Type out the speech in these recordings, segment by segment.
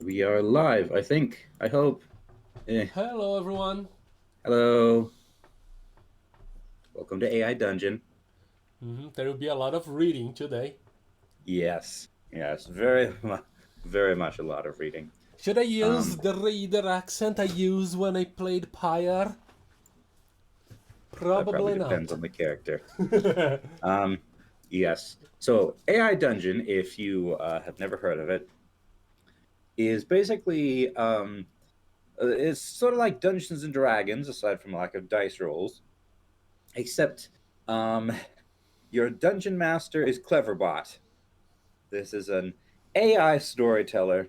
We are live, I think. I hope. Hello, everyone. Hello. Welcome to AI Dungeon. There will be a lot of reading today. Yes. Yes. Very much a lot of reading. Should I use Um, the reader accent I used when I played Pyre? that probably Probably depends not. on the character. Um, yes. So AI Dungeon, if you have never heard of it, is basically it's sort of like Dungeons and Dragons, aside from lack of dice rolls, except um, your dungeon master is Cleverbot. This is an AI storyteller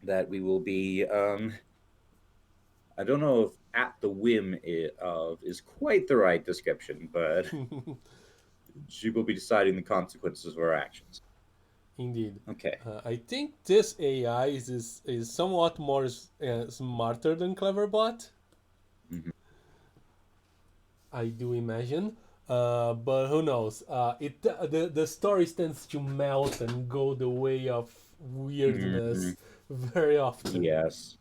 that we will be I don't know if at the whim of is quite the right description, but she will be deciding the consequences of her actions. Indeed. Okay. I think this AI is somewhat more smarter than Cleverbot. Mm-hmm. I do imagine. But who knows? The story tends to melt and go the way of Mm-hmm. weirdness very often. Yes,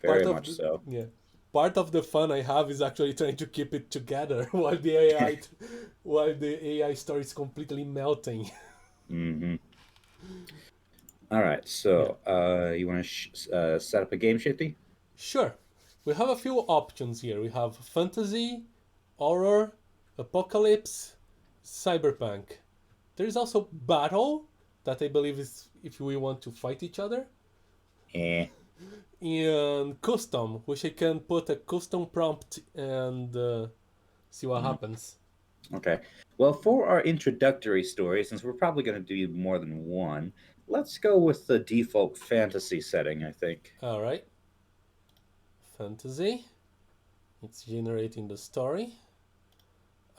part very of much the so. yeah part of the fun I have is actually trying to keep it together while the AI story is completely melting. Mm-hmm. All right. Yeah, So, you want to set up a game, Shifty? sure. We have a few options here. We have fantasy, horror, apocalypse, cyberpunk. There is also battle that I believe is if we want to fight each other, Eh. and custom, which I can put a custom prompt and see what Mm. happens. Okay. Well, for our introductory story, since we're probably going to do more than one, let's go with the default fantasy setting, I think. All right. Fantasy. It's generating the story.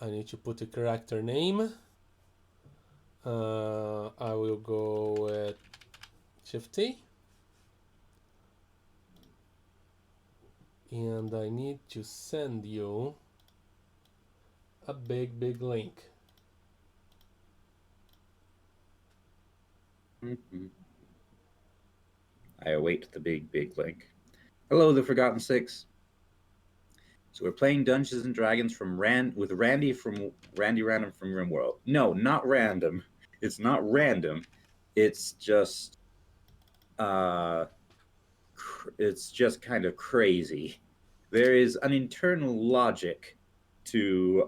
I need to put a character name. I will go with Shifty. And I need to send you a big link. Mhm. I await the big link. Hello, the Forgotten Six. So we're playing Dungeons and Dragons from with Randy Random from RimWorld. No, not random. It's not random. It's just uh, it's just kind of crazy. There is an internal logic to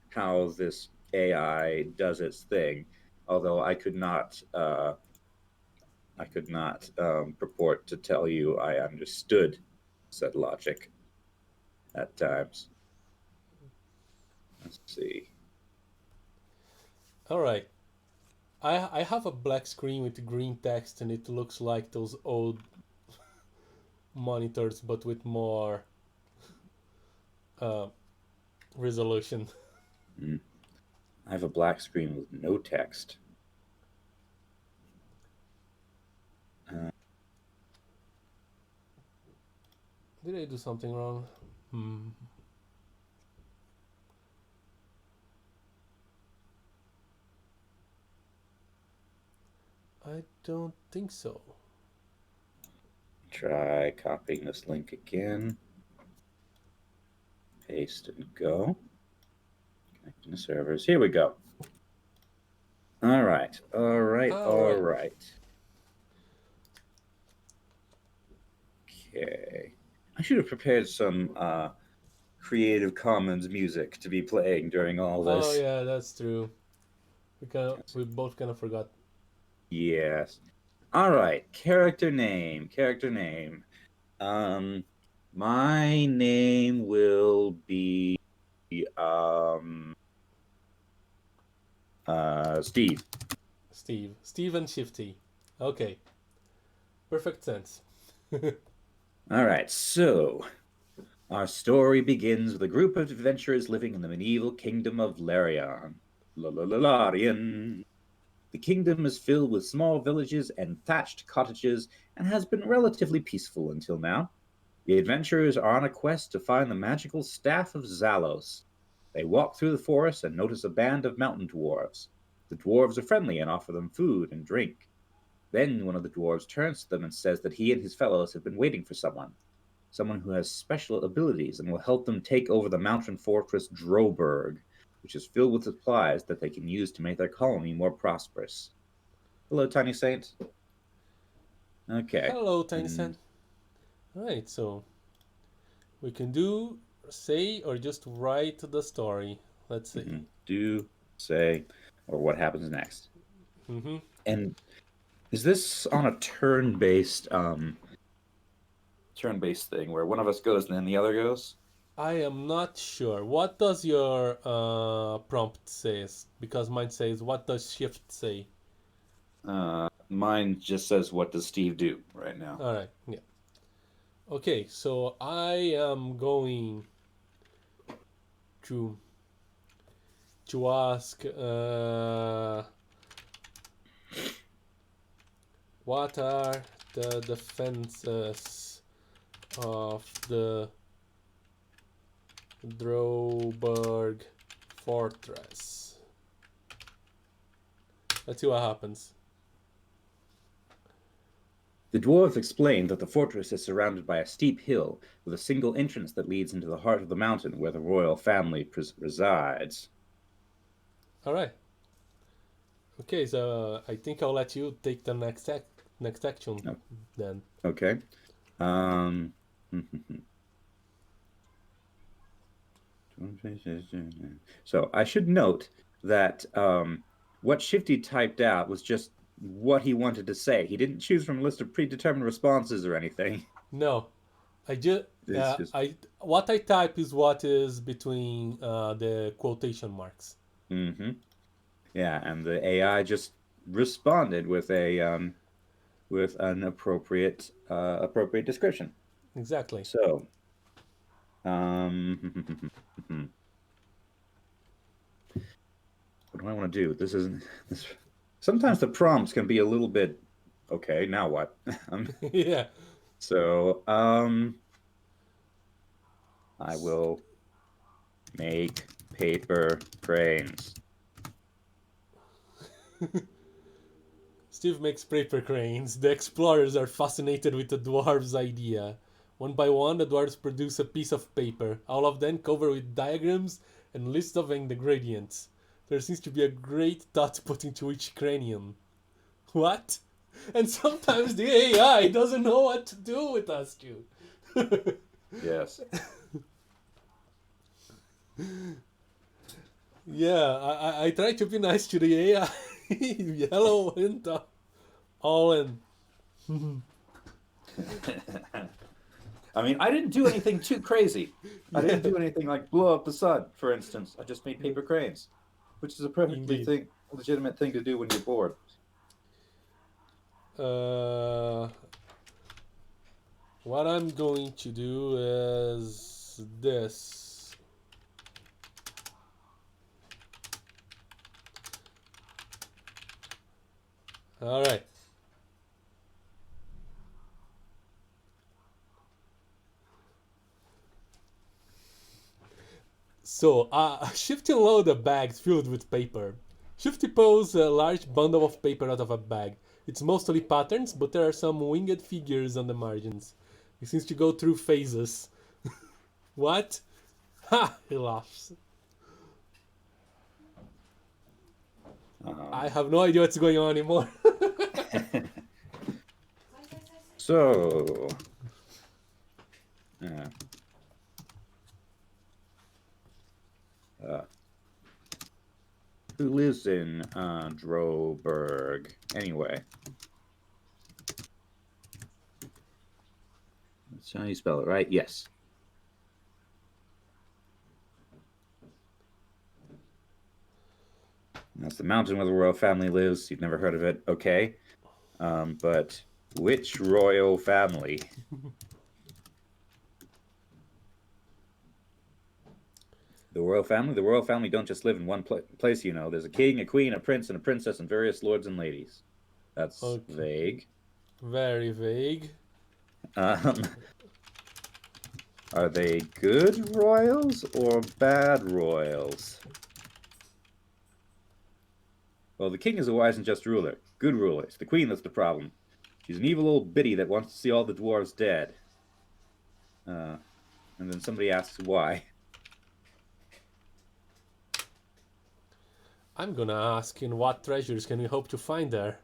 how this AI does its thing, although I could not purport to tell you I understood said logic at times. Let's see. All right. I have a black screen with green text and it looks like those old monitors but with more uh, resolution. Hmm. I have a black screen with no text. Uh, Did I do something wrong? Hmm. I don't think so. Try copying this link again. Paste and go. Connecting the servers. Here we go. All right. All right. All All right. right. Okay. I should have prepared some Creative Commons music to be playing during all Oh this. yeah, that's true. We both kind of forgot. Yes. All right. Character name. Character name. Um, my name will be um Steve. Steve and Shifty. Okay, perfect sense. All right. So our story begins with a group of adventurers living in the medieval kingdom of Larion. Larion. The kingdom is filled with small villages and thatched cottages and has been relatively peaceful until now. The adventurers are on a quest to find the magical staff of Zalos. They walk through the forest and notice a band of mountain dwarves. The dwarves are friendly and offer them food and drink. Then one of the dwarves turns to them and says that he and his fellows have been waiting for someone who has special abilities and will help them take over the mountain fortress Droberg, which is filled with supplies that they can use to make their colony more prosperous. Hello, Tiny Saint. Okay. Hello, Tiny Saint. Alright, so we can do, say, or just write the story. Let's see. Do, say, or what happens next. Mm-hmm. And is this on a turn-based thing where one of us goes and then the other goes? I am not sure. What does your prompt says? Because mine says, what does shift say? Mine just says, what does Steve do right now? All right, yeah. Okay, so I am going to ask what are the defenses of the Droberg fortress? Let's see what happens. The dwarves explained that the fortress is surrounded by a steep hill with a single entrance that leads into the heart of the mountain where the royal family resides. All right. Okay, so I think I'll let you take the next action then. Okay. So I should note that what Shifty typed out was just what he wanted to say. He didn't choose from a list of predetermined responses or anything. No, I just what I type is what is between the quotation marks. Mm-hmm. Yeah, and the AI just responded with a with an appropriate description. Exactly. So, what do I want to do? This. Sometimes the prompts can be a little bit. Okay, now what? Yeah. So, I will make paper cranes. Steve makes paper cranes. The explorers are fascinated with the dwarves' idea. One by one, the dwarves produce a piece of paper, all of them covered with diagrams and lists of ingredients. There seems to be a great thought put into each cranium. What? And sometimes the AI doesn't know what to do with us, Stu. Yes. Yeah, I try to be nice to the AI. Yellow and all in. I mean, I didn't do anything too crazy. I didn't do anything like blow up the sun, for instance. I just made paper cranes, which is a perfectly legitimate thing to do when you're bored. What I'm going to do is this. All right. So, Shifty load a bag filled with paper. Shifty pulls a large bundle of paper out of a bag. It's mostly patterns, but there are some winged figures on the margins. He seems to go through phases. What? Ha! He laughs. I have no idea what's going on anymore. So, who lives in Droberg? Anyway, that's how you spell it, right? Yes. That's the mountain where the royal family lives. You've never heard of it, okay? But which royal family? The royal family? The royal family don't just live in one place, you know. There's a king, a queen, a prince, and a princess, and various lords and ladies. That's vague. Very vague. Are they good royals or bad royals? Well, the king is a wise and just ruler. Good ruler. It's the queen that's the problem. She's an evil old biddy that wants to see all the dwarves dead. And then somebody asks why. I'm gonna ask, in what treasures can we hope to find there?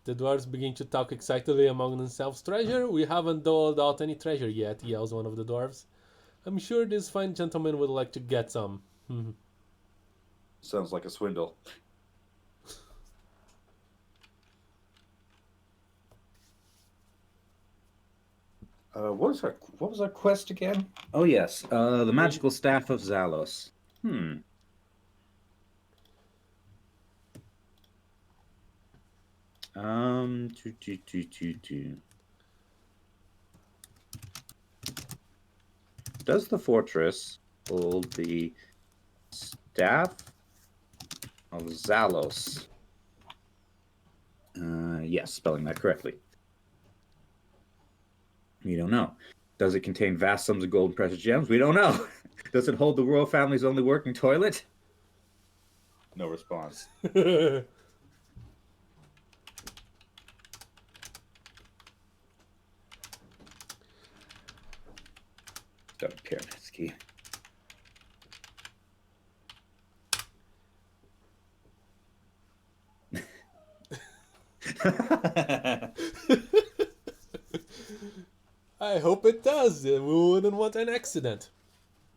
The dwarves begin to talk excitedly among themselves. Treasure? We haven't doled out any treasure yet, yells one of the dwarves. I'm sure this fine gentleman would like to get some. Sounds like a swindle. What was our quest again? Oh yes, the magical staff of Zalos. Choo, choo, choo, choo, choo. Does the fortress hold the staff of Zalos? Yes, spelling that correctly. We don't know. Does it contain vast sums of gold and precious gems? We don't know. Does it hold the royal family's only working toilet? No response. Start pyramid ski. I hope it does. We wouldn't want an accident.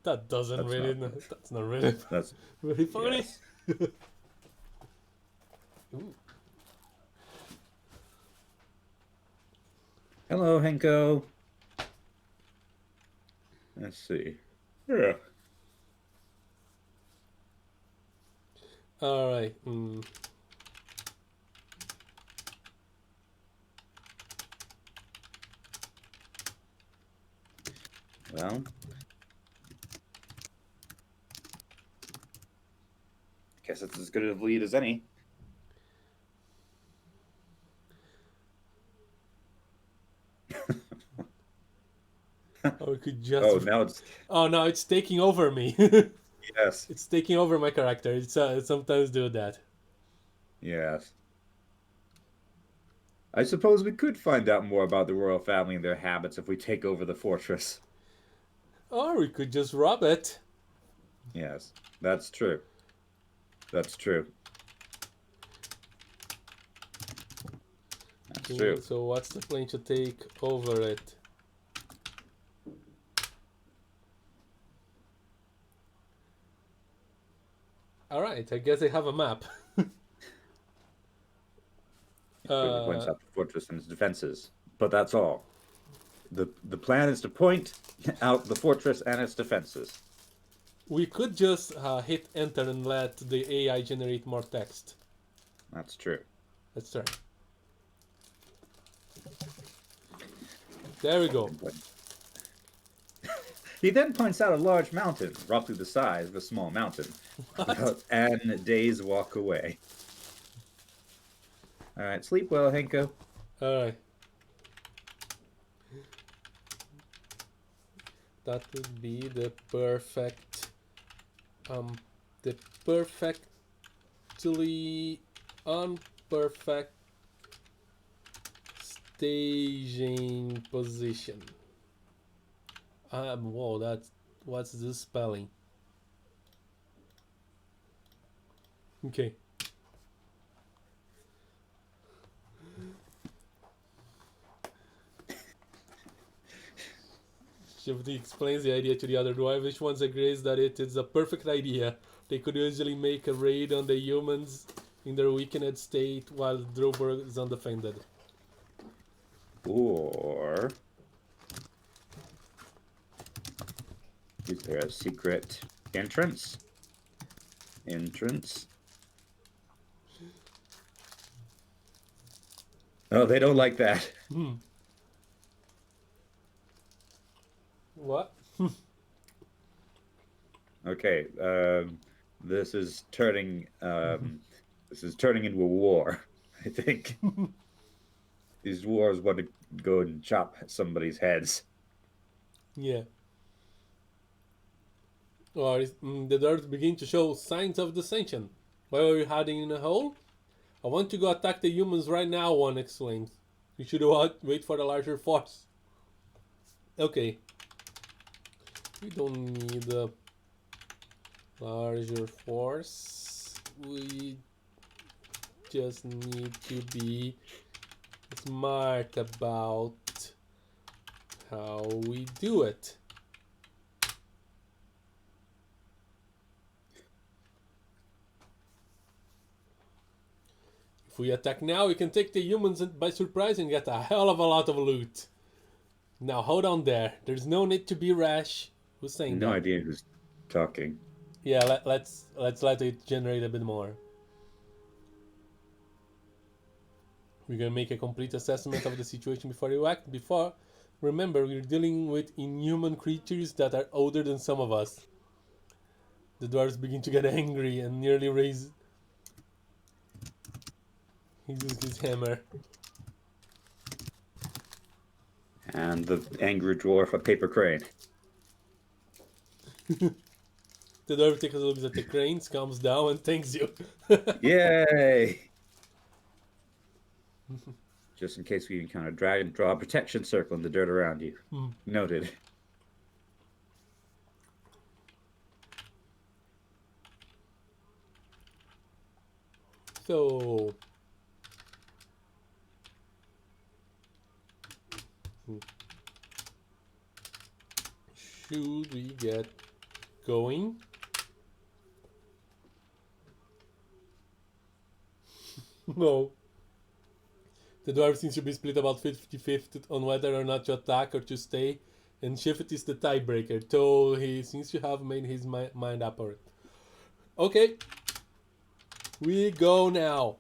That doesn't That's really. not- That's not really. That's very funny. yes. Ooh. Hello, Henko. Let's see. Yeah. All right. Well, guess it's as good a lead as any. Or we could just. Oh, now it's Oh no! It's taking over me. yes, It's taking over my character. It sometimes do that. yes. I suppose we could find out more about the royal family and their habits if we take over the fortress. Or we could just rob it. Yes, that's true. That's true. That's true. So what's the plan to take over it? All right. I guess I have a map. It clearly points out the fortress and its defenses, but that's all. The plan is to point out the fortress and its defenses. We could just hit enter and let the AI generate more text. That's true. Let's try. There we go. He then points out a large mountain, roughly the size of a small mountain, about an day's walk away. All right, sleep well, Henko. All right. That would be the perfectly unperfect staging position. Whoa, what's this spelling? Okay. Shifty explains the idea to the other dwarves, which ones agrees that it is a perfect idea. They could usually make a raid on the humans in their weakened state while Droborg is undefended. Or is there a secret entrance? Oh, they don't like that. What? Okay, this is turning into a war. I think these dwarves want to go and chop somebody's heads. Yeah. Or the dwarves begin to show signs of dissension. Why are you hiding in a hole? I want to go attack the humans right now, one exclaims. You should wait for the larger force. Okay. We don't need a larger force. We just need to be smart about how we do it. If we attack now, we can take the humans by surprise and get a hell of a lot of loot. Now hold on there. There's no need to be rash. Who's saying No that? idea who's talking. Yeah, let's let it generate a bit more. We're gonna make a complete assessment of the situation before you act. Remember, we're dealing with inhuman creatures that are older than some of us. The dwarves begin to get angry and nearly raise his hammer. And the angry dwarf, a paper crane. The dwarf takes a look at the cranes, calms down, and thanks you. Yay! Just in case we encounter dragon, draw a protection circle in the dirt around you. Noted. So, should we get going? No. The dwarf seems to be split about 50-50 on whether or not to attack or to stay, and Shift is the tiebreaker, though he seems to have made his mind up for it. Okay. We go now.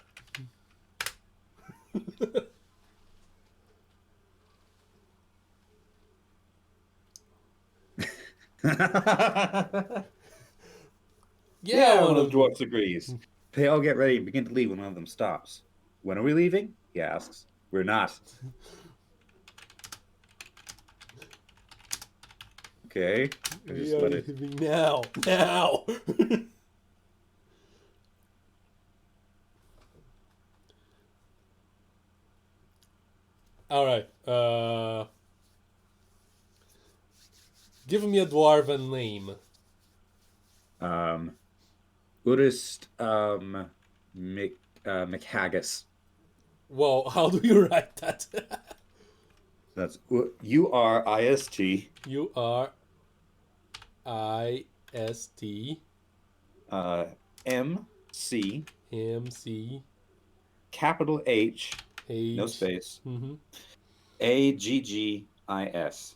Yeah, one of the dwarfs agrees. They all get ready and begin to leave when one of them stops. When are we leaving? He asks. We're not. Okay. We are leaving now. Now! Alright. Give me a dwarven name. Buddhist McHaggis. Whoa, how do you write that? That's U-R-I-S-T. U-R-I-S-T. M-C. M-C. Capital H. No space. A-G-G-I-S.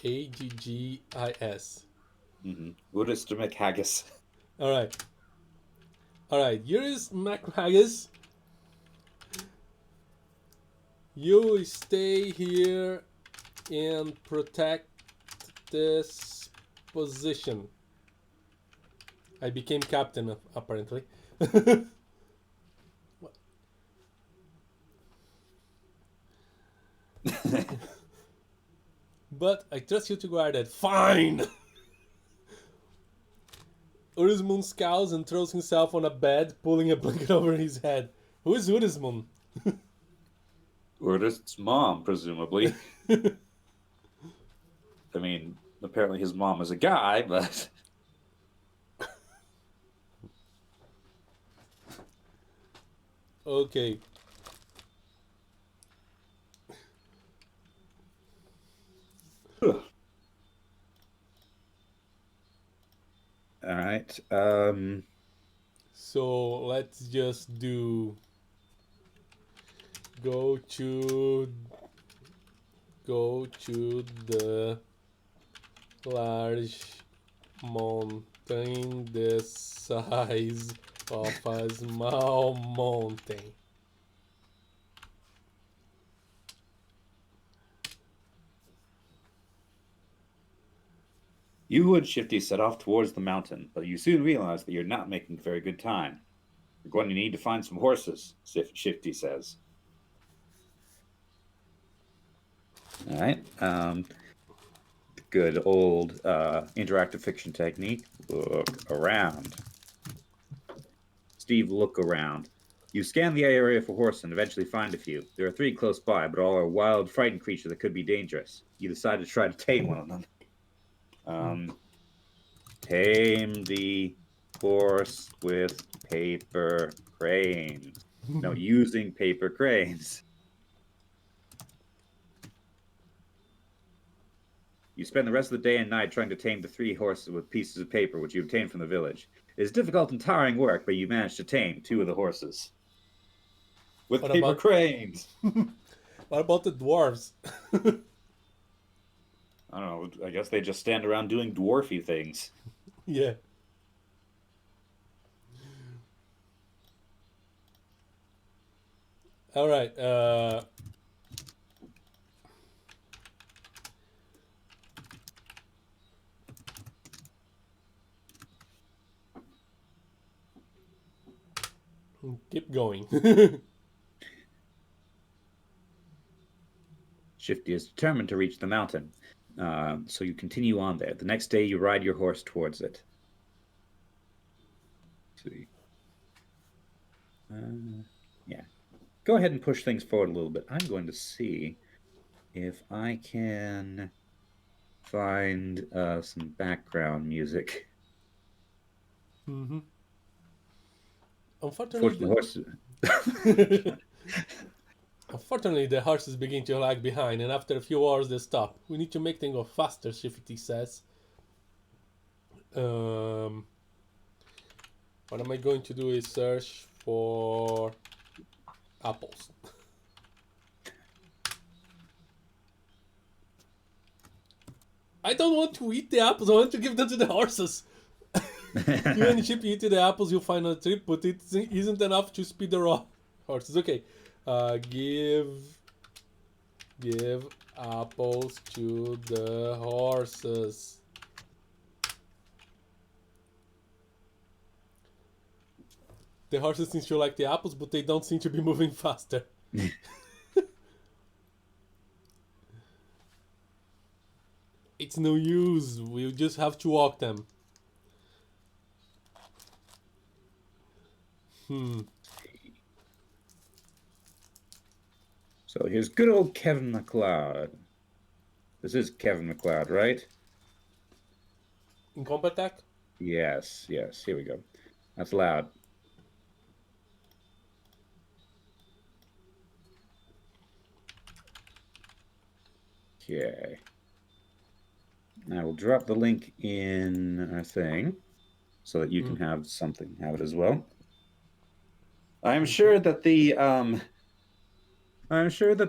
A-G-G-I-S. Buddhist McHaggis. Alright. Here is McHaggis. You stay here and protect this position. I became captain, apparently. But I trust you to guard it. Fine! Urismund scowls and throws himself on a bed, pulling a blanket over his head. Who is Urismund? Urdist's mom, presumably. I mean, apparently his mom is a guy, but... Okay. All right. So let's just do go to the large mountain the size of a small mountain. You and Shifty set off towards the mountain, but you soon realize that you're not making very good time. You're going to need to find some horses, Shifty says. All right. good old interactive fiction technique. Look around. Steve, look around. You scan the area for horses and eventually find a few. There are 3 close by, but all are wild, frightened creatures that could be dangerous. You decide to try to tame one of them. Tame the horse with paper cranes. No, using paper cranes. You spend the rest of the day and night trying to tame the 3 horses with pieces of paper which you obtained from the village. It is difficult and tiring work, but you manage to tame 2 of the horses. With paper cranes! What about the dwarves? I don't know, I guess they just stand around doing dwarfy things. Yeah. All right. Keep going. Shifty is determined to reach the mountain, so you continue on there. The next day, you ride your horse towards it. Let's see. Yeah. Go ahead and push things forward a little bit. I'm going to see if I can find some background music. Mm-hmm. Unfortunately, Unfortunately, the horses begin to lag behind, and after a few hours they stop. We need to make things go faster, Shifty says. What am I going to do is search for apples. I don't want to eat the apples, I want to give them to the horses. You and Chippy eat the apples, you'll find a trip, but it isn't enough to speed the horses. Okay, give apples to the horses. The horses seem to like the apples, but they don't seem to be moving faster. It's no use, we'll just have to walk them. So here's good old Kevin MacLeod. This is Kevin MacLeod, right? In combat tech? Yes, yes. Here we go. That's loud. Okay. I will drop the link in our thing so that you can have it as well. I'm sure that the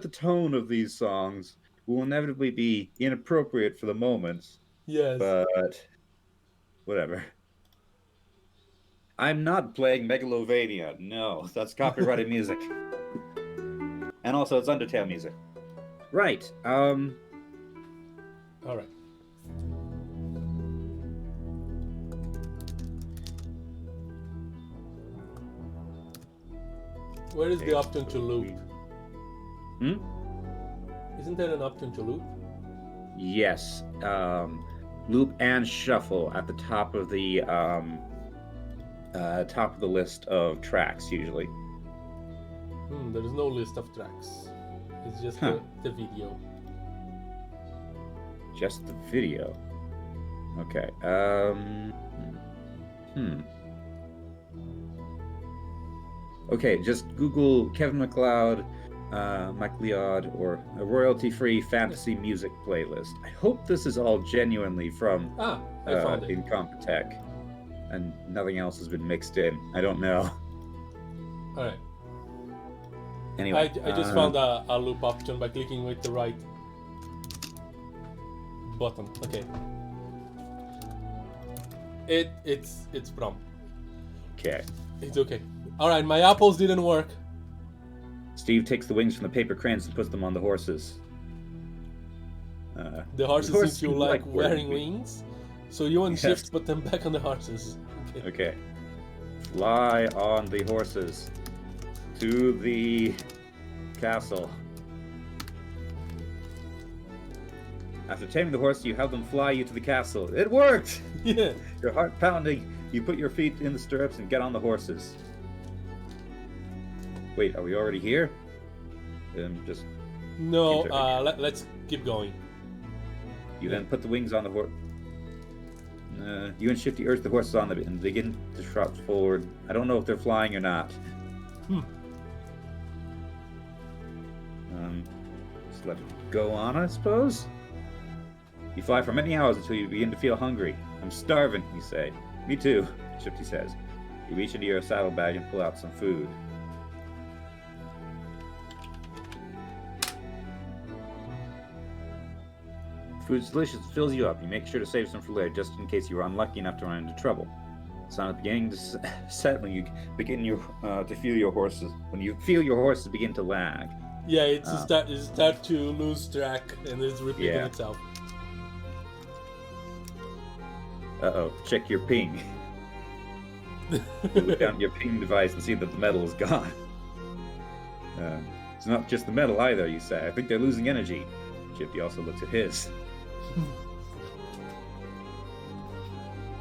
tone of these songs will inevitably be inappropriate for the moment. Yes. But whatever. I'm not playing Megalovania. No, that's copyrighted music. And also it's Undertale music. Right. All right. Where is the option to loop? Isn't there an option to loop? Yes. Loop and shuffle at the top of the list of tracks usually. There is no list of tracks. It's just the video. Just the video. Okay. Okay, just Google Kevin MacLeod, or a royalty-free fantasy music playlist. I hope this is all genuinely from Incompetech, and nothing else has been mixed in. I don't know. All right. Anyway, I just found a loop option by clicking with the right button. Okay. It's from. Okay. It's okay. All right, my apples didn't work. Steve takes the wings from the paper cranes and puts them on the horses. The horses seem to like wearing wings, so you and Shift put them back on the horses. Okay. Fly on the horses to the castle. After taming the horse, you have them fly you to the castle. It worked! Yeah. Your heart pounding, you put your feet in the stirrups and get on the horses. Wait, are we already here? Just No, Keep turning. let's keep going. You then put the wings on the horse. You and Shifty urge the horses on them and begin to trot forward. I don't know if they're flying or not. Just let it go on, I suppose. You fly for many hours until you begin to feel hungry. I'm starving, you say. Me too, Shifty says. You reach into your saddlebag and pull out some food. Food's delicious, it fills you up. You make sure to save some for later, just in case you are unlucky enough to run into trouble. The sun is beginning to set when you begin to feel your horses. When you feel your horses begin to lag. Yeah, it start to lose track and it's repeating itself. Uh-oh, check your ping. You look down at your ping device and see that the metal is gone. It's not just the metal either, you say. I think they're losing energy. Shifty also looks at his.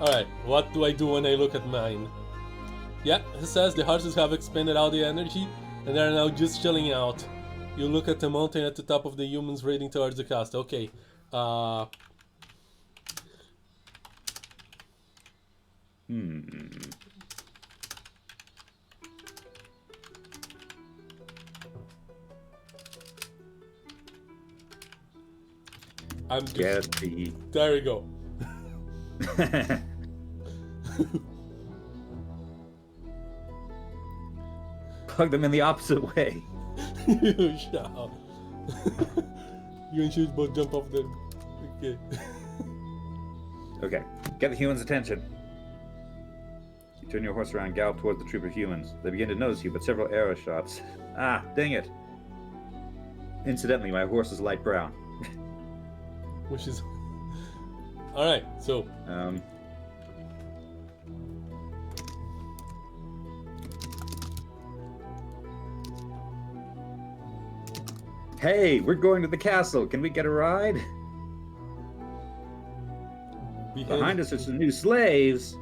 Alright, what do I do when I look at mine? Yeah, it says the horses have expended all the energy and they are now just chilling out. You look at the mountain at the top of the humans raiding towards the castle. Okay. I'm just... There we go. Plug them in the opposite way. Shut up. You and she both jump off the... Okay. Okay, get the humans' attention. You turn your horse around and gallop towards the troop of humans. They begin to notice you, but several arrow shots. Ah, dang it. Incidentally, my horse is light brown. Which is... Alright, so... Hey, we're going to the castle. Can we get a ride? Behind us are some new slaves.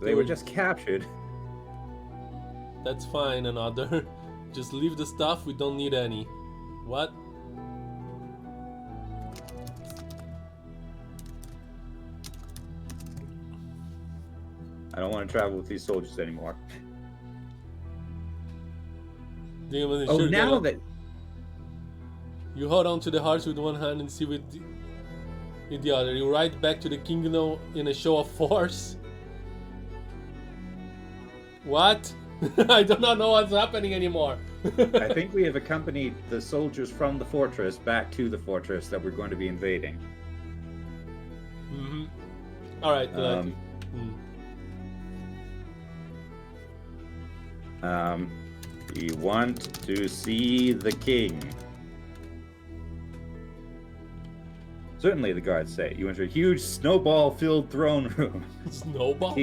They were just captured. That's fine, another. Just leave the stuff, we don't need any. What? I don't want to travel with these soldiers anymore. Oh, now that... You hold on to the horse with one hand and see with the other. You ride back to the kingdom in a show of force. What? I do not know what's happening anymore. I think we have accompanied the soldiers from the fortress back to the fortress that we're going to be invading. Mm-hmm. Alright, We want to see the king. Certainly, the guards say. You enter a huge snowball-filled throne room. Snowball?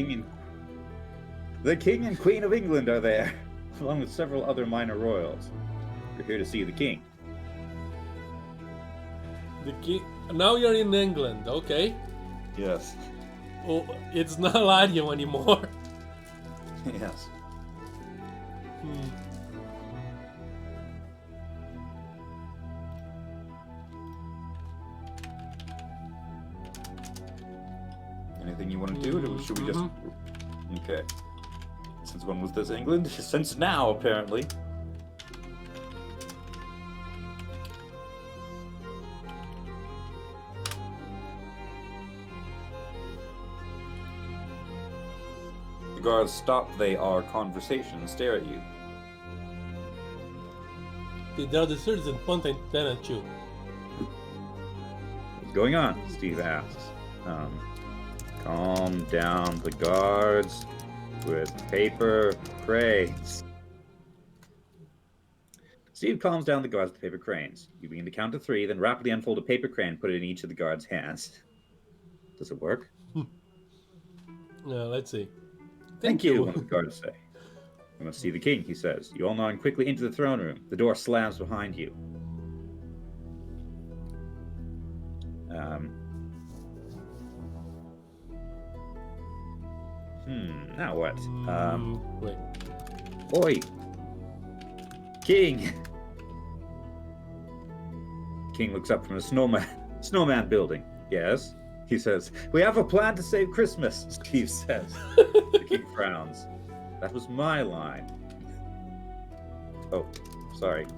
The king and queen of England are there, along with several other minor royals. You're here to see the king. The king... Now you're in England, okay? Yes. Oh, it's not Ladio anymore. Yes. Anything you want to do, or should we just... Okay. Since when was this England? Since now, apparently. The guards stop our conversation and stare at you. They are the citizens and point and then at you. What's going on? Steve asks. Calm down the guards with paper cranes. Steve calms down the guards with paper cranes. You begin to count to 3, then rapidly unfold a paper crane and put it in each of the guards' hands. Does it work? Let's see. Thank you, one of the guards say. We must see the king, he says. You all nod quickly into the throne room. The door slams behind you. Now what? Wait. Oi! King! King looks up from the snowman building. Yes? He says, "We have a plan to save Christmas," Steve says. The king frowns. That was my line. Oh, sorry.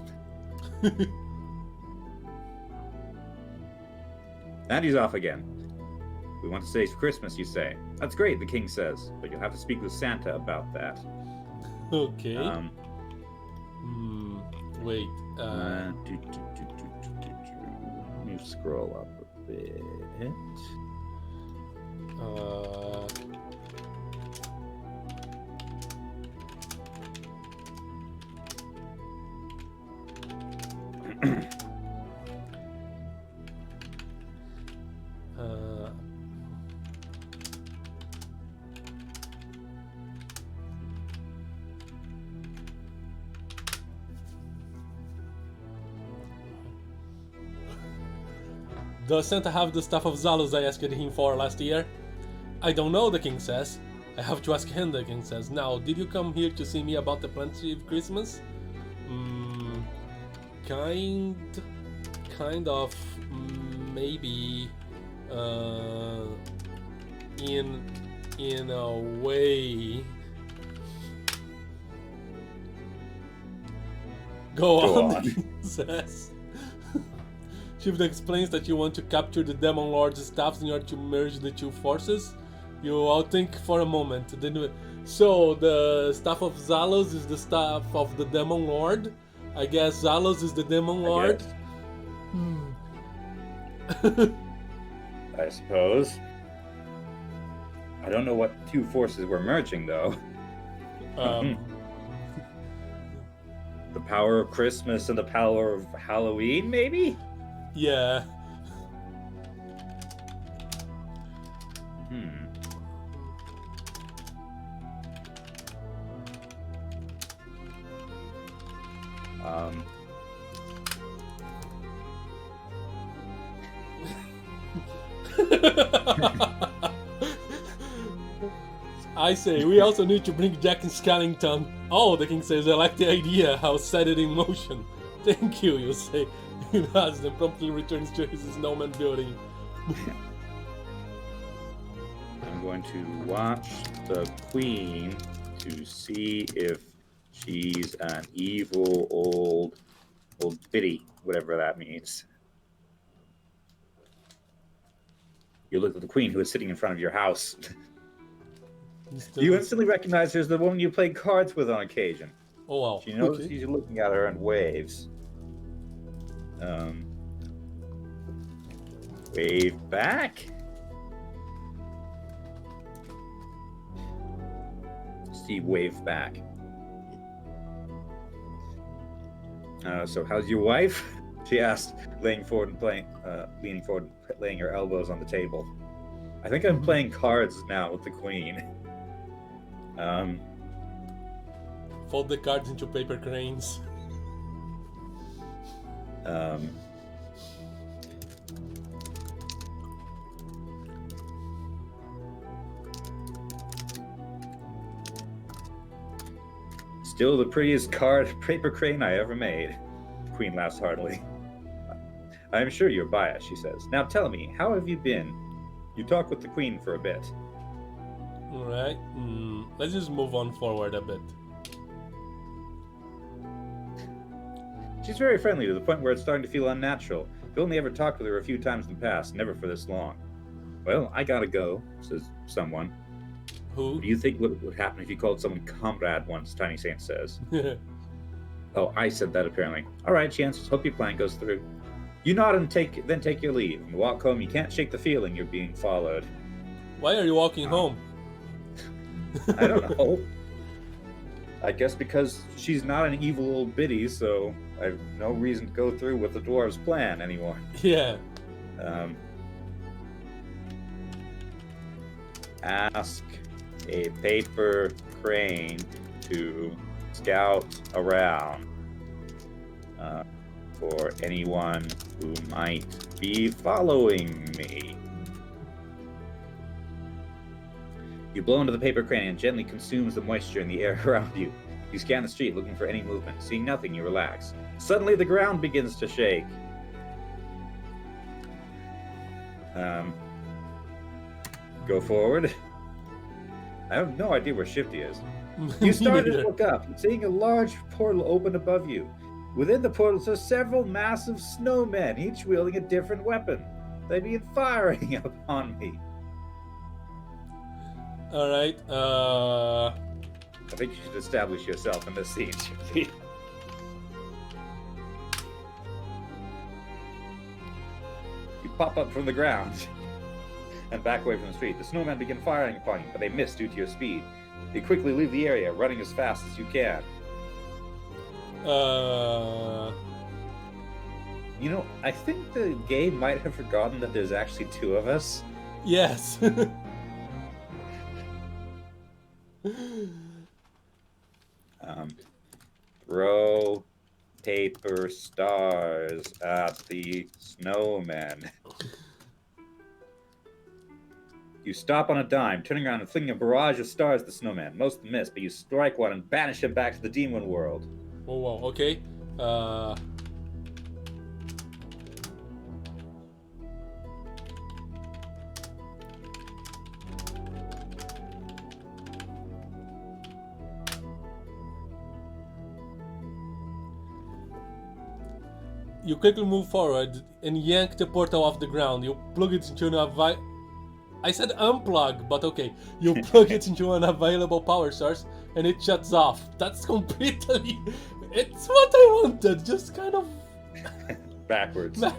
And he's off again. "We want to save Christmas, you say. That's great," the king says, "but you'll have to speak with Santa about that." Okay. Wait. Let me scroll up a bit. Does Santa have the staff of Zalus I asked him for last year? I don't know, the king says. I have to ask him, the king says. Now, did you come here to see me about the plan to save Christmas? Kind of, maybe, in a way. Go on, the king says. Shift explains that you want to capture the Demon Lord's staffs in order to merge the two forces. You all think for a moment. So the staff of Zalos is the staff of the Demon Lord. I guess Zalos is the Demon Lord. I suppose. I don't know what two forces we're merging, though. The power of Christmas and the power of Halloween, maybe? Yeah. I say, we also need to bring Jack and Skellington. Oh, the king says, I like the idea. I'll set it in motion. Thank you, you say. He nods, then promptly returns to his snowman building. I'm going to watch the queen to see if she's an evil old biddy, whatever that means. You look at the queen who is sitting in front of your house. You instantly recognize her as the woman you played cards with on occasion. Oh wow. She notices you looking at her and waves. Wave back. Steve waved back. So how's your wife? She asked, leaning forward and laying her elbows on the table. I think I'm playing cards now with the queen. Fold the cards into paper cranes. Still the prettiest paper crane I ever made. The queen laughs heartily. I am sure you're biased, she says. Now tell me, how have you been? You talk with the queen for a bit. Alright, let's just move on forward a bit. She's very friendly to the point where it's starting to feel unnatural. I've only ever talked with her a few times in the past, never for this long. Well, I gotta go, says someone. Who? What do you think would happen if you called someone comrade once, Tiny Saint says. Oh, I said that apparently. All right, she answers, hope your plan goes through. You nod and then take your leave. And walk home, you can't shake the feeling you're being followed. Why are you walking home? I don't know. I guess because she's not an evil old biddy, so I have no reason to go through with the dwarves' plan anymore. Yeah. Ask a paper crane to scout around for anyone who might be following me. You blow into the paper crane and it gently consumes the moisture in the air around you. You scan the street looking for any movement. Seeing nothing, you relax. Suddenly, the ground begins to shake. Go forward. I have no idea where Shifty is. You start to look up, seeing a large portal open above you. Within the portal are several massive snowmen, each wielding a different weapon. They begin firing upon me. Alright, I think you should establish yourself in this scene, Shifty. You pop up from the ground and back away from the street. The snowmen begin firing upon you, but they miss due to your speed. You quickly leave the area, running as fast as you can. You know, I think the game might have forgotten that there's actually two of us. Yes. Throw paper stars at the snowman. You stop on a dime, turning around and flinging a barrage of stars at the snowman. Most miss, but you strike one and banish him back to the demon world. Oh wow, okay. You quickly move forward and yank the portal off the ground. You plug it into an I said unplug, but okay. You plug it into an available power source and it shuts off. That's completely... It's what I wanted, just kind of... Backwards. The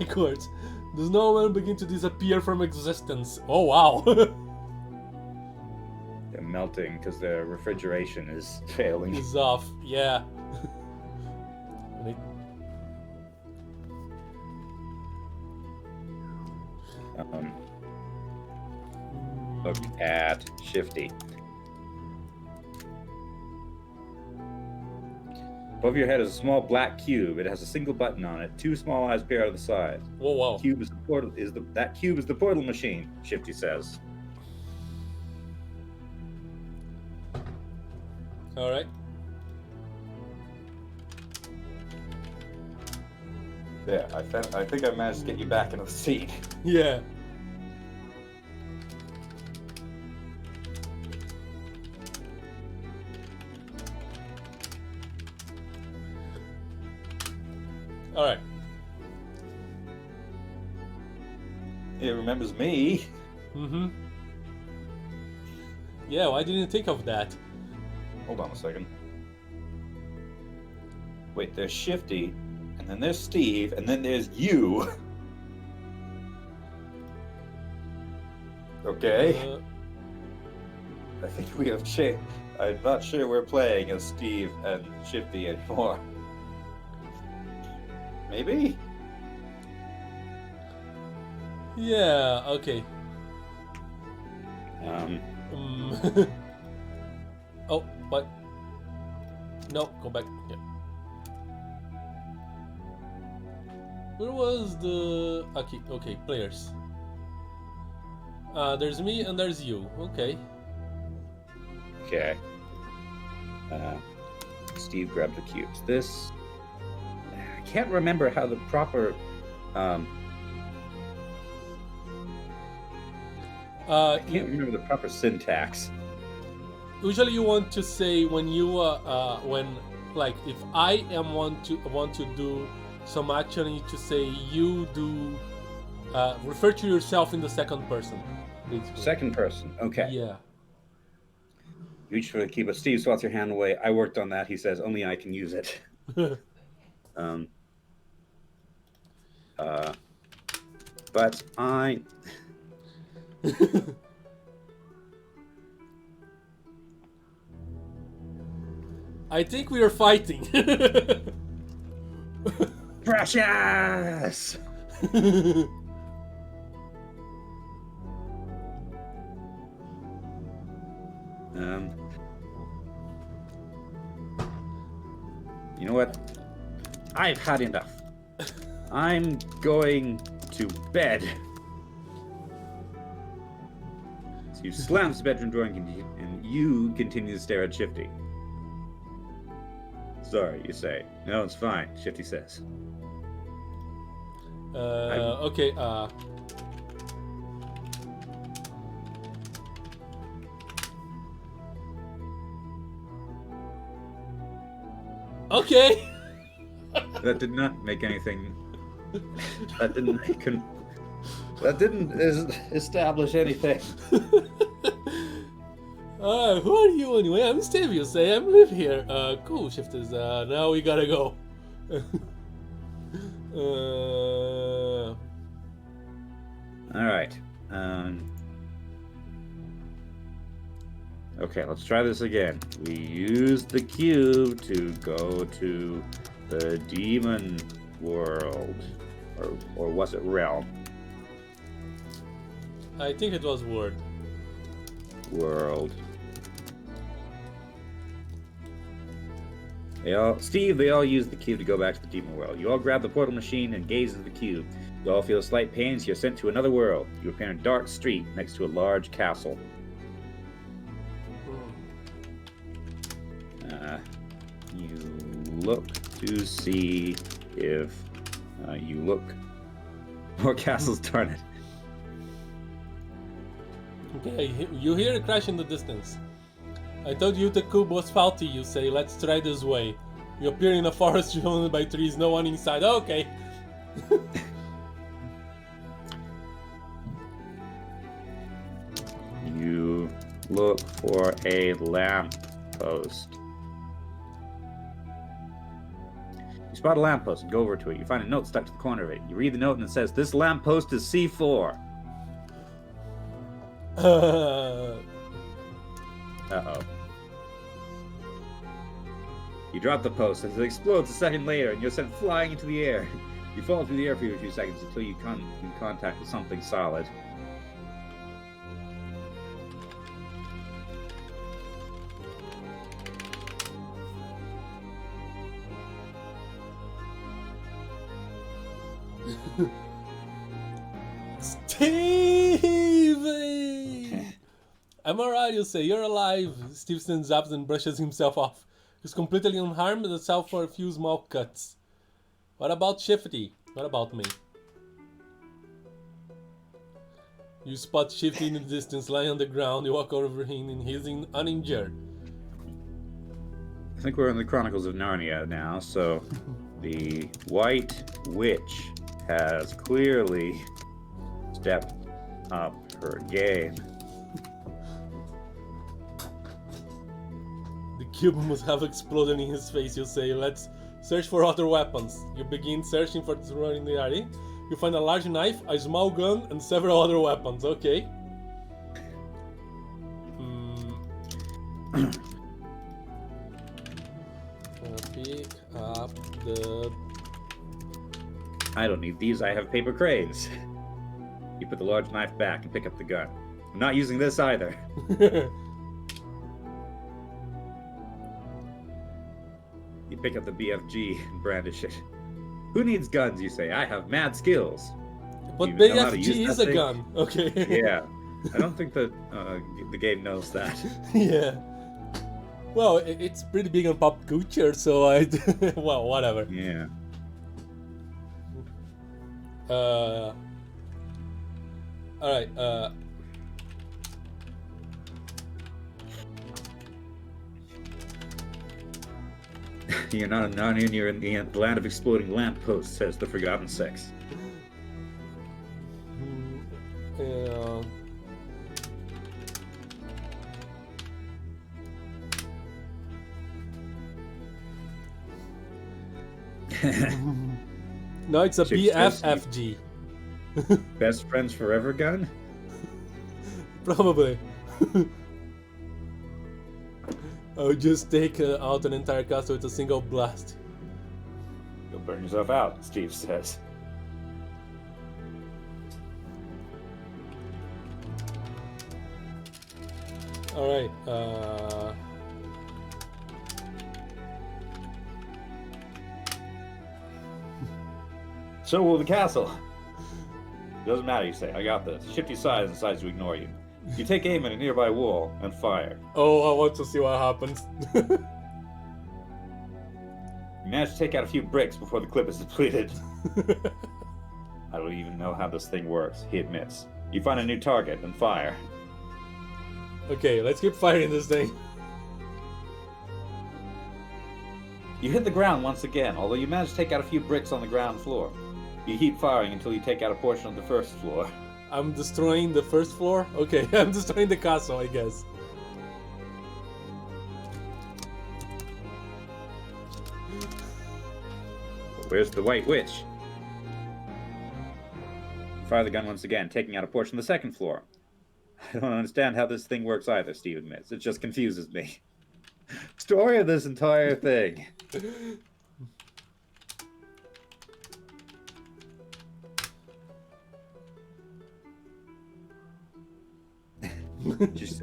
snowmen begin to disappear from existence. Oh wow. They're melting because the refrigeration is failing. It's off, yeah. Look at Shifty. Above your head is a small black cube. It has a single button on it. Two small eyes peer out of the side. Whoa, wow. That cube is the portal machine, Shifty says. Alright. Yeah, I think I managed to get you back into the scene. Yeah. Alright. It remembers me. Mm-hmm. Yeah, why didn't you think of that? Hold on a second. Wait, there's Shifty, and then there's Steve, and then there's you. Okay. I think we have changed. I'm not sure we're playing as Steve and Shifty anymore. Maybe? Yeah, okay. Oh, what? No, go back. Yeah. Where was the... Okay, players. There's me and there's you. Okay. Okay. Steve grabbed the cubes. This... I can't remember how the proper... I can't remember the proper syntax. Usually you want to say when you like if I am want to do some action, you need to say you do refer to yourself in the second person. Basically. Second person, okay. Yeah. Reach for the key, but Steve swats your hand away. I worked on that, he says. Only I can use it. But I... I think we are fighting. Precious! You know what? I've had enough. I'm going to bed. So you slams the bedroom door and you continue to stare at Shifty. Sorry, you say. No, it's fine, Shifty says. Okay, okay! That did not make anything. That didn't establish anything. Who are you anyway? I'm Steve, you say. I live here. Cool, Shifters. Now we gotta go. All right. Okay, let's try this again. We use the cube to go to the demon world, or was it realm? I think it was World. They all use the cube to go back to the demon world. You all grab the portal machine and gaze into the cube. You all feel slight pains. You're sent to another world. You appear in a dark street next to a large castle. You look to see if you look. More castles, darn it. Okay, you hear a crash in the distance. I told you the cube was faulty, you say. Let's try this way. You appear in a forest surrounded by trees, no one inside. Okay. You look for a lamp post. You spot a lamppost and go over to it. You find a note stuck to the corner of it. You read the note and it says, "This lamppost is C4. Uh-oh. You drop the post as it explodes a second later and you're sent flying into the air. You fall through the air for a few seconds until you come in contact with something solid. Stevie! I'm alright, you say. You're alive. Steve stands up and brushes himself off. He's completely unharmed except for a few small cuts. What about Shifty? What about me? You spot Shifty in the distance, lying on the ground. You walk over him and he's uninjured. I think we're in the Chronicles of Narnia now, so the White Witch has clearly stepped up her game. The cube must have exploded in his face, you say. Let's search for other weapons. You begin searching for the surrounding area. You find a large knife, a small gun, and several other weapons. Okay. Pick up the... I don't need these, I have paper cranes. You put the large knife back and pick up the gun. I'm not using this either. You pick up the BFG and brandish it. Who needs guns, you say? I have mad skills. But BFG is a gun. Okay. Yeah. I don't think that the game knows that. Yeah. Well, it's pretty big on pop culture, so I... well, whatever. Yeah. Alright, You're not a Narnian, you're in the land of exploding lampposts, says the Forgotten Sex. No, it's a BFFG. Best friends forever gun? Probably. I'll just take out an entire castle with a single blast. You'll burn yourself out, Steve says. Alright, So will the castle. Doesn't matter, you say. I got this. Shifty size decides to ignore you. You take aim at a nearby wall and fire. Oh, I want to see what happens. You manage to take out a few bricks before the clip is depleted. I don't even know how this thing works, he admits. You find a new target and fire. Okay, let's keep firing this thing. You hit the ground once again, although you manage to take out a few bricks on the ground floor. You keep firing until you take out a portion of the first floor. I'm destroying the first floor? Okay, I'm destroying the castle, I guess. Where's the White Witch? Fire the gun once again, taking out a portion of the second floor. I don't understand how this thing works either, Steve admits. It just confuses me. Story of this entire thing. Let's just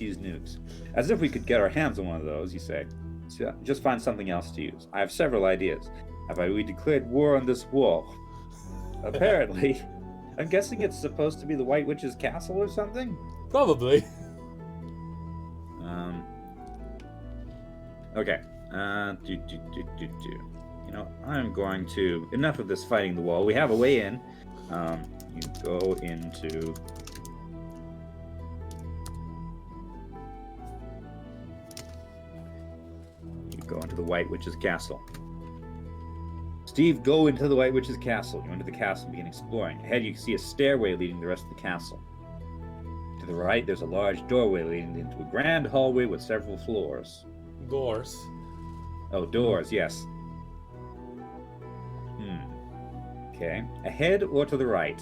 use nukes. As if we could get our hands on one of those, you say. So just find something else to use. I have several ideas. Have we declared war on this wall? Apparently. I'm guessing it's supposed to be the White Witch's castle or something? Probably. Okay. You know, I'm going to... Enough of this fighting the wall. We have a way in. You go into... You go into the White Witch's castle. Steve, go into the White Witch's castle. You enter the castle and begin exploring. Ahead, you can see a stairway leading the rest of the castle. To the right, there's a large doorway leading into a grand hallway with several floors. Doors. Oh, doors, yes. Okay. Ahead or to the right?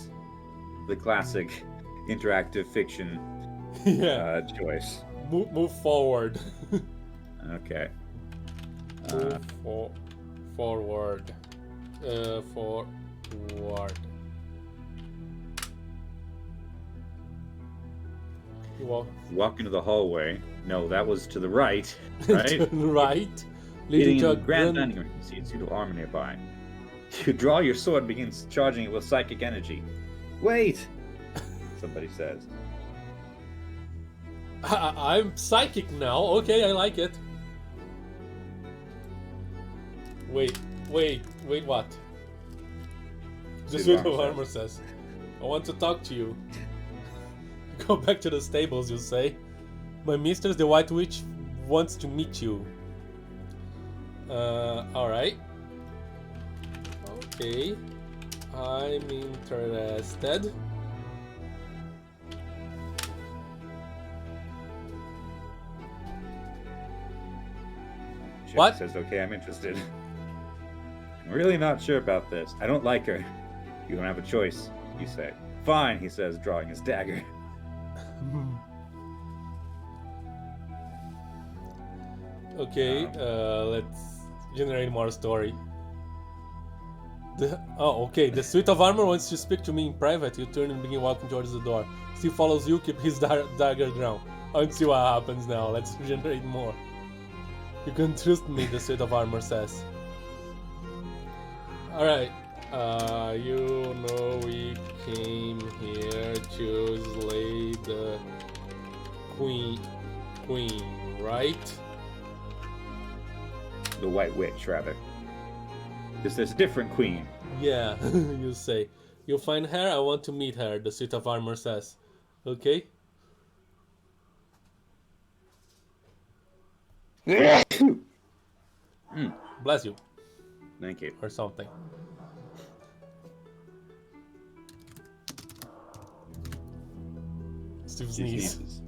The classic interactive fiction choice. Move forward. Okay. Move forward. Forward. You walk into the hallway. No, that was to the right. Right? To the right. Leading into a grand dining room. You see a suit of armor nearby. You draw your sword and begin charging it with psychic energy. Wait! Somebody says. I'm psychic now. Okay, I like it. Wait, what? The suit of armor says, I want to talk to you. Go back to the stables, you say. My mistress, the White Witch, wants to meet you. Alright. Okay. I'm interested. She What? says, okay, I'm interested. I'm really not sure about this. I don't like her. You don't have a choice, you say. Fine, he says, drawing his dagger. Okay, let's generate more story. Okay. The suit of armor wants to speak to me in private. You turn and begin walking towards the door. Steve follows you, keep his dagger down. Let's see what happens now. Let's generate more. You can trust me, the suit of armor says. Alright. You know we came here to slay the queen, right? The White Witch, rather. Because there's a different queen. Yeah, you say. You'll find her, I want to meet her, the suit of armor says. Okay? Bless you. Thank you. Or something. Steve sneezes.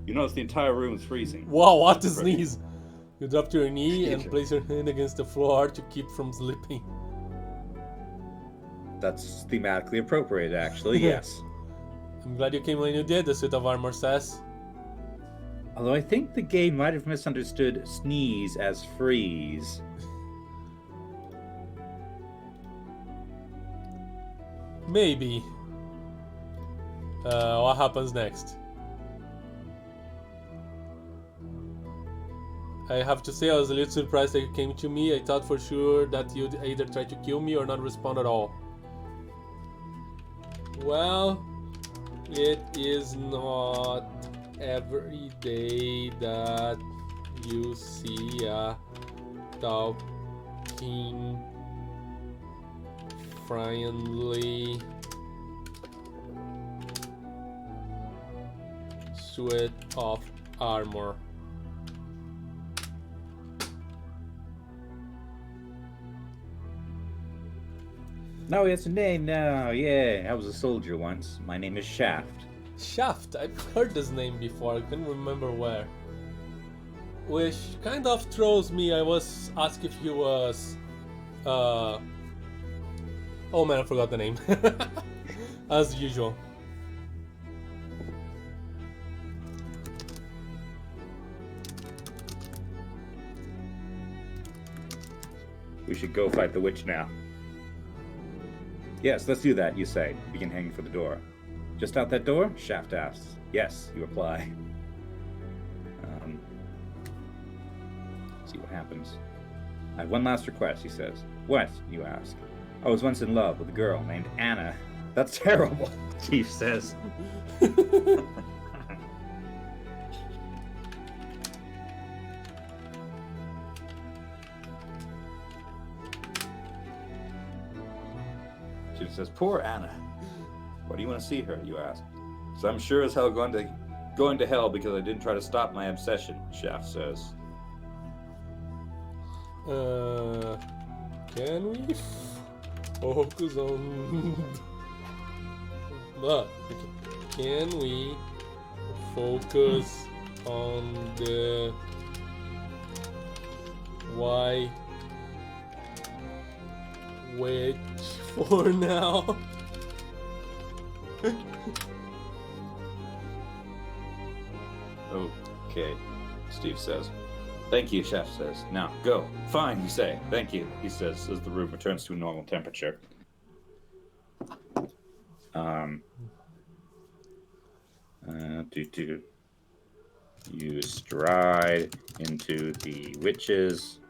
You notice the entire room is freezing. Wow, what a sneeze! You drop to your knee and place your hand against the floor to keep from slipping. That's thematically appropriate, actually, yes. I'm glad you came when you did, the suit of armor says. Although I think the game might have misunderstood sneeze as freeze. Maybe. What happens next? I have to say I was a little surprised that you came to me. I thought for sure that you'd either try to kill me or not respond at all. Well, It is not every day that you see a talking friendly suit of armor. No, he has a name now. Yeah, I was a soldier once. My name is Shaft. Shaft, I've heard this name before, I can't remember where. Which kind of throws me, I was asked if he was... Oh man, I forgot the name. As usual. We should go fight the witch now. Yes, let's do that, you say. Begin hanging for the door. Just out that door? Shaft asks. Yes, you reply. See what happens. I have one last request, he says. What? You ask. I was once in love with a girl named Anna. That's terrible, Chief says. Chief says, poor Anna. Why do you want to see her, you ask? So I'm sure as hell going to hell because I didn't try to stop my obsession, Shaft says. Can we focus on... Can we focus on the why witch for now? Okay, Steve says. Thank you, Chef says. Now, go. Fine, you say. Thank you, he says, as the room returns to a normal temperature. You stride into the witch's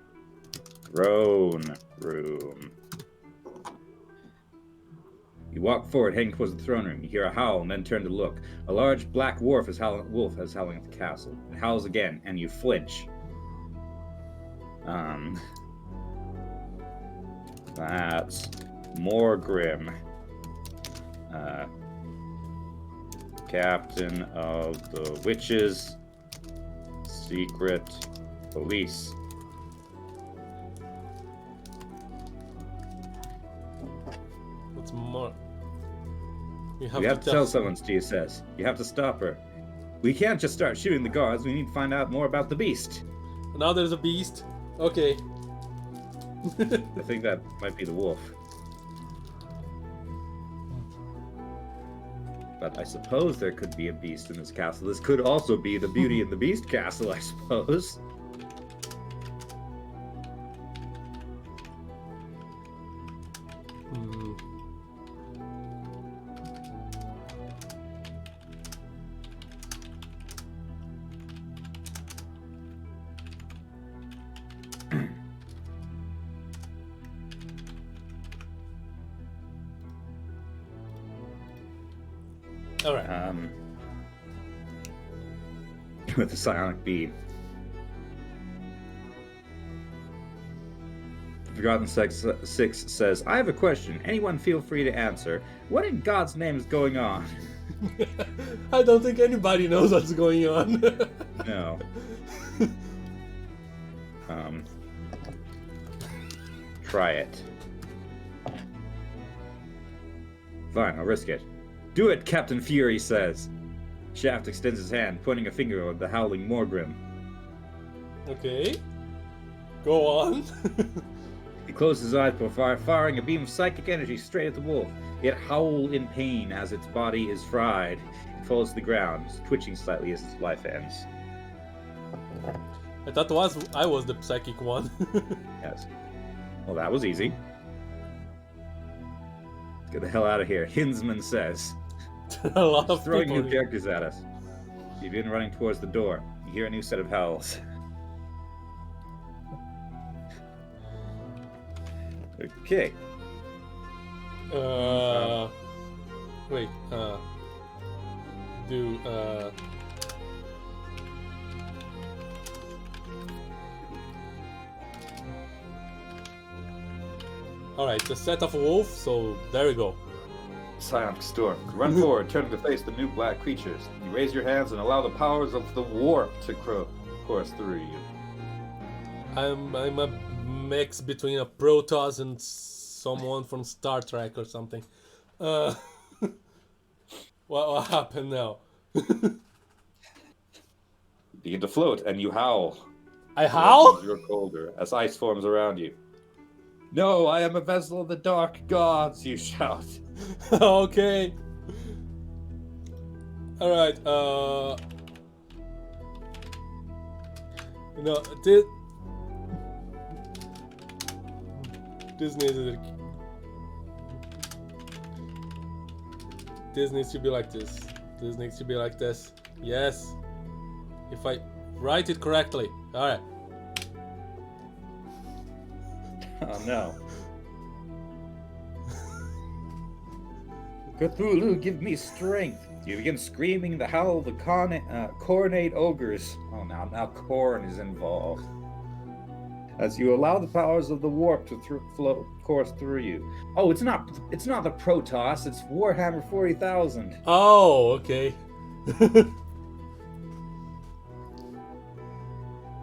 throne room. You walk forward, heading towards the throne room. You hear a howl and then turn to look. A large black wolf is howling at the castle. It howls again, and you flinch. That's Morgrim, captain of the witches' secret police. What's more? You have to tell someone, Steve says. You have to stop her. We can't just start shooting the guards. We need to find out more about the beast. Now there's a beast. Okay. I think that might be the wolf. But I suppose there could be a beast in this castle. This could also be the Beauty and the Beast castle, I suppose. All right. With a psionic beam. Forgotten 6 says, I have a question. Anyone feel free to answer. What in God's name is going on? I don't think anybody knows what's going on. No. Try it. Fine, I'll risk it. Do it, Captain Fury says. Shaft extends his hand, pointing a finger at the howling Morgrim. Okay. Go on. He closes his eyes before firing a beam of psychic energy straight at the wolf. It howls in pain as its body is fried. It falls to the ground, twitching slightly as its life ends. I thought I was the psychic one. Yes. Well, that was easy. Let's get the hell out of here, Hinsman says. A lot of throwing people new characters at us. You begin running towards the door. You hear a new set of howls. Okay. Wait. do. Alright, the set of wolf, so there we go. Psionic storm. Run forward, turning to face the new black creatures. You raise your hands and allow the powers of the warp to course through you. I'm a mix between a Protoss and someone from Star Trek or something. What happened now? Begin to float, and you howl. I howl? You're colder as ice forms around you. No, I am a vessel of the dark gods, you shout. Okay. Alright, you know, this needs to be like this. This needs to be like this. Yes. If I write it correctly. Alright. Oh no. Cthulhu, give me strength. You begin screaming the howl of the cornate ogres. Oh, now corn is involved. As you allow the powers of the warp to flow course through you. Oh, it's not the Protoss. It's Warhammer 40,000. Oh, okay.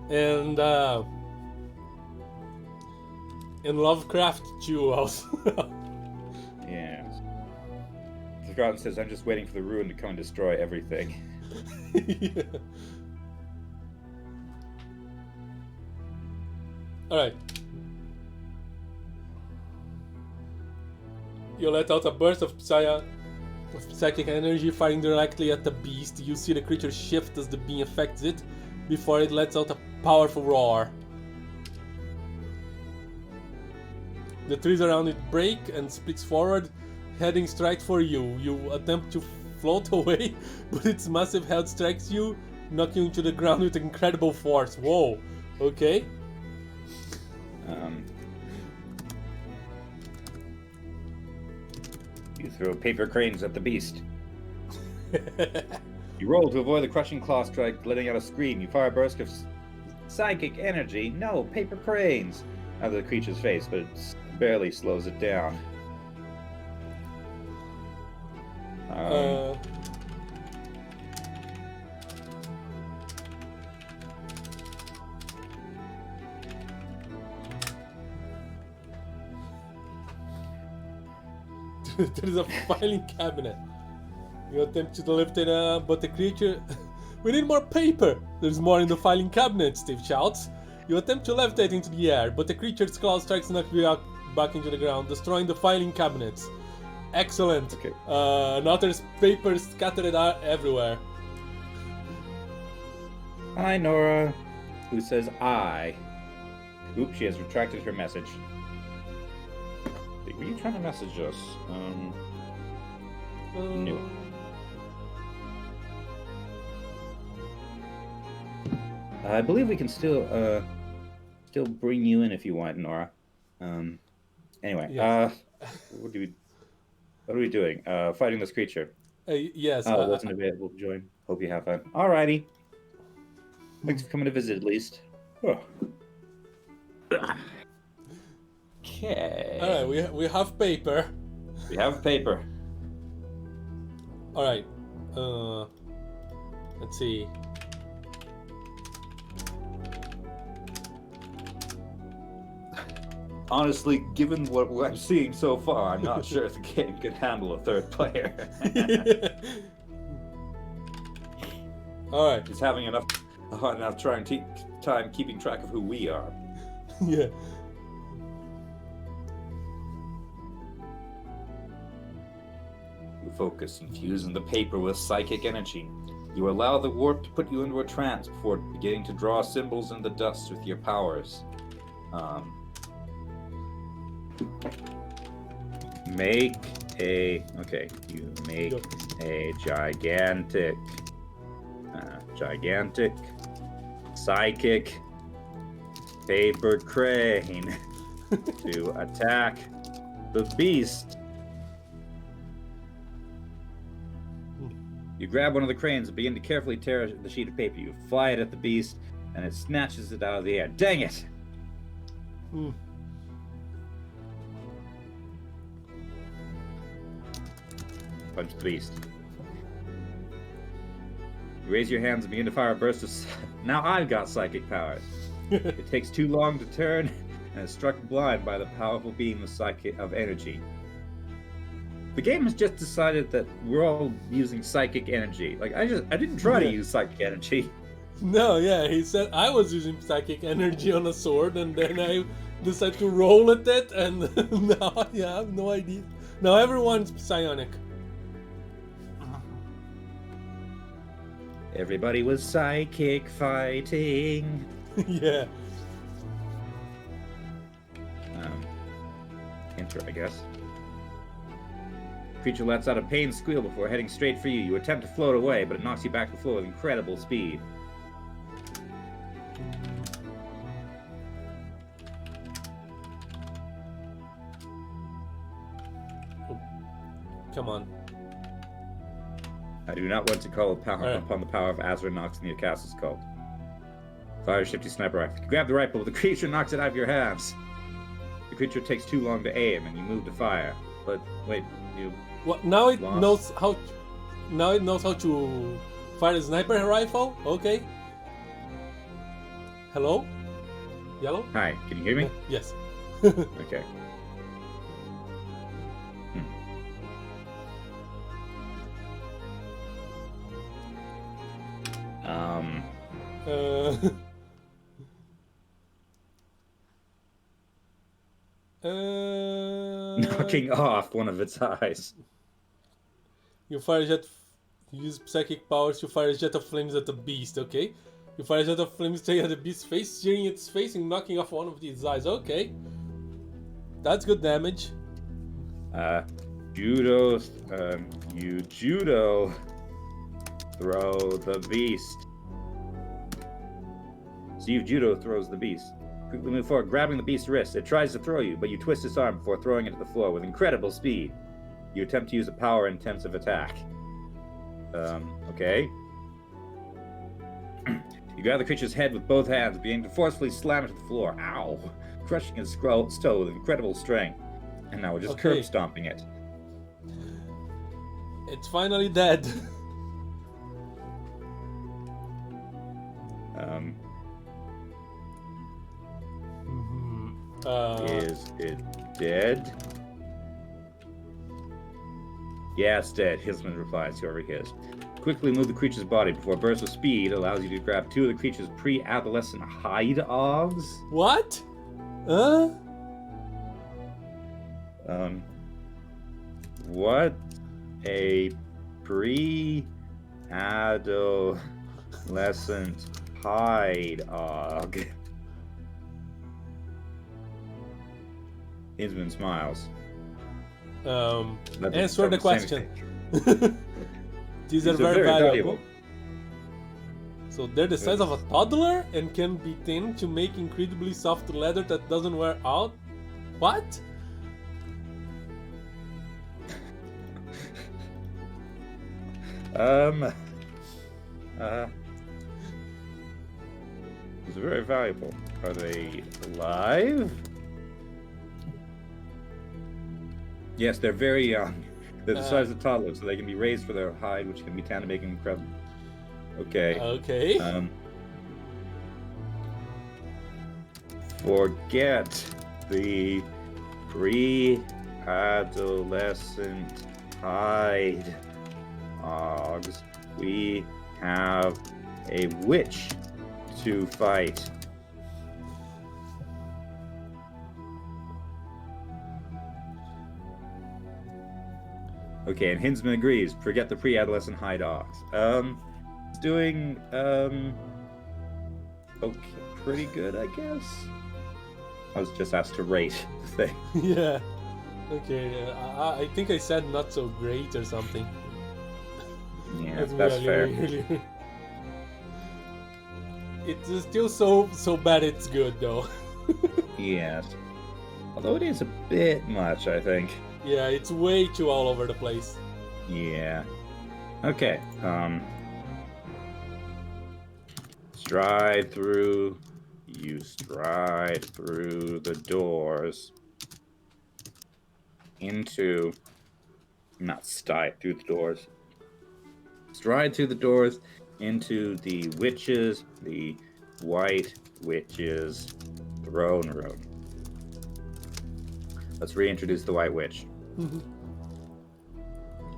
And in Lovecraft jewels. Yeah. The Quatum says, "I'm just waiting for the ruin to come and destroy everything." Yeah. All right. You let out a burst of psychic energy, firing directly at the beast. You see the creature shift as the beam affects it, before it lets out a powerful roar. The trees around it break and splits forward, heading straight for you. You attempt to float away, but its massive head strikes you, knocking you to the ground with incredible force. Whoa. Okay. You throw paper cranes at the beast. You roll to avoid the crushing claw strike, letting out a scream. You fire a burst of psychic energy. No, paper cranes! Out of the creature's face, but it barely slows it down. There is a filing cabinet. You attempt to lift it up, but the creature... We need more paper! There's more in the filing cabinet, Steve shouts. You attempt to levitate into the air, but the creature's claw strikes knock you back into the ground, destroying the filing cabinets. Excellent. Okay. Now there's paper scattered out everywhere. Hi, Nora. Who says I? Oops, she has retracted her message. Were you trying to message us? No. I believe we can still bring you in if you want, Nora. Anyway, yes. What are we doing? Fighting this creature. Yes. Oh, wasn't available to join. Hope you have fun. Alrighty. Thanks for coming to visit, at least. Oh. Okay. Alright, we have paper. We have paper. Alright. Let's see. Honestly, given what I'm seeing so far, I'm not sure if the game can handle a third player. Alright. He's having enough time keeping track of who we are. Yeah. You focus, infusing the paper with psychic energy. You allow the warp to put you into a trance before beginning to draw symbols in the dust with your powers. You make a gigantic psychic paper crane to attack the beast. You grab one of the cranes and begin to carefully tear the sheet of paper. You fly it at the beast, and it snatches it out of the air. Dang it! Hmm. Punch the beast. You raise your hands and begin to fire a burst of... Now I've got psychic powers. It takes too long to turn, and is struck blind by the powerful beam of energy. The game has just decided that we're all using psychic energy. Like, I didn't try to use psychic energy. No, yeah, he said I was using psychic energy on a sword, and then I decided to roll at it, and now I have no idea. Now everyone's psionic. Everybody was psychic fighting. Yeah. Enter, I guess. Creature lets out a pained squeal before heading straight for you. You attempt to float away, but it knocks you back to the floor with incredible speed. Oh. Come on. I do not want to call upon the power of Azra Nox in the castle's cult. Fire shifty sniper rifle. You grab the rifle, but the creature knocks it out of your hands. The creature takes too long to aim, and you move to fire. But wait, you... What? Now it lost? knows how. Now it knows how to fire a sniper rifle. Okay. Hello. Yellow. Hi, can you hear me? Yes. Okay. Uh, Knocking off one of its eyes. You fire a jet. Use psychic powers to fire a jet of flames at the beast. Okay. You fire a jet of flames straight at the beast's face, searing its face and knocking off one of its eyes. Okay. That's good damage. Judo. You judo. Throw the beast. So you judo throws the beast. Quickly move forward, grabbing the beast's wrist. It tries to throw you, but you twist its arm before throwing it to the floor with incredible speed. You attempt to use a power-intensive attack. Okay. You grab the creature's head with both hands, beginning to forcefully slam it to the floor. Ow! Crushing its skull with incredible strength. And now we're just curb stomping it. It's finally dead. Is it dead? Yeah, it's dead. Hisman replies, whoever he is. Quickly move the creature's body before a burst of speed allows you to grab two of the creature's pre-adolescent hide ogs. What? Huh? What a pre-adolescent hide og. Hinsman smiles. Answer the question. These are very valuable. So they're the size of a toddler and can be thinned to make incredibly soft leather that doesn't wear out. What? It's very valuable. Are they alive? Yes, they're very young. They're the size of toddlers, so they can be raised for their hide, which can be tanned to make them incredible. Okay. Okay. Forget the pre-adolescent hide ogs. We have a witch to fight. Okay, and Hinsman agrees. Forget the pre-adolescent high dogs. It's doing okay, pretty good, I guess. I was just asked to rate the thing. Yeah. Okay. I think I said not so great or something. Yeah, that's fair. It's still so bad. It's good though. Yes. Although it is a bit much, I think. Yeah, it's way too all over the place. Yeah. Okay. Stride through. You stride through the doors into. Not stride through the doors. Stride through the doors into the White Witch's throne room. Let's reintroduce the White Witch. You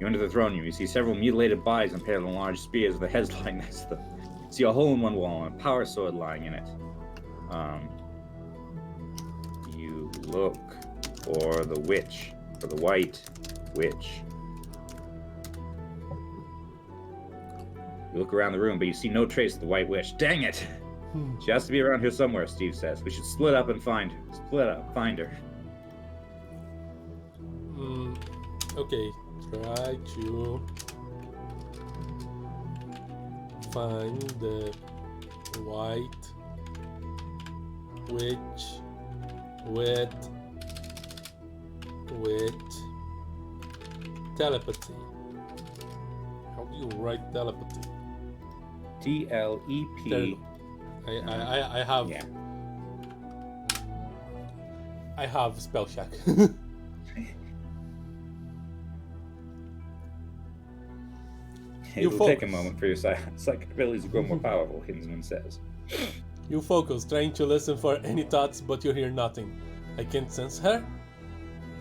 enter the throne room. You see several mutilated bodies impaled on large spears with their heads lying next to them. You see a hole in one wall and a power sword lying in it. You look for the witch, for the White Witch. You look around the room, but you see no trace of the White Witch. Dang it! She has to be around here somewhere, Steve says. We should split up and find her. Find her. Okay, try to find the White Witch with telepathy. How do you write telepathy? TLEP. I have. Yeah. I have spell check. It will take a moment for your psychic abilities to grow more powerful, Hinsman says. You focus, trying to listen for any thoughts, but you hear nothing. I can't sense her.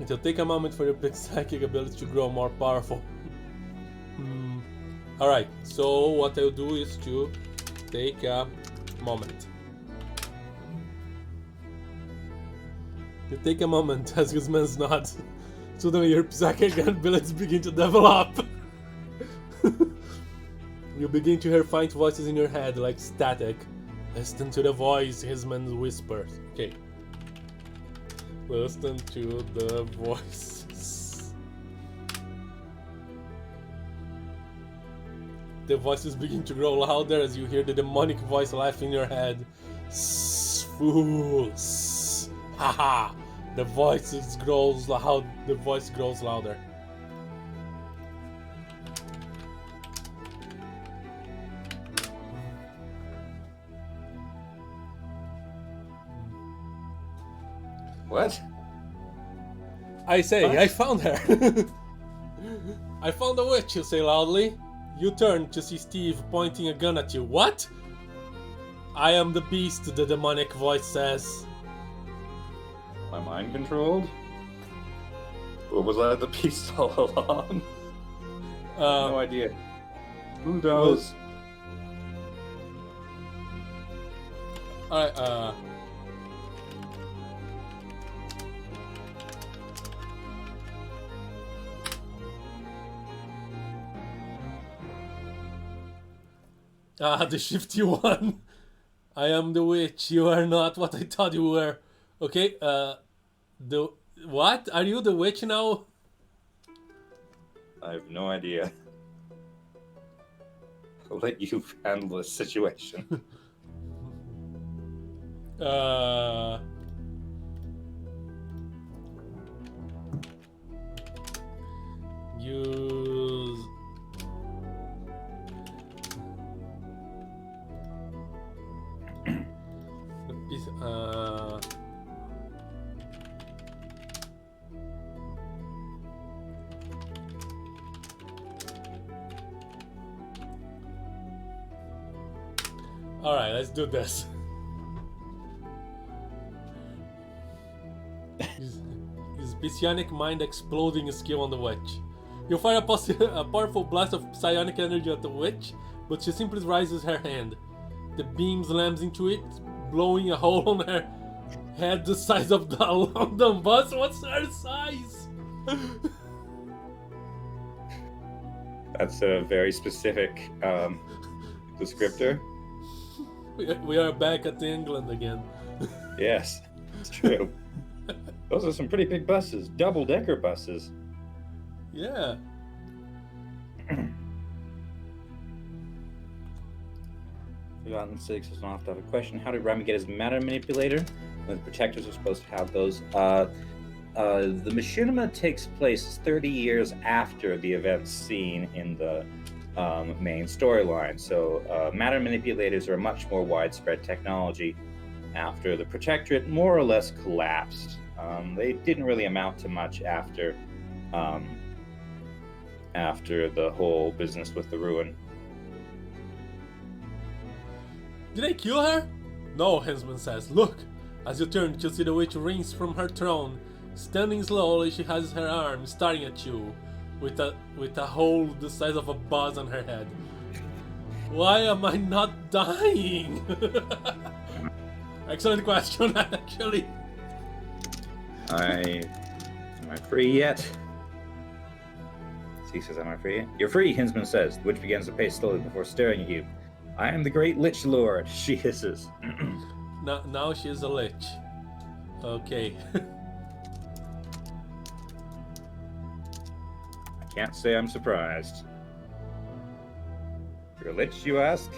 It will take a moment for your psychic ability to grow more powerful. Alright, so what I'll do is to take a moment. You take a moment as Guzman's nod. Suddenly your psychic abilities begin to develop. You begin to hear faint voices in your head like static. Listen to the voice, Hisman whispers. Okay. Listen to the voices. The voices begin to grow louder as you hear the demonic voice laugh in your head. Fools! Haha! The voice grows loud. The voice grows louder. What? I say, What? I found her! I found the witch, you say loudly. You turn to see Steve pointing a gun at you. What? I am the beast, the demonic voice says. Am I mind controlled? Or was I the beast all along? No idea. Who knows? Alright, the shifty one. I am the witch. You are not what I thought you were. Okay, the what? Are you the witch now? I have no idea. I'll let you handle this situation. Use Alright, let's do this. His psionic mind exploding skill on the witch. You fire a powerful blast of psionic energy at the witch, but she simply raises her hand. The beam slams into it, blowing a hole on her head the size of the London bus. What's her size? That's a very specific descriptor. We are back at England again. Yes, it's true. Those are some pretty big buses, double-decker buses. Yeah. Forgotten 6 is off to have a question. How did Remy get his matter manipulator? When the protectors are supposed to have those. The machinima takes place 30 years after the events seen in the main storyline. So matter manipulators are a much more widespread technology after the Protectorate more or less collapsed. They didn't really amount to much after the whole business with the ruin. Did I kill her? No, Hensman says. Look! As you turn, you see the witch rings from her throne. Standing slowly, she has her arm staring at you, with a hole the size of a buzz on her head. Why am I not dying? Excellent question, actually. Am I free yet? He says, am I free yet? You're free, Hinsman says. The witch begins to pace slowly before staring at you. I am the great Lich Lord, she hisses. Now she's a lich. Okay. I can't say I'm surprised. You're a lich, you ask?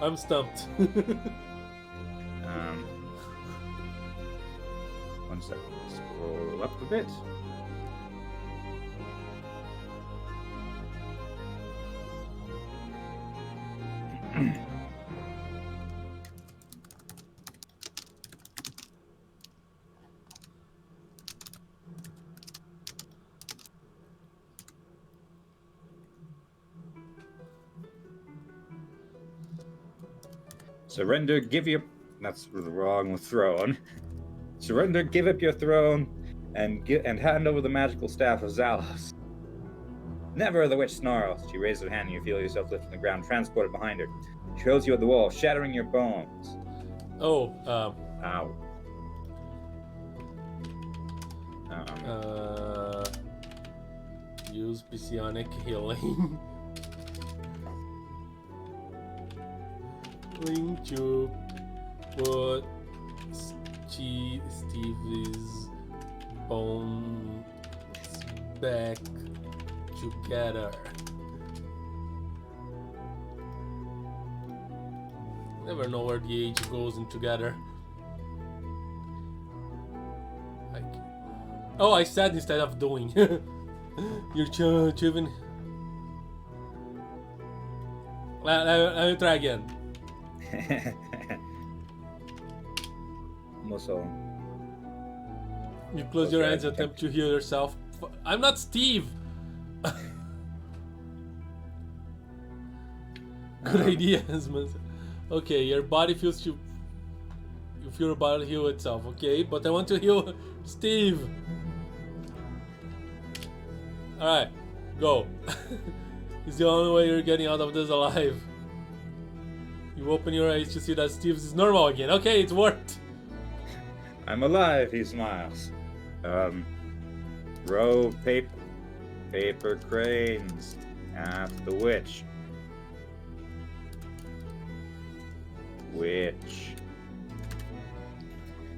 I'm stumped. One second. Scroll up a bit. Surrender, give your... That's the wrong throne. Surrender, give up your throne, and hand over the magical staff of Zalos. Never, the witch snarls. She raises her hand and you feel yourself lift from the ground, transported behind her. She hurls you at the wall, shattering your bones. Oh, Ow. Use psionic healing. Link to put Steve's bones back together. Never know where the age goes in together. Oh, I said instead of doing. You're children. Let me try again. Also, You close your eyes and attempt to heal yourself. I'm not Steve! Good idea, Hensman. Okay, your body feels you feel your body heal itself, okay? But I want to heal Steve! Alright, go. It's the only way you're getting out of this alive. You open your eyes to see that Steve's is normal again. Okay, it worked! I'm alive, he smiles. Row paper cranes at the witch.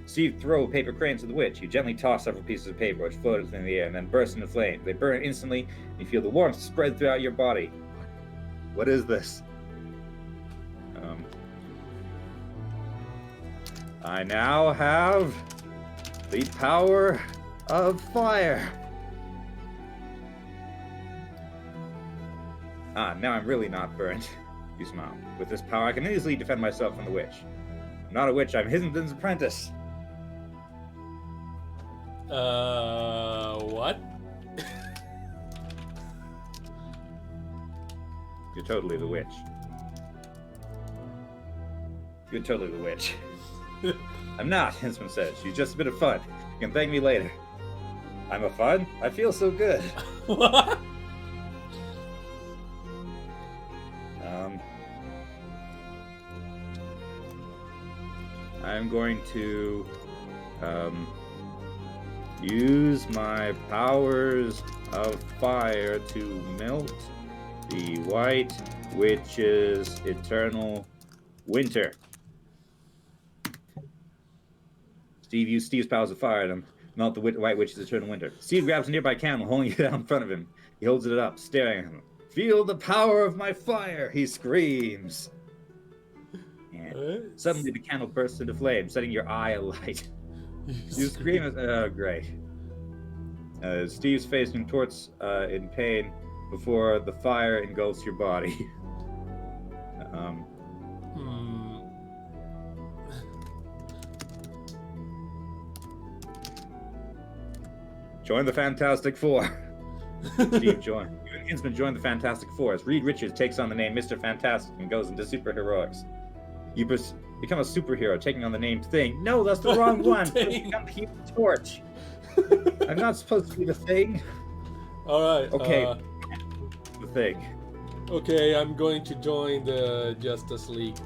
Steve throw paper cranes at the witch. You gently toss several pieces of paper which float in the air and then burst into flame. They burn instantly, and you feel the warmth spread throughout your body. What is this? I now have the power of fire. Now I'm really not burnt. You smile. With this power, I can easily defend myself from the witch. I'm not a witch, I'm Hisenden's apprentice. What? You're totally the witch. You're totally the witch. I'm not, Hinsman says. She's just a bit of fun. You can thank me later. I'm a fun? I feel so good. What? I'm going to use my powers of fire to melt the White Witch's eternal winter. Steve used Steve's powers of fire to melt the White Witch's eternal winter. Steve grabs a nearby candle, holding it out in front of him. He holds it up, staring at him. Feel the power of my fire, he screams. And suddenly the candle bursts into flame, setting your eye alight. You scream, oh, great. Steve's face contorts in pain before the fire engulfs your body. Join the Fantastic Four. Steve, join. You and Kinsman join the Fantastic Four as Reed Richards takes on the name Mr. Fantastic and goes into superheroics. You become a superhero, taking on the name Thing. No, that's the wrong one. You become the Human Torch. I'm not supposed to be the Thing. Alright. Okay. The Thing. Okay, I'm going to join the Justice League.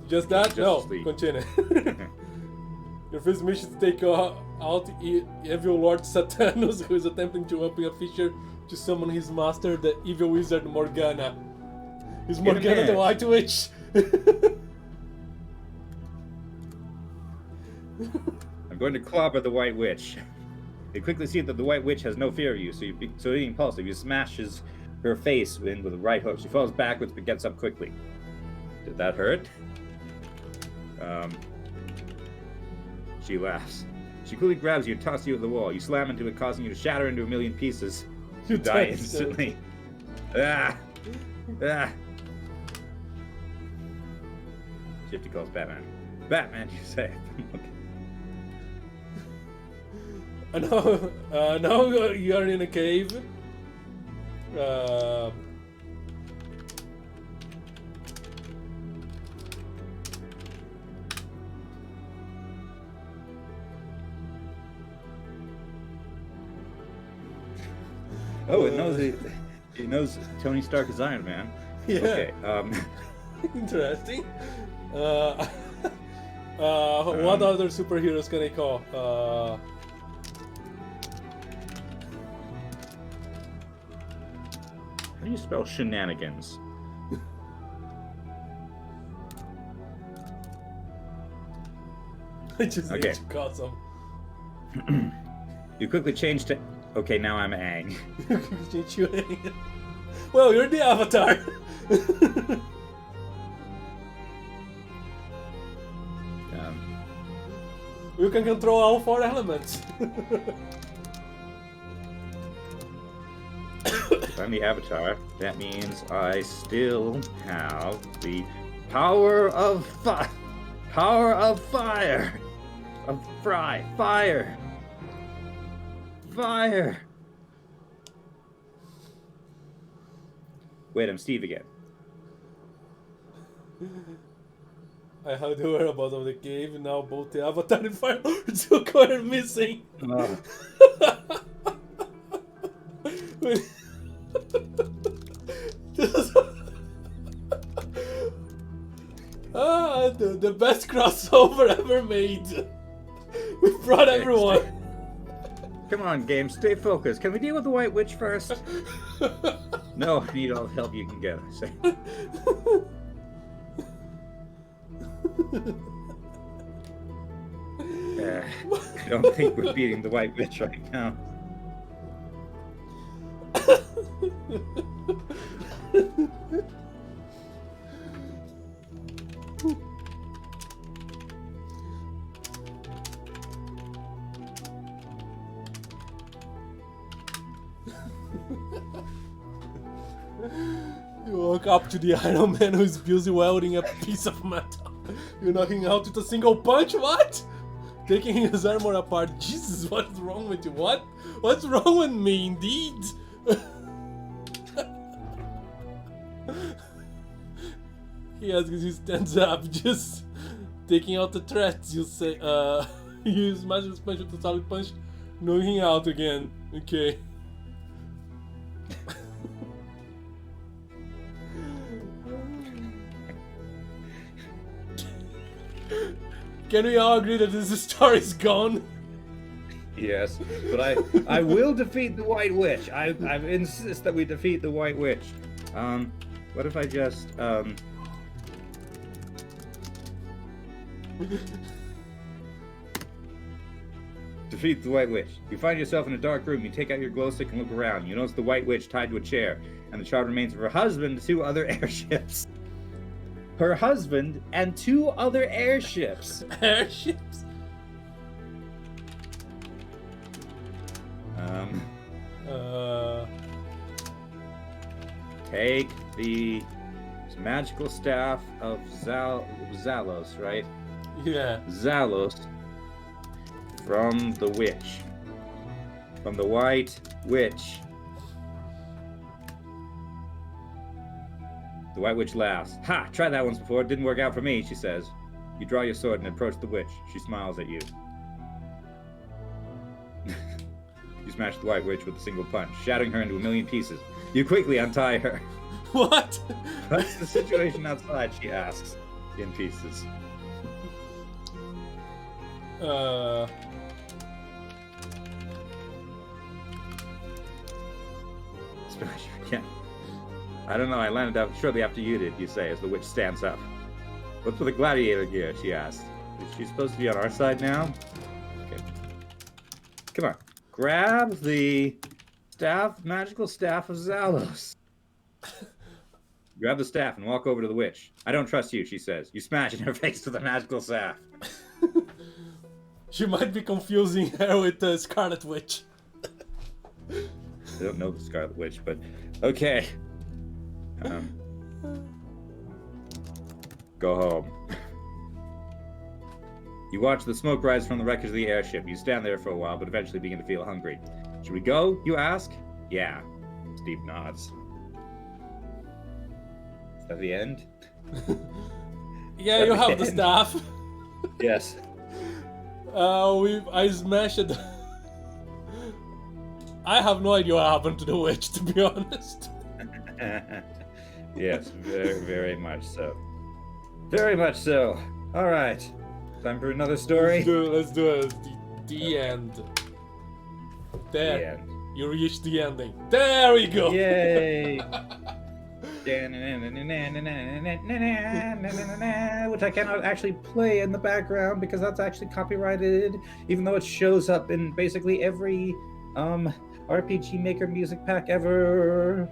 Just that? No, continue. Your first mission is to take out evil Lord Satanus, who is attempting to open a fissure to summon his master, the evil wizard Morgana. Is Morgana the White Witch? I'm going to clobber the White Witch. You quickly see that the White Witch has no fear of you, so being impulsive, you smashes her face in with a right hook. She falls backwards but gets up quickly. Did that hurt? She laughs. She quickly grabs you and tosses you at the wall. You slam into it, causing you to shatter into a million pieces. You die instantly. Ah! Ah! Shifty calls Batman. Batman, you say. Now you are in a cave. Oh, it knows Tony Stark is Iron Man. Yeah. Okay. Interesting. What other superheroes can I call? How do you spell shenanigans? I just need to call some. You quickly change to. Okay, now I'm Aang. Well, you're the Avatar. You can control all 4 elements. If I'm the Avatar, that means I still have the power of fire. Fire! Wait, I'm Steve again. I have the whereabouts of the cave. Now both the Avatar and Fire Zuko are missing. The best crossover ever made. We brought everyone. Come on, game, stay focused. Can we deal with the White Witch first? No, I need all the help you can get. I don't think we're beating the White Witch right now. You walk up to the Iron Man who is busy welding a piece of metal. You're knocking out with a single punch? What? Taking his armor apart. Jesus, what's wrong with you? What? What's wrong with me, indeed? He asks, he stands up, just taking out the threats. You say, you smash his punch with a solid punch, knocking out again. Okay. Can we all agree that this star is gone? Yes, but I will defeat the White Witch. I insist that we defeat the White Witch. What if I just defeat the White Witch. You find yourself in a dark room. You take out your glow stick and look around. You notice the White Witch tied to a chair, and the charred remains of her husband and 2 other airships. Her husband and 2 other airships. Airships? Take the magical staff of Zalos, right? Yeah. Zalos from the witch. From the White Witch. The White Witch laughs. Ha! Tried that once before. It didn't work out for me, she says. You draw your sword and approach the witch. She smiles at you. You smash the White Witch with a single punch, shattering her into a million pieces. You quickly untie her. What? What's the situation outside? She asks, in pieces. Smash her again. I don't know, I landed up shortly after you did, you say, as the witch stands up. What's with the gladiator gear? She asks. Is she supposed to be on our side now? Okay. Come on. Grab the magical staff of Zalos. Grab the staff and walk over to the witch. I don't trust you, she says. You smash in her face with the magical staff. She might be confusing her with the Scarlet Witch. I don't know the Scarlet Witch, but okay. Go home. You watch the smoke rise from the wreckage of the airship. You stand there for a while, but eventually begin to feel hungry. Should we go, you ask? Yeah. Steve nods. Is that the end? Yeah, you have the staff. Yes. I smashed it. I have no idea what happened to the witch, to be honest. Yes, very, very much so. Very much so. All right. Time for another story. Let's do it. The end. There. The end. You reached the ending. There we go. Yay! Which I cannot actually play in the background because that's actually copyrighted, even though it shows up in basically every RPG Maker music pack ever.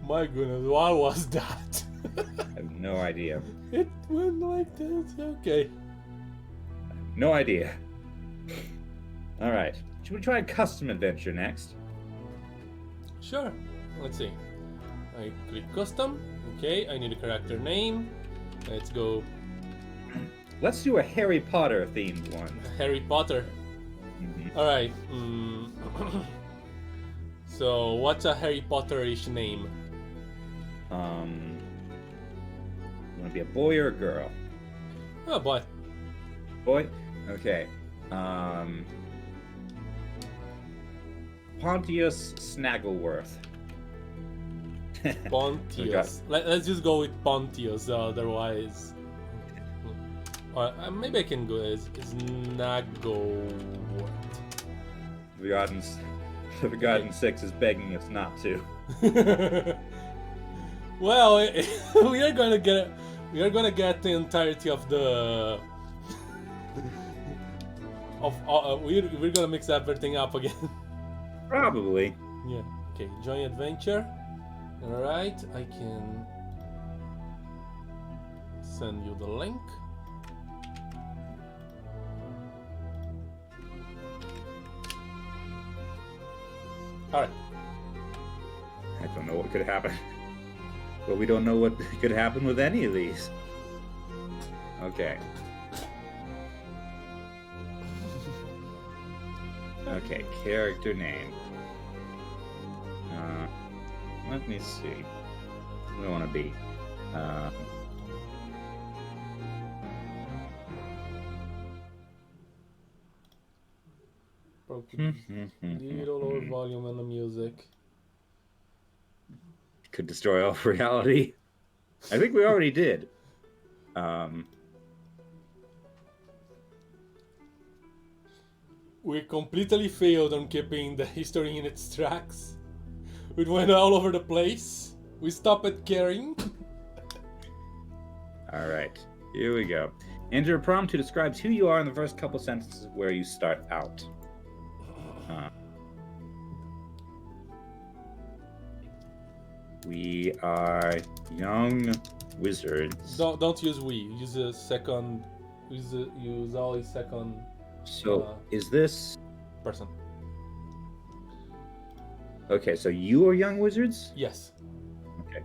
My goodness, what was that? I have no idea. It went like this. Okay. No idea. All right. Should we try a custom adventure next? Sure. Let's see. I click custom. Okay, I need a character name. Let's go Let's do a Harry Potter themed one. Harry Potter. Mm-hmm. All right. So, what's a Harry Potter-ish name? You want to be a boy or a girl? Oh boy. Boy? Okay. Pontius Snaggleworth. Pontius. Let's just go with Pontius, otherwise. Or maybe I can go as Snaggleworth. The Forgotten Six is begging us not to. Well, we are gonna get the entirety of the we're gonna mix everything up again. Probably. Yeah. Okay. Join adventure. All right. I can send you the link. All right. I don't know what could happen. But we don't know what could happen with any of these. Okay. Okay, character name. Let me see. What do I want to be? Little lower volume on the music. Could destroy all reality. I think we already did. We completely failed on keeping the history in its tracks. It went all over the place. We stopped at caring. All right, here we go. Enter a prompt who describes who you are in the first couple sentences where you start out. We are young wizards. Don't use we. Use a second. Use always second. So is this person? Okay? So you are young wizards. Yes. Okay,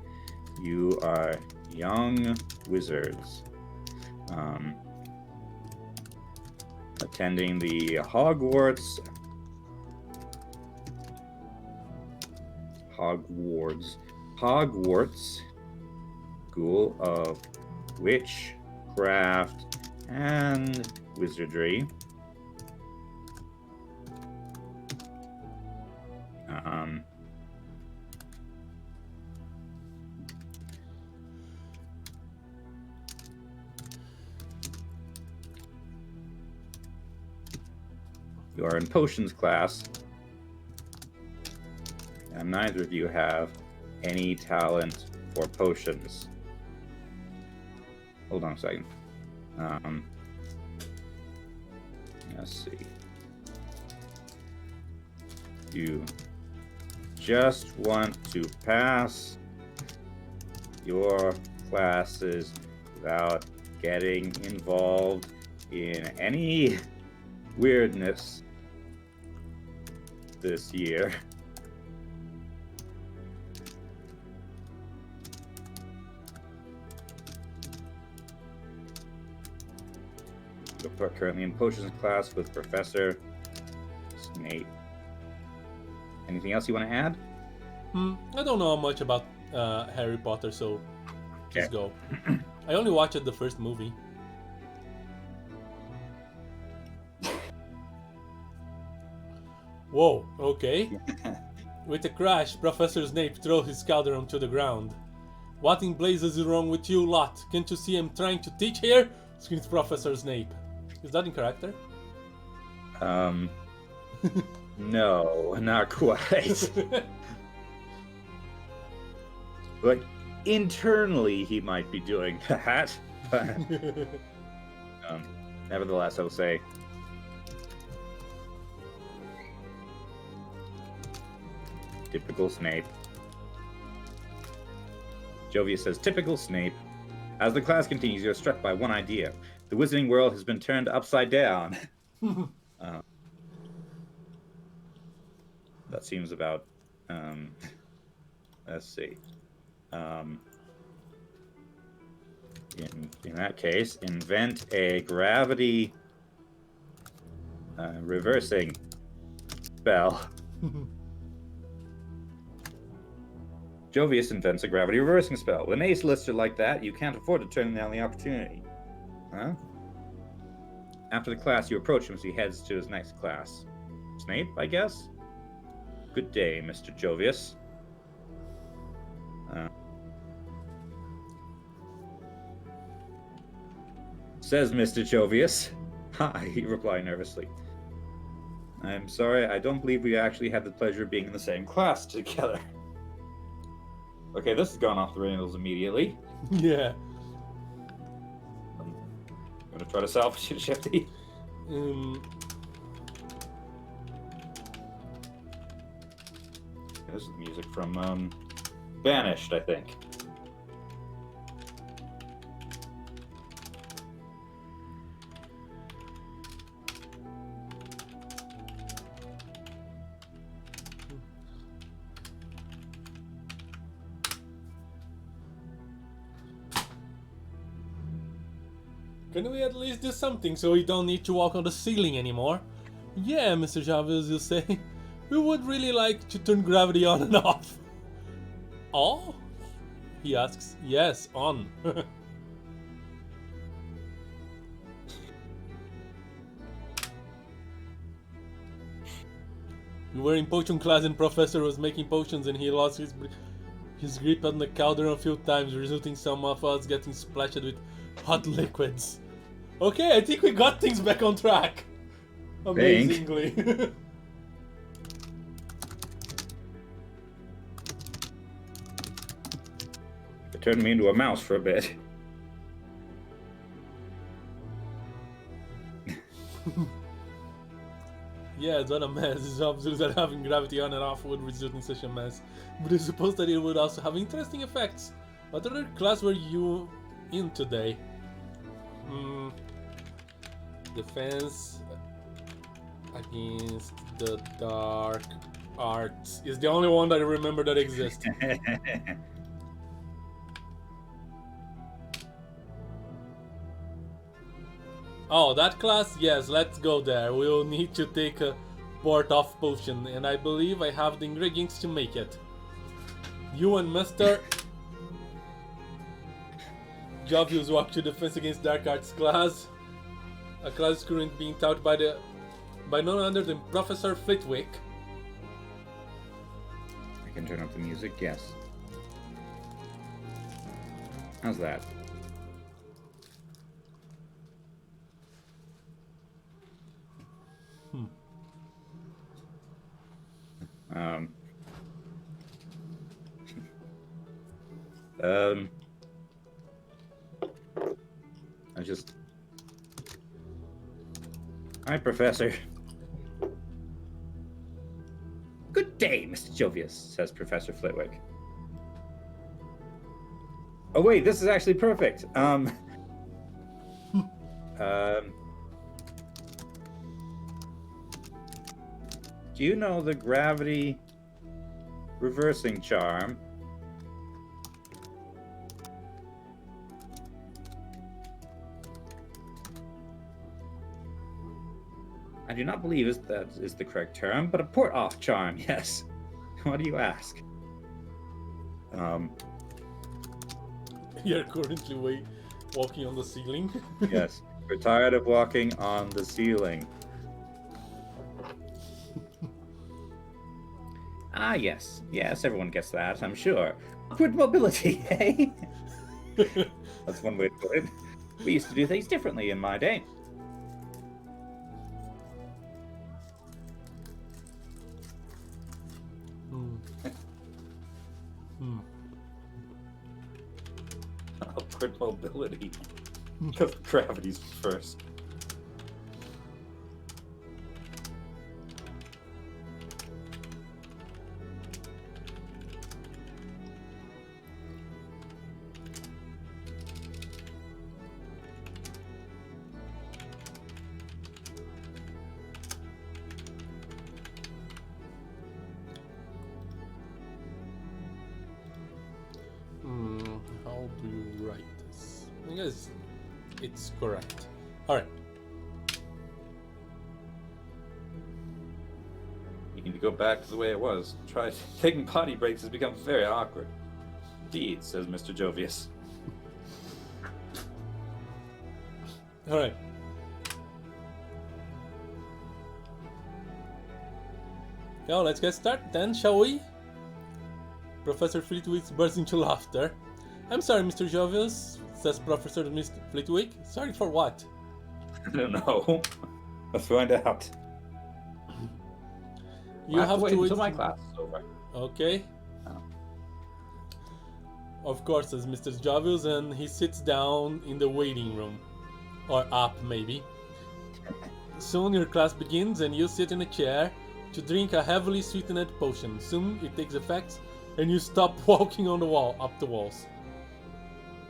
you are young wizards. Attending the Hogwarts School of Witchcraft and Wizardry. You are in potions class, and neither of you have any talent for potions. Hold on a second. Let's see. You just want to pass your classes without getting involved in any weirdness this year. You're currently in potions class with Professor Snape. Anything else you want to add? I don't know much about Harry Potter, so just go. I only watched the first movie. Whoa, okay. With a crash, Professor Snape throws his cauldron to the ground. What in blazes is wrong with you lot? Can't you see I'm trying to teach here? Screams Professor Snape. Is that in character? No, not quite. But internally, he might be doing that. But, nevertheless, I will say, typical Snape. Jovius says, typical Snape. As the class continues, you're struck by one idea. The wizarding world has been turned upside down. That seems about... let's see. In that case, invent a gravity reversing spell. Jovius invents a gravity reversing spell. With an ace lister like that, you can't afford to turn down the opportunity. Huh? After the class, you approach him as he heads to his next class. Snape, I guess? Good day, Mr. Jovius. Says Mr. Jovius. Hi, he replied nervously. I'm sorry, I don't believe we actually had the pleasure of being in the same class together. Okay, this has gone off the rails immediately. Yeah. I'm gonna try to salvage it, Shifty. This is the music from Banished, I think. Can we at least do something so we don't need to walk on the ceiling anymore? Yeah, Mr. Chavez, you say. We would really like to turn gravity on and off. Oh? He asks. Yes, on. We were in potion class and Professor was making potions and he lost his grip on the cauldron a few times, resulting some of us getting splashed with hot liquids. Okay, I think we got things back on track. Amazingly. It turned me into a mouse for a bit. Yeah, it's not a mess. It's obvious that having gravity on and off would result in such a mess. But I suppose that it would also have interesting effects. What other class were you in today? Defense against the dark arts is the only one that I remember that exists. Oh, that class? Yes, let's go there. We'll need to take a port off potion, and I believe I have the ingredients to make it. You and Mr. Jovius walk to defense against dark arts class. A class currently being taught by none other than Professor Flitwick. I can turn up the music, yes. How's that? I just... Hi, Professor. Good day, Mr. Jovius, says Professor Flitwick. Oh wait, this is actually perfect. Do you know the gravity reversing charm? I do not believe that is the correct term, but a port-off charm, yes. What do you ask? You're currently walking on the ceiling. Yes, we're tired of walking on the ceiling. Ah, yes. Yes, everyone gets that, I'm sure. Upward mobility, eh? That's one way to put it. We used to do things differently in my day. Upward mobility. Because gravity's first. How do you write this? I guess it's correct. Alright. You need to go back to the way it was. Taking potty breaks has become very awkward. Indeed, says Mr. Jovius. Alright. Now let's get started then, shall we? Professor Flitwick bursts into laughter. I'm sorry, Mr. Jovius, says Professor Flitwick. Sorry for what? I don't know. Let's find out. You have to wait wait until my class is over. Okay. Oh. Of course, says Mr. Jovius, and he sits down in the waiting room. Or up, maybe. Soon your class begins, and you sit in a chair to drink a heavily sweetened potion. Soon it takes effect, and you stop walking on the wall, up the walls.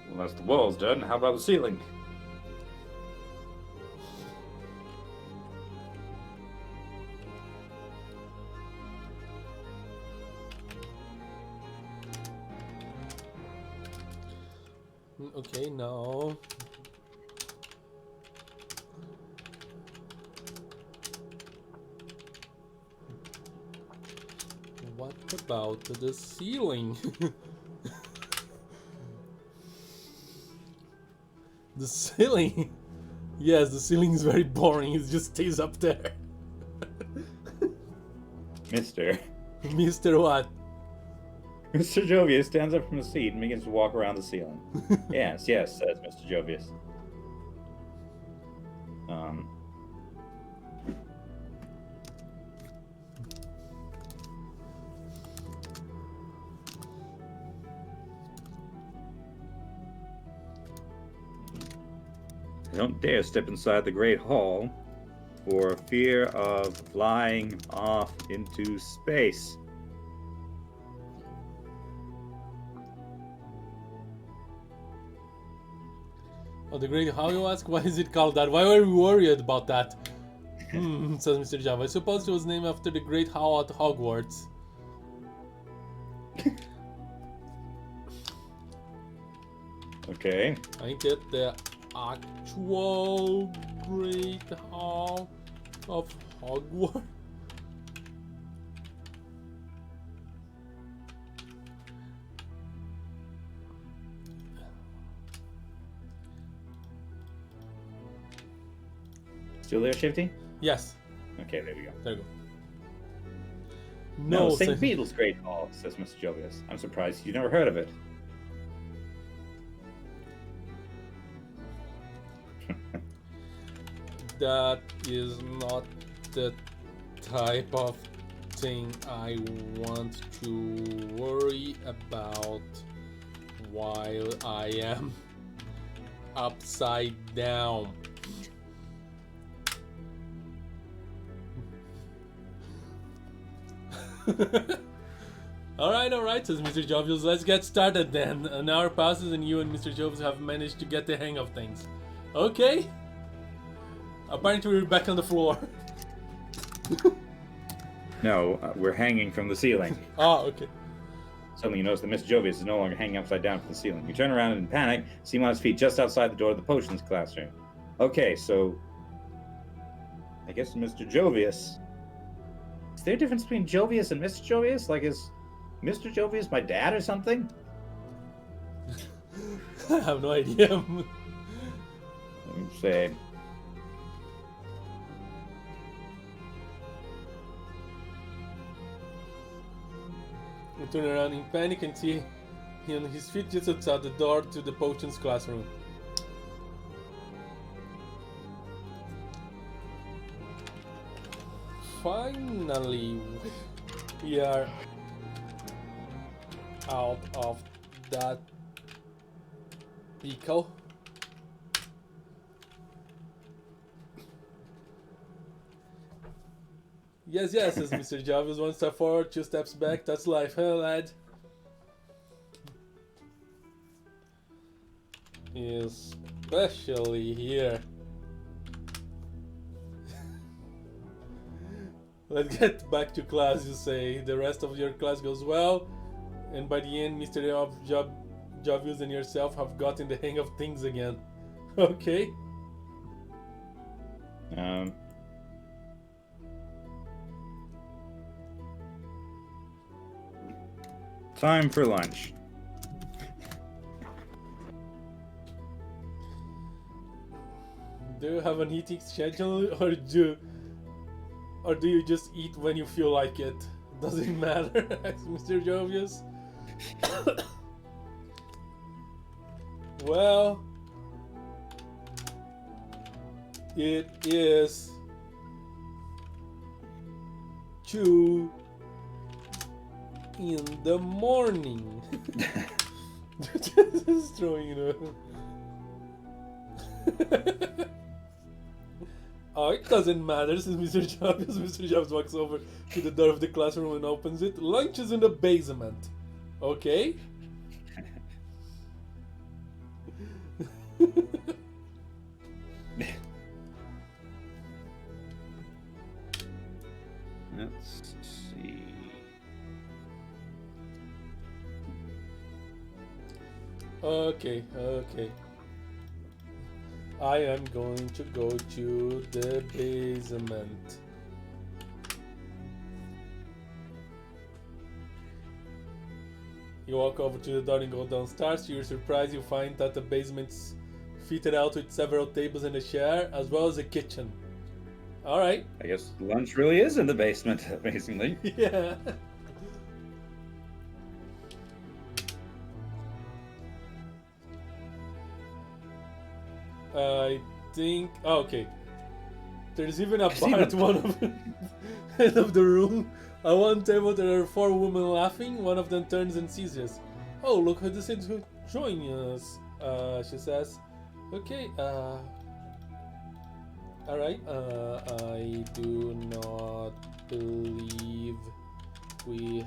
Well, that's the walls done. How about the ceiling? Okay, now... What about the ceiling? The ceiling? Yes, the ceiling is very boring. It just stays up there. Mister. Mr. What? Mr. Jovius stands up from his seat and begins to walk around the ceiling. Yes, yes, says Mr. Jovius. I don't dare step inside the Great Hall. for fear of flying off into space. Oh, the Great How, you ask? Why is it called that? Why were we worried about that? Says Mr. Java. I suppose it was named after the Great How at Hogwarts. Okay. I get the actual Great Hall of Hogwarts. Still there, Shifty? Yes, Okay, there we go. there you go. No, St. Saint- Beetle's Great Hall, says Mr. Jovius. I'm surprised you never heard of it. That is not the type of thing I want to worry about while I am upside down. Alright, says Mr. Jovius. Let's get started then. An hour passes and you and Mr. Jovius have managed to get the hang of things. Okay? Apparently we're back on the floor. No, we're hanging from the ceiling. Ah, okay. Suddenly you notice that Mr. Jovius is no longer hanging upside down from the ceiling. You turn around in panic, see him on his feet just outside the door of the potions classroom. Okay, so I guess Mr. Jovius. Is there a difference between Jovius and Mr. Jovius? Like, is Mr. Jovius my dad or something? I have no idea. Let me say. We turn around in panic and see him on his feet just outside the door to the potions classroom. Finally, we are out of that pickle. Yes, says Mr. Jarvis. One step forward, two steps back. That's life, huh, lad? Especially here. Let's get back to class, you say. The rest of your class goes well, and by the end, Mr. Jarvis and yourself have gotten the hang of things again. Okay? Time for lunch. Do you have an eating schedule, or do you just eat when you feel like it? Does it matter? Asks Mr. Jovius. Well, it is 2 in the morning. Just throwing it away. Oh, it doesn't matter, says Mr. Jobs. Mr. Jobs walks over to the door of the classroom and opens it. Lunch is in the basement. Okay? Let's see. Okay. I am going to go to the basement. You walk over to the door and go downstairs. To your surprise, you find that the basement's fitted out with several tables and a chair, as well as a kitchen. Alright. I guess lunch really is in the basement, amazingly. Yeah. I think. Oh, okay. There's even a bar at one of the end of the room. At one table, there are 4 women laughing. One of them turns and sees us. Oh, look who decided to join us. She says, "Okay. Alright, I do not believe we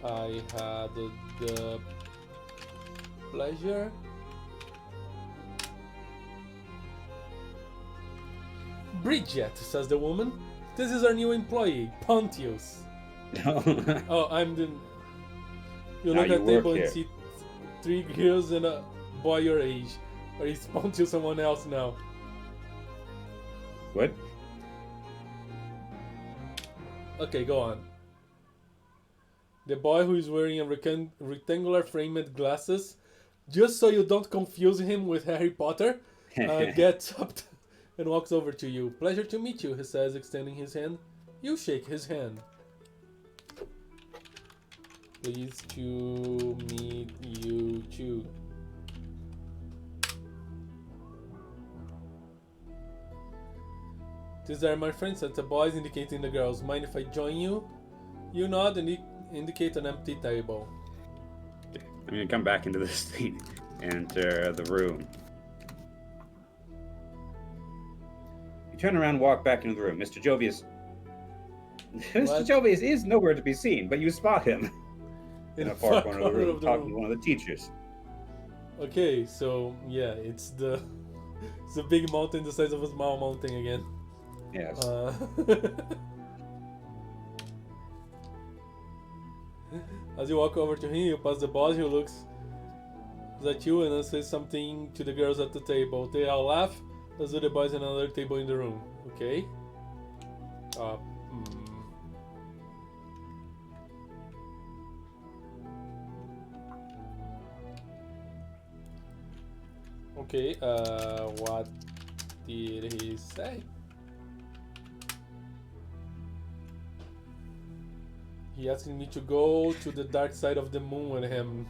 I had the pleasure. Bridget, says the woman. This is our new employee, Pontius. Oh, I'm the. You Now look you at the work table and here. see 3 girls and a boy your age. Or is Pontius someone else now? What? Okay, go on. The boy who is wearing a rectangular framed glasses, just so you don't confuse him with Harry Potter, gets up and walks over to you. Pleasure to meet you, he says, extending his hand. You shake his hand. Pleased to meet you too. These are my friends, said the boys, indicating the girls. Mind if I join you? You nod and indicate an empty table. I'm gonna come back into this thing, enter the room. You turn around and walk back into the room. Mr. Jovius. Mr. Jovius is nowhere to be seen, but you spot him in a far corner of the room, talking to one of the teachers. Okay, so yeah, it's the big mountain the size of a small mountain again. Yes. As you walk over to him, you pass the boss who looks at you and then says something to the girls at the table. They all laugh, as do the boys at another table in the room. Okay? Okay, what did he say? He asking me to go to the dark side of the moon with him.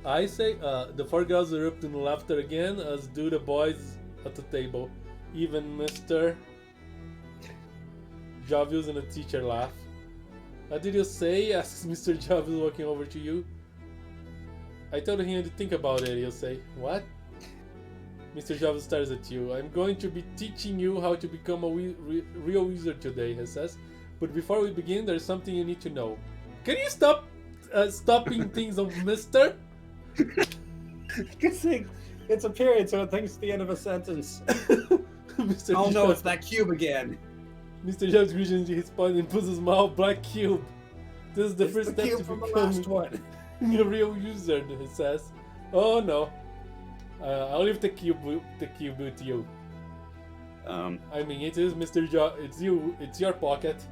I say, the 4 girls erupt in laughter again, as do the boys at the table. Even Mr. Jovius and the teacher laugh. What did you say? Asks Mr. Jovius, walking over to you. I told him to think about it, you say. What? Mr. Jovius stares at you. I'm going to be teaching you how to become a real wizard today, he says. But before we begin, there's something you need to know. Can you stop stopping things on Mister? Good thing it's a period, so it thinks the end of a sentence. Mr. Oh no, Jovius- it's that cube again. Mr. Jovius reaches into his pocket and puts a small black cube. This is the It's first the step cube to from the becoming last one. a real wizard, he says. Oh no. I'll leave the cube with you. I mean, it is Mr. It's you. It's your pocket,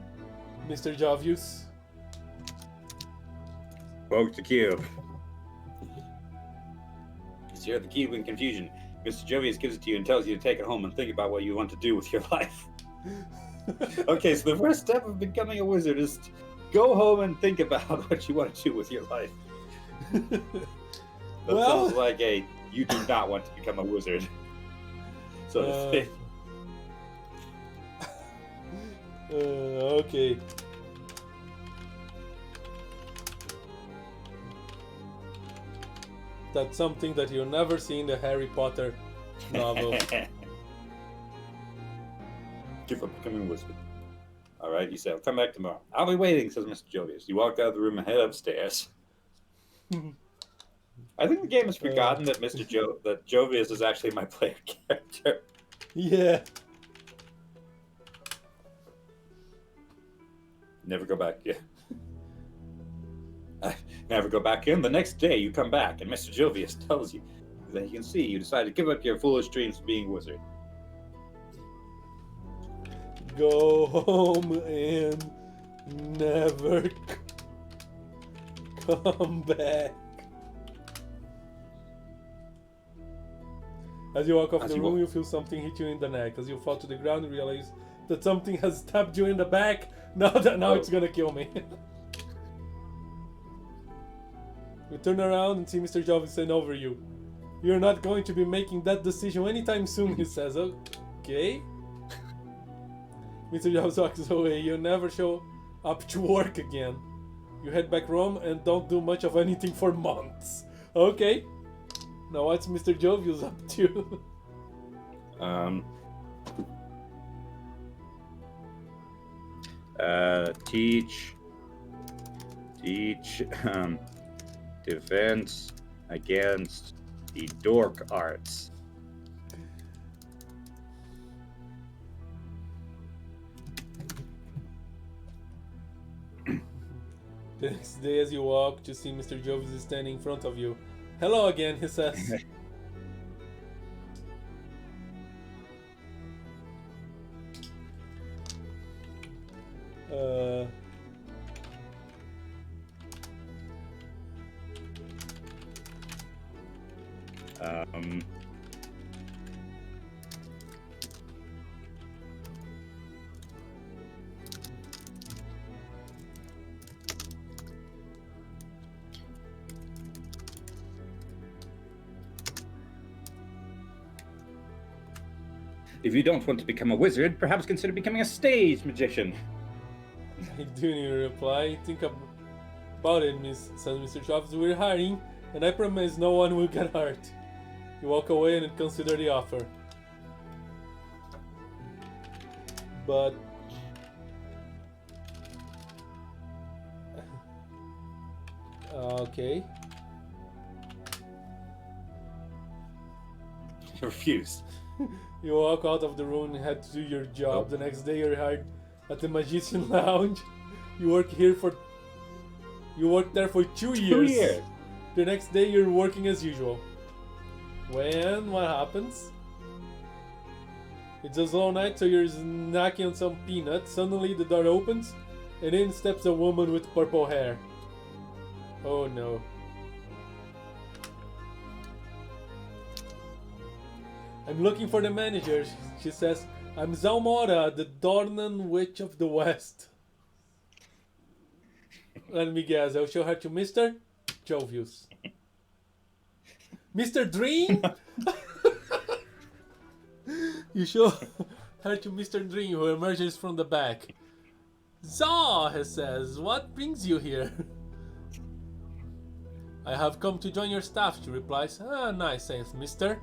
Mr. Jovius. Poke the cube. You stare at the cube in confusion. Mr. Jovius gives it to you and tells you to take it home and think about what you want to do with your life. Okay, so the first step of becoming a wizard is to go home and think about what you want to do with your life. That sounds like you do not want to become a wizard. So to say. Okay. That's something that you'll never see in the Harry Potter novel. Give up becoming a wizard. All right, you said, I'll come back tomorrow. I'll be waiting, says Mr. Jovius. You walk out of the room and head upstairs. I think the game has forgotten that that Jovius is actually my player character. Yeah. Never go back. Yeah. Never go back in. The next day you come back and Mr. Jovius tells you that he can see you decided to give up your foolish dreams of being a wizard. Go home and never come back. As you walk off the room, you feel something hit you in the neck. As you fall to the ground, you realize that something has stabbed you in the back. Now it's gonna kill me. You turn around and see Mr. Jovius stand over you. You're not going to be making that decision anytime soon, he says. Okay. Mr. Jovius walks away. You never show up to work again. You head back home and don't do much of anything for months. Okay. Now what's Mr. Jovius up to? Teach defense against the dork arts. The next day as you walk, you see Mr. Jovius is standing in front of you. Hello again, he says. If you don't want to become a wizard, perhaps consider becoming a stage magician. I do need a reply. Think about it, says Mr. Jovius. We're hiring, and I promise no one will get hurt. You walk away and consider the offer. But okay. Refuse. You walk out of the room and head to do your job. The next day you're hired at the Magician Lounge. You work there for 2 years. 2 years. The next day you're working as usual. What happens? It's a slow night, so you're snacking on some peanuts. Suddenly the door opens, and in steps a woman with purple hair. Oh no. I'm looking for the manager, she says. I'm Zalmora, the Dornan Witch of the West. Let me guess, I'll show her to Mr. Jovius. Mr. Dream? You show her to Mr. Dream, who emerges from the back. Zaw, he says, what brings you here? I have come to join your staff, she replies. Ah, nice, says Mister.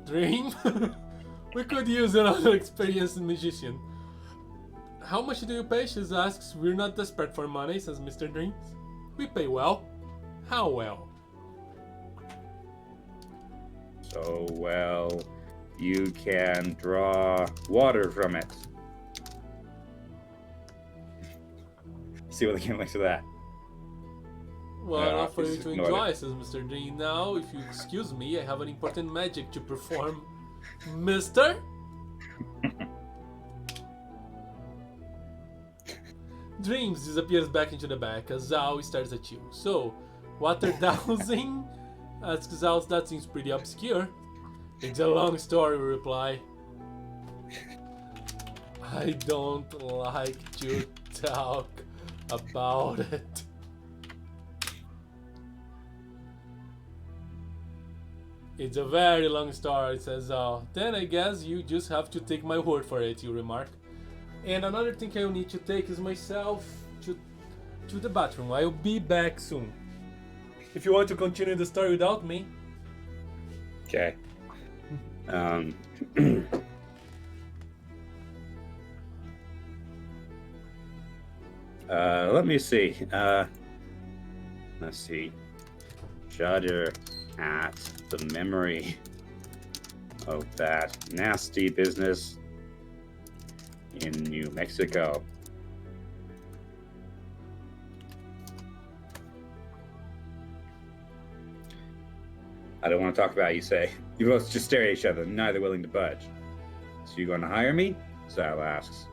Dream? We could use another experienced magician. How much do you pay? She asks. We're not desperate for money, says Mr. Dream. We pay well. How well? So well, you can draw water from it. See what the game likes of that. Well, I offer you just to ignore enjoy, it. says Mr. Dream. Now, if you excuse me, I have an important magic to perform. Mister? Dreams disappears back into the back as Zao stares at you. So, water dowsing? Asks Zao. That seems pretty obscure. It's a long story, we reply. I don't like to talk about it. It's a very long story, says Zao. Then I guess you just have to take my word for it, you remark. And another thing I'll need to take is myself to the bathroom. I'll be back soon. If you want to continue the story without me. Okay. Let me see. Let's see. Shudder at the memory of that nasty business in New Mexico. I don't want to talk about it, you say. You both just stare at each other, neither willing to budge. So you going to hire me? Sal asks.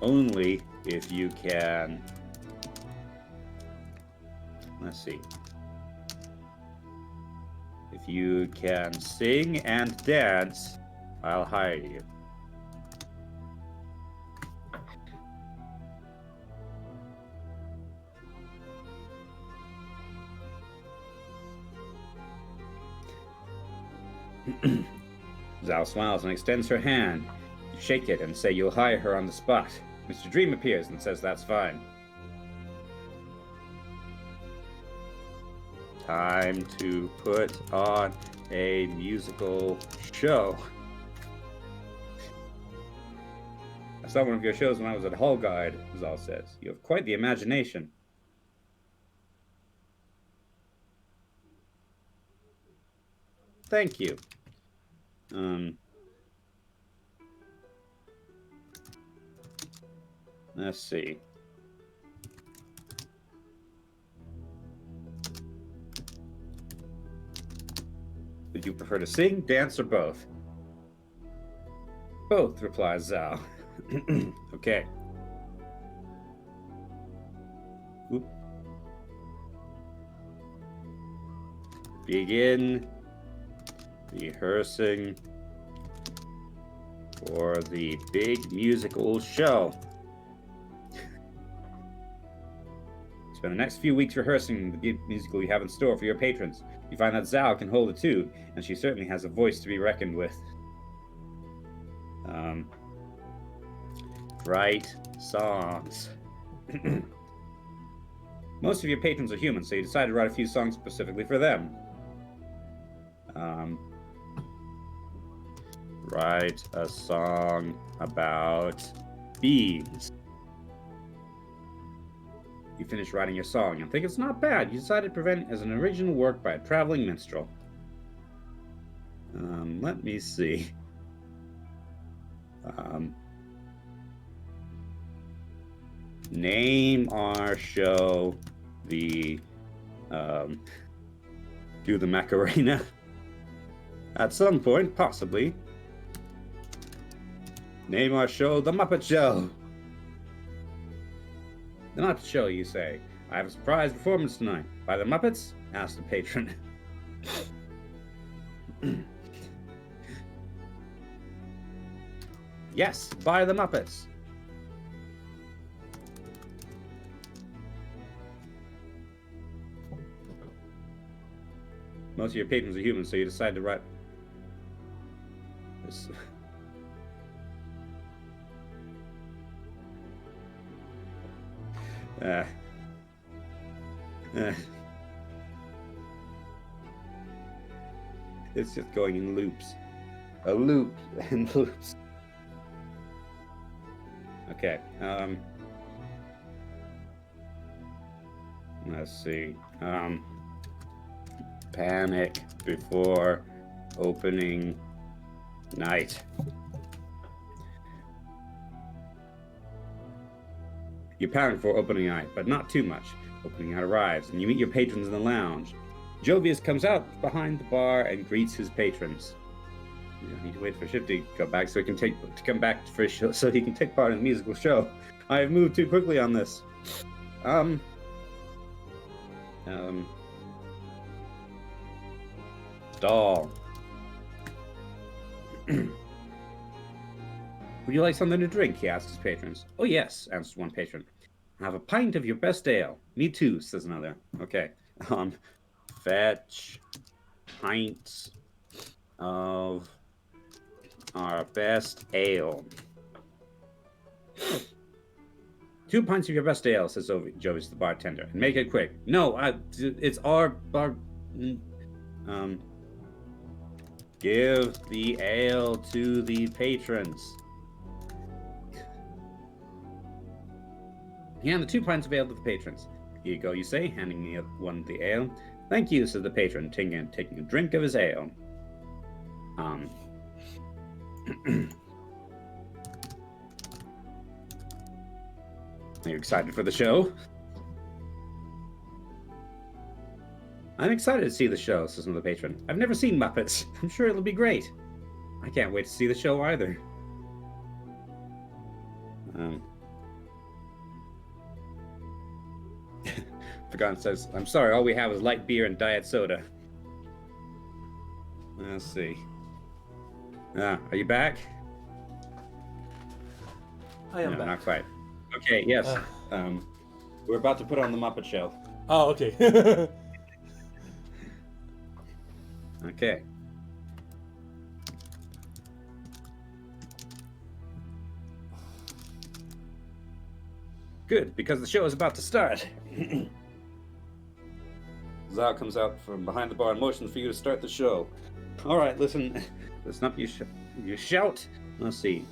Only if you can... Let's see. If you can sing and dance, I'll hire you. Zhao smiles and extends her hand. shake it and say you'll hire her on the spot. Mr. Dream appears and says that's fine. Time to put on a musical show. I saw one of your shows when I was at Hall Guide, Zal says. You have quite the imagination. Thank you. Let's see. Would you prefer to sing, dance, or both? Both, replies Zal. Okay. Oop. Begin rehearsing for the big musical show. Spend the next few weeks rehearsing the big musical you have in store for your patrons. You find that Zal can hold a tune, and she certainly has a voice to be reckoned with. Write songs. Most of your patrons are human, so you decide to write a few songs specifically for them. Write a song about bees. You finish writing your song and think it's not bad. You decide to present it as an original work by a traveling minstrel. Let me see. Name our show the do the Macarena. At some point, possibly. Name our show The Muppet Show. The Muppet Show, you say. I have a surprise performance tonight. By the Muppets? Asked the patron. Yes, by the Muppets. Most of your patrons are human, so you decide to write this. It's just going in loops. A loop and loops. Okay. Let's see. Panic before opening night. You panic before opening night, but not too much. Opening night arrives, and you meet your patrons in the lounge. Jovius comes out behind the bar and greets his patrons. You don't need to wait for Shift to go back so he can come back for his show, so he can take part in the musical show. I have moved too quickly on this. Stall. Would you like something to drink? He asks his patrons. Oh yes, answers one patron. Have a pint of your best ale. Me too, says another. Okay. Fetch pints of our best ale. 2 pints of your best ale, says Jovius to the bartender, and make it quick. No, it's our bar. Give the ale to the patrons. Hand the 2 pints of ale to the patrons. Here you go, you say, handing me one of the ale. Thank you, says the patron, taking a drink of his ale. Are you excited for the show? I'm excited to see the show, says another patron. I've never seen Muppets. I'm sure it'll be great. I can't wait to see the show either. Forgotten says, I'm sorry, all we have is light beer and diet soda. Let's see. Are you back? I am no, back. Not quite. Okay, yes. We're about to put on the Muppet Show. Oh, okay. Okay. Good, because the show is about to start. Zao comes out from behind the bar and motions for you to start the show. All right, listen. Listen up, you shout. Let's see.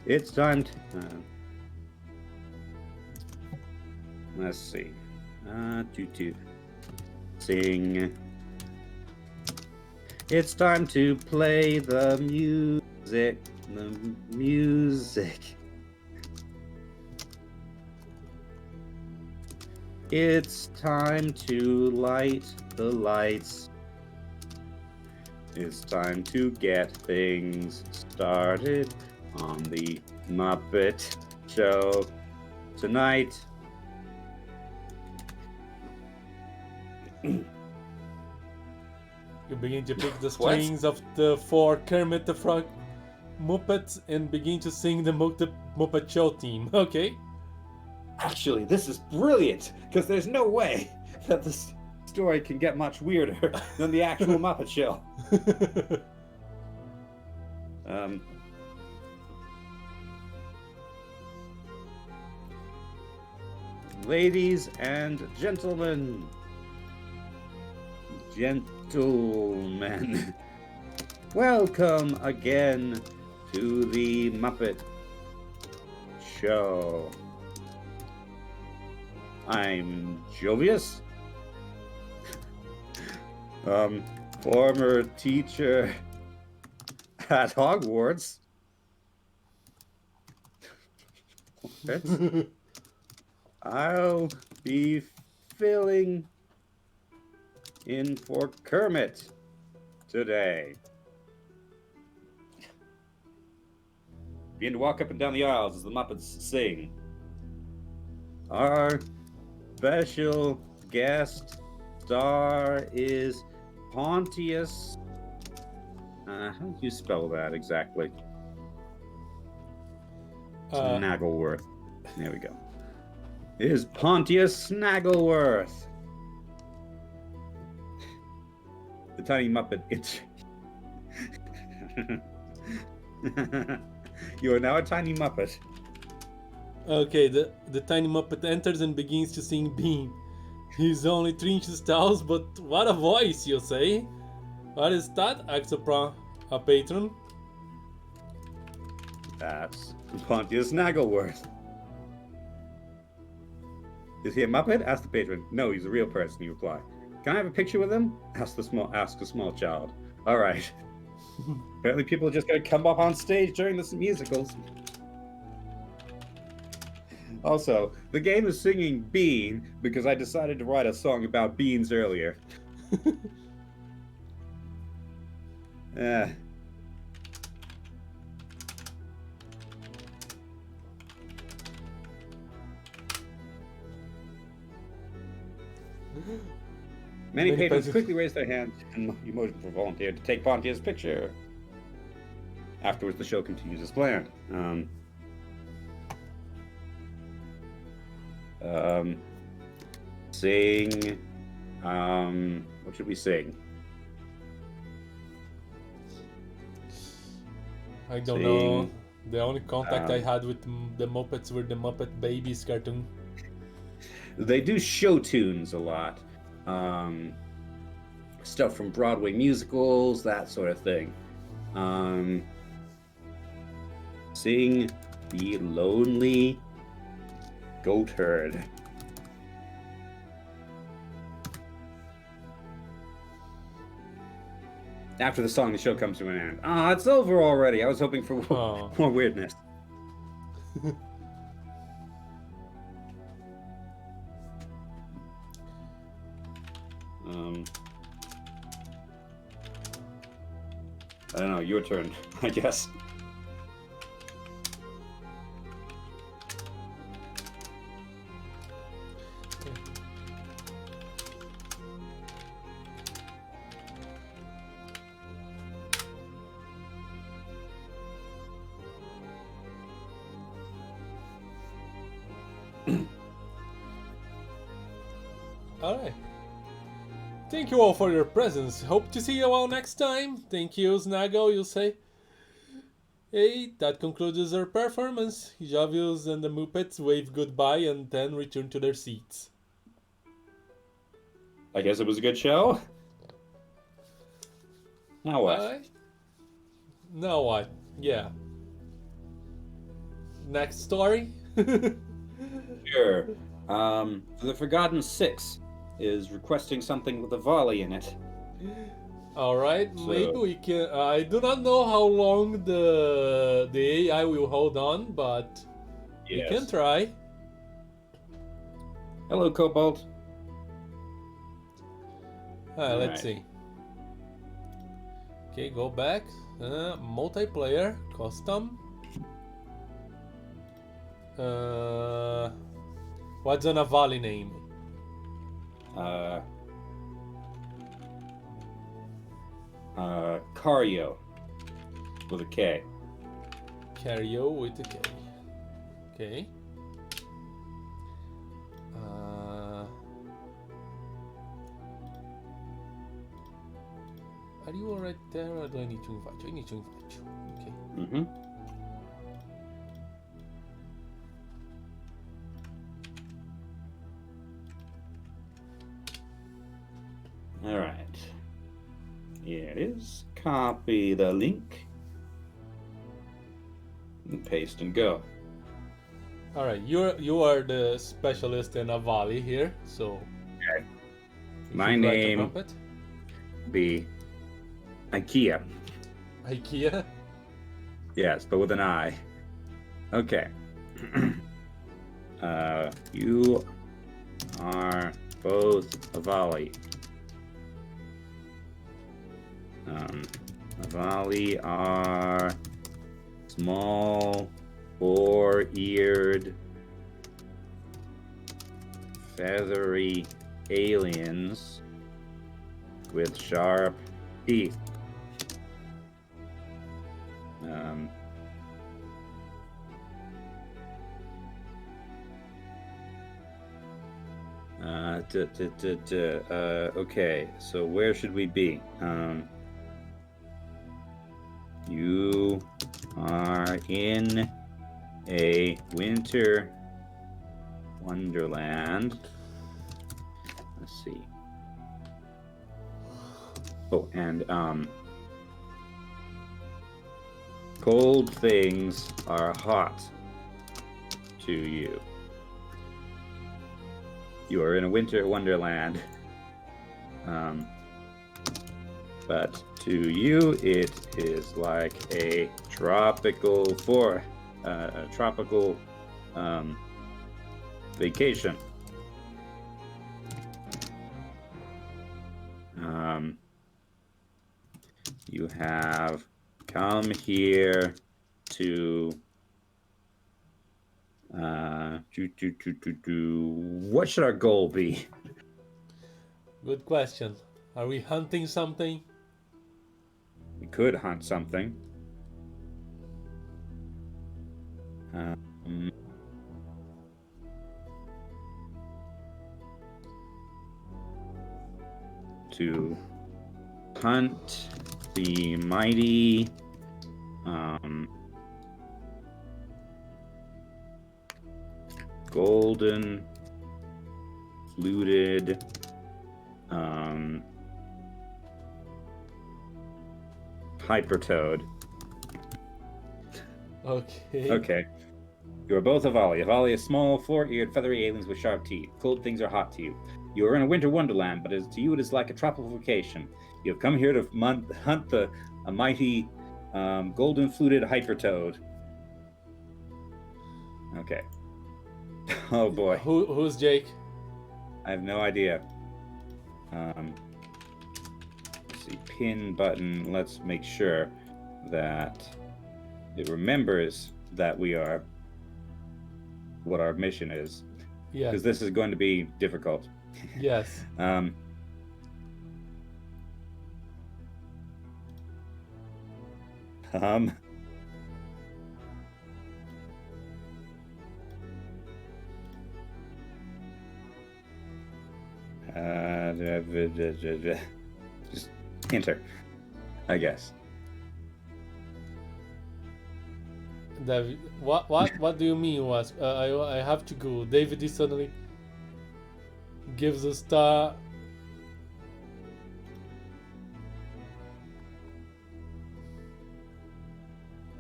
It's time to... let's see. To sing. It's time to play the music. The music. It's time to light the lights. It's time to get things started on the Muppet Show tonight. You begin to pick the strings of the four Kermit the Frog Muppets and begin to sing the Muppet Show theme. Okay. Actually, this is brilliant, because there's no way that this story can get much weirder than the actual Muppet Show. Ladies and gentlemen, welcome again to the Muppet Show. I'm Jovius, former teacher at Hogwarts. I'll be filling in for Kermit today. Begin to walk up and down the aisles as the Muppets sing. Our special guest star is Pontius. How do you spell that exactly? Snaggleworth. There we go. Is Pontius Snaggleworth. The tiny Muppet. You are now a tiny Muppet. Okay, the tiny Muppet enters and begins to sing Bean. He's only 3 inches tall, but what a voice, you say? What is that? Asks a patron. That's Pontius Snaggleworth. Is he a Muppet? Ask the patron. No, he's a real person, you reply. Can I have a picture with him? Ask a small child. All right. Apparently people are just going to come up on stage during the musicals. Also, the game is singing Bean because I decided to write a song about beans earlier. Many patrons quickly raised their hands and motioned for volunteer to take Pontius' picture. Afterwards, the show continues as planned. Sing. What should we sing? I don't know. The only contact I had with the Muppets were the Muppet Babies cartoon. They do show tunes a lot. Stuff from Broadway musicals, that sort of thing. Sing The Lonely Goat Herd. After the song, the show comes to an end. It's over already. I was hoping for more weirdness. I don't know, your turn, I guess. Alright. Thank you all for your presence. Hope to see you all next time. Thank you, Snaggle, you say. Hey, that concludes our performance. Javius and the Muppets wave goodbye and then return to their seats. I guess it was a good show. Now what? Now what? Yeah. Next story? Sure. The Forgotten Six is requesting something with a volley in it. Alright, So- maybe we can. I do not know how long the AI will hold on, but we can try. Hello, Cobalt. Let's Alright. see. Okay, go back. Multiplayer, custom. What's an Avali name? Cario with a K. Cario with a K. Okay. Are you alright there, or do I need to invite you? I need to invite you. Okay. Mm-hmm. All right. Here it is. Copy the link. And paste and go. All right, you are the specialist in Avali here, so. Okay. if My you'd like to name- prompt it. Be IKEA. IKEA. Yes, but with an I. Okay. You are both Avali. Avali are small, four-eared, feathery aliens with sharp teeth. Okay, so where should we be? You are in a winter wonderland. Let's see. Oh, and cold things are hot to you. You are in a winter wonderland. But to you, it is like a tropical vacation. You have come here to what should our goal be? Good question. Are we hunting something? We could hunt something. To hunt the mighty golden fluted hypertoad. Okay. Okay. You are both Avali. Avali is small, four-eared, feathery aliens with sharp teeth. Cold things are hot to you. You are in a winter wonderland, but to you it is like a tropical vacation. You have come here to hunt a mighty golden fluted hypertoad. Okay. Oh boy. Who's Jake? I have no idea. Let's see. Pin button. Let's make sure that it remembers that we are what our mission is, Yes. because this is going to be difficult. Yes. Just enter, I guess. David, what do you mean? Was I have to go? David is suddenly gives a star.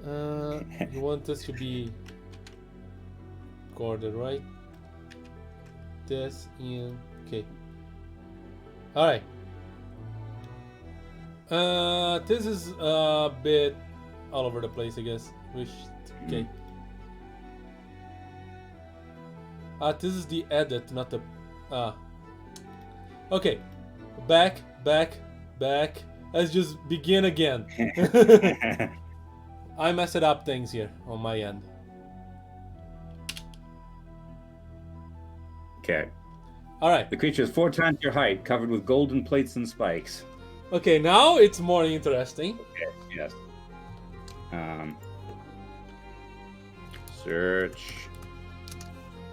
You want us to be recorded, right? This in okay. All right. This is a bit all over the place, I guess. Okay. This is the edit, not the. Okay. Back. Let's just begin again. I messed up things here on my end. Okay. All right. The creature is 4 times your height, covered with golden plates and spikes. Okay, now it's more interesting. Okay, yes. Search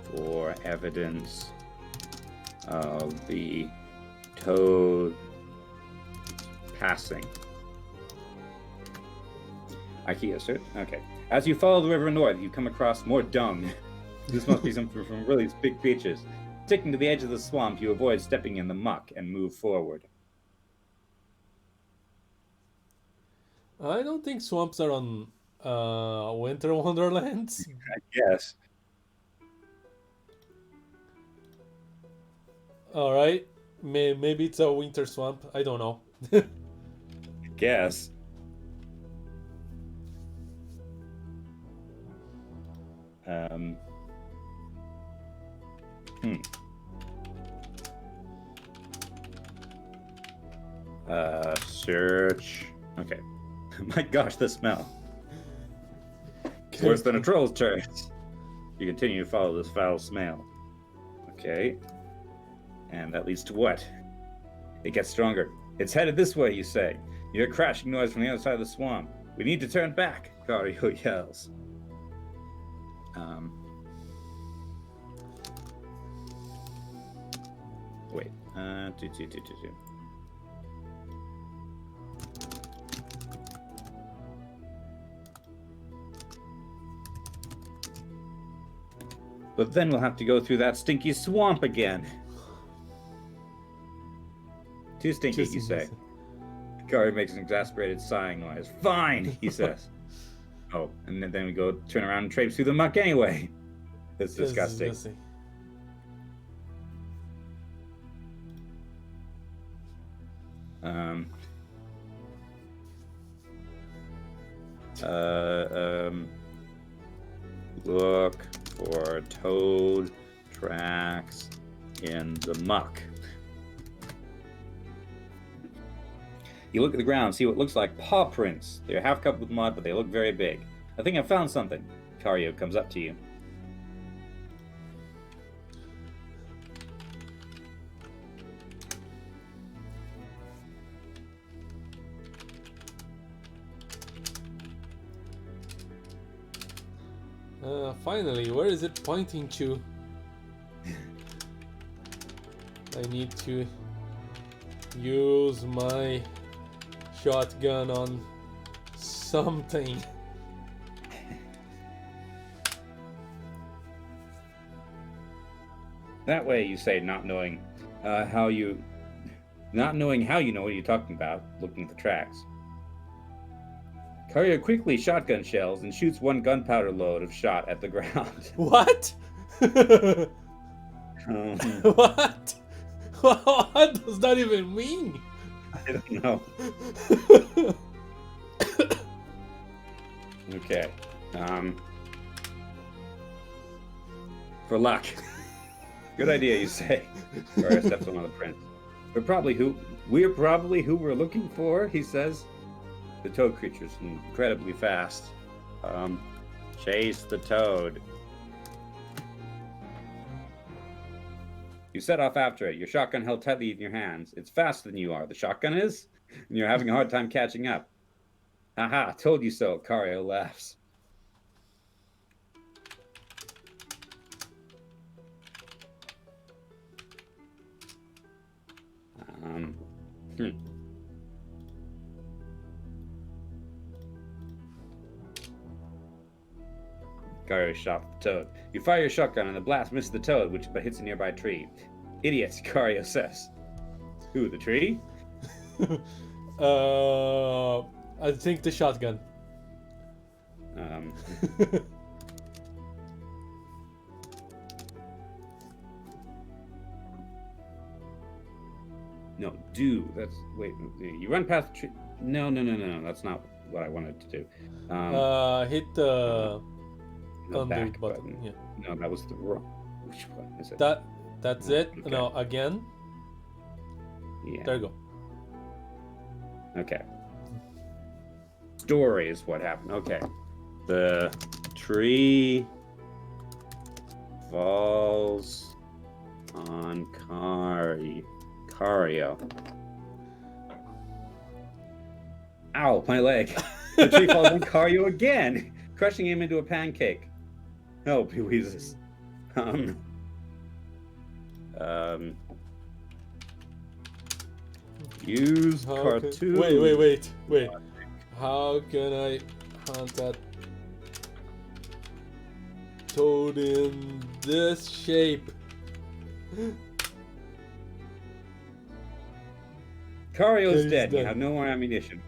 for evidence of the toad passing. IKEA search? Okay. As you follow the river north, you come across more dung. This must be something from really big creatures. Sticking to the edge of the swamp, you avoid stepping in the muck and move forward. I don't think swamps are on Winter Wonderlands. I guess. All right, maybe it's a winter swamp. I don't know. I guess. Search. Okay. My gosh, the smell. It's worse than a troll's turd. You continue to follow this foul smell. Okay. And that leads to what? It gets stronger. It's headed this way, you say. You hear crashing noise from the other side of the swamp. We need to turn back, Kario yells. Wait. But then we'll have to go through that stinky swamp again. Too stinky, you say. Kario makes an exasperated sighing noise. Fine, he says. Oh, and then we go turn around and traipse through the muck anyway. It's disgusting. Look for toad tracks in the muck. You look at the ground, see what looks like paw prints. They're half covered with mud, but they look very big. I think I found something. Kario comes up to you. Finally, where is it pointing to? I need to use my shotgun on something. That way, you say, not knowing how you know what you're talking about, looking at the tracks. Kario quickly shotgun shells and shoots one gunpowder load of shot at the ground. What? What? What does that even mean? I don't know. Okay. For luck. Good idea, you say. Kario steps on one of the prints. We're probably who we're looking for, he says. The toad creature's incredibly fast. Chase the toad. You set off after it, your shotgun held tightly in your hands. It's faster than you are, the shotgun is, and you're having a hard time catching up. Haha, told you so, Kario laughs. Gario shot the toad. You fire your shotgun and the blast misses the toad, but hits a nearby tree. Idiots, Gario says. Who, the tree? I think the shotgun. No, that's wait. You run past the tree. No. That's not what I wanted to do. Hit the The under back button. Yeah. No, that was the wrong. Which one is it? That's it. Okay. No, again. Yeah. There you go. Okay. Story is what happened. Okay. The tree falls on Cario. Ow, my leg. The tree falls on Cario again, crushing him into a pancake. Help, he wheezes. Use cartoon. Wait. How can I hunt that toad in this shape? Cario's He's dead. You dead. have no more ammunition.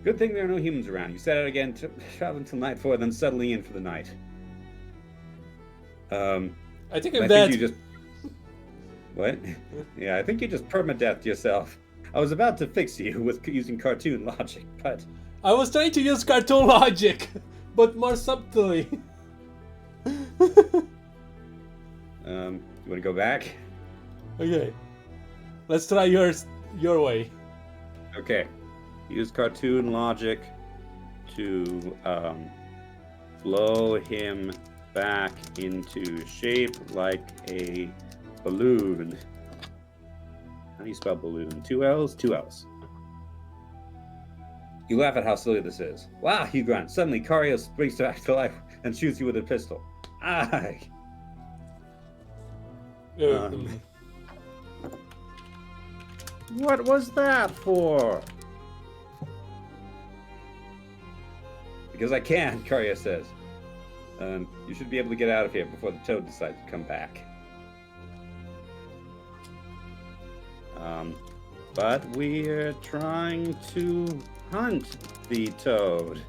Good thing there are no humans around. You set out again, travel until nightfall, then settling in for the night. I think I I'm think dead. you just. What? Yeah, I think you just permadeathed yourself. I was about to fix you with using cartoon logic, but I was trying to use cartoon logic, but more subtly. you want to go back? Okay, let's try your way. Okay. Use cartoon logic to blow him back into shape like a balloon. How do you spell balloon? 2 L's? 2 L's. You laugh at how silly this is. Wow, you grunt. Suddenly, Cario springs back to life and shoots you with a pistol. Aye! What was that for? Because I can, Cario says. You should be able to get out of here before the toad decides to come back. But we're trying to hunt the toad.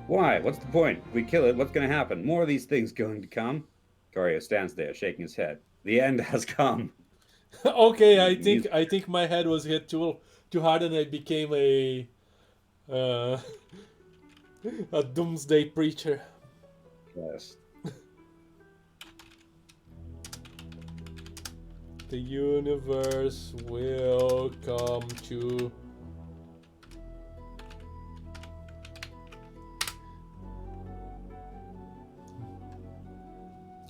Why? What's the point? If we kill it, what's going to happen? More of these things going to come? Cario stands there, shaking his head. The end has come. Okay, I think my head was hit too hard, and I became a doomsday preacher. Yes. The universe will come to.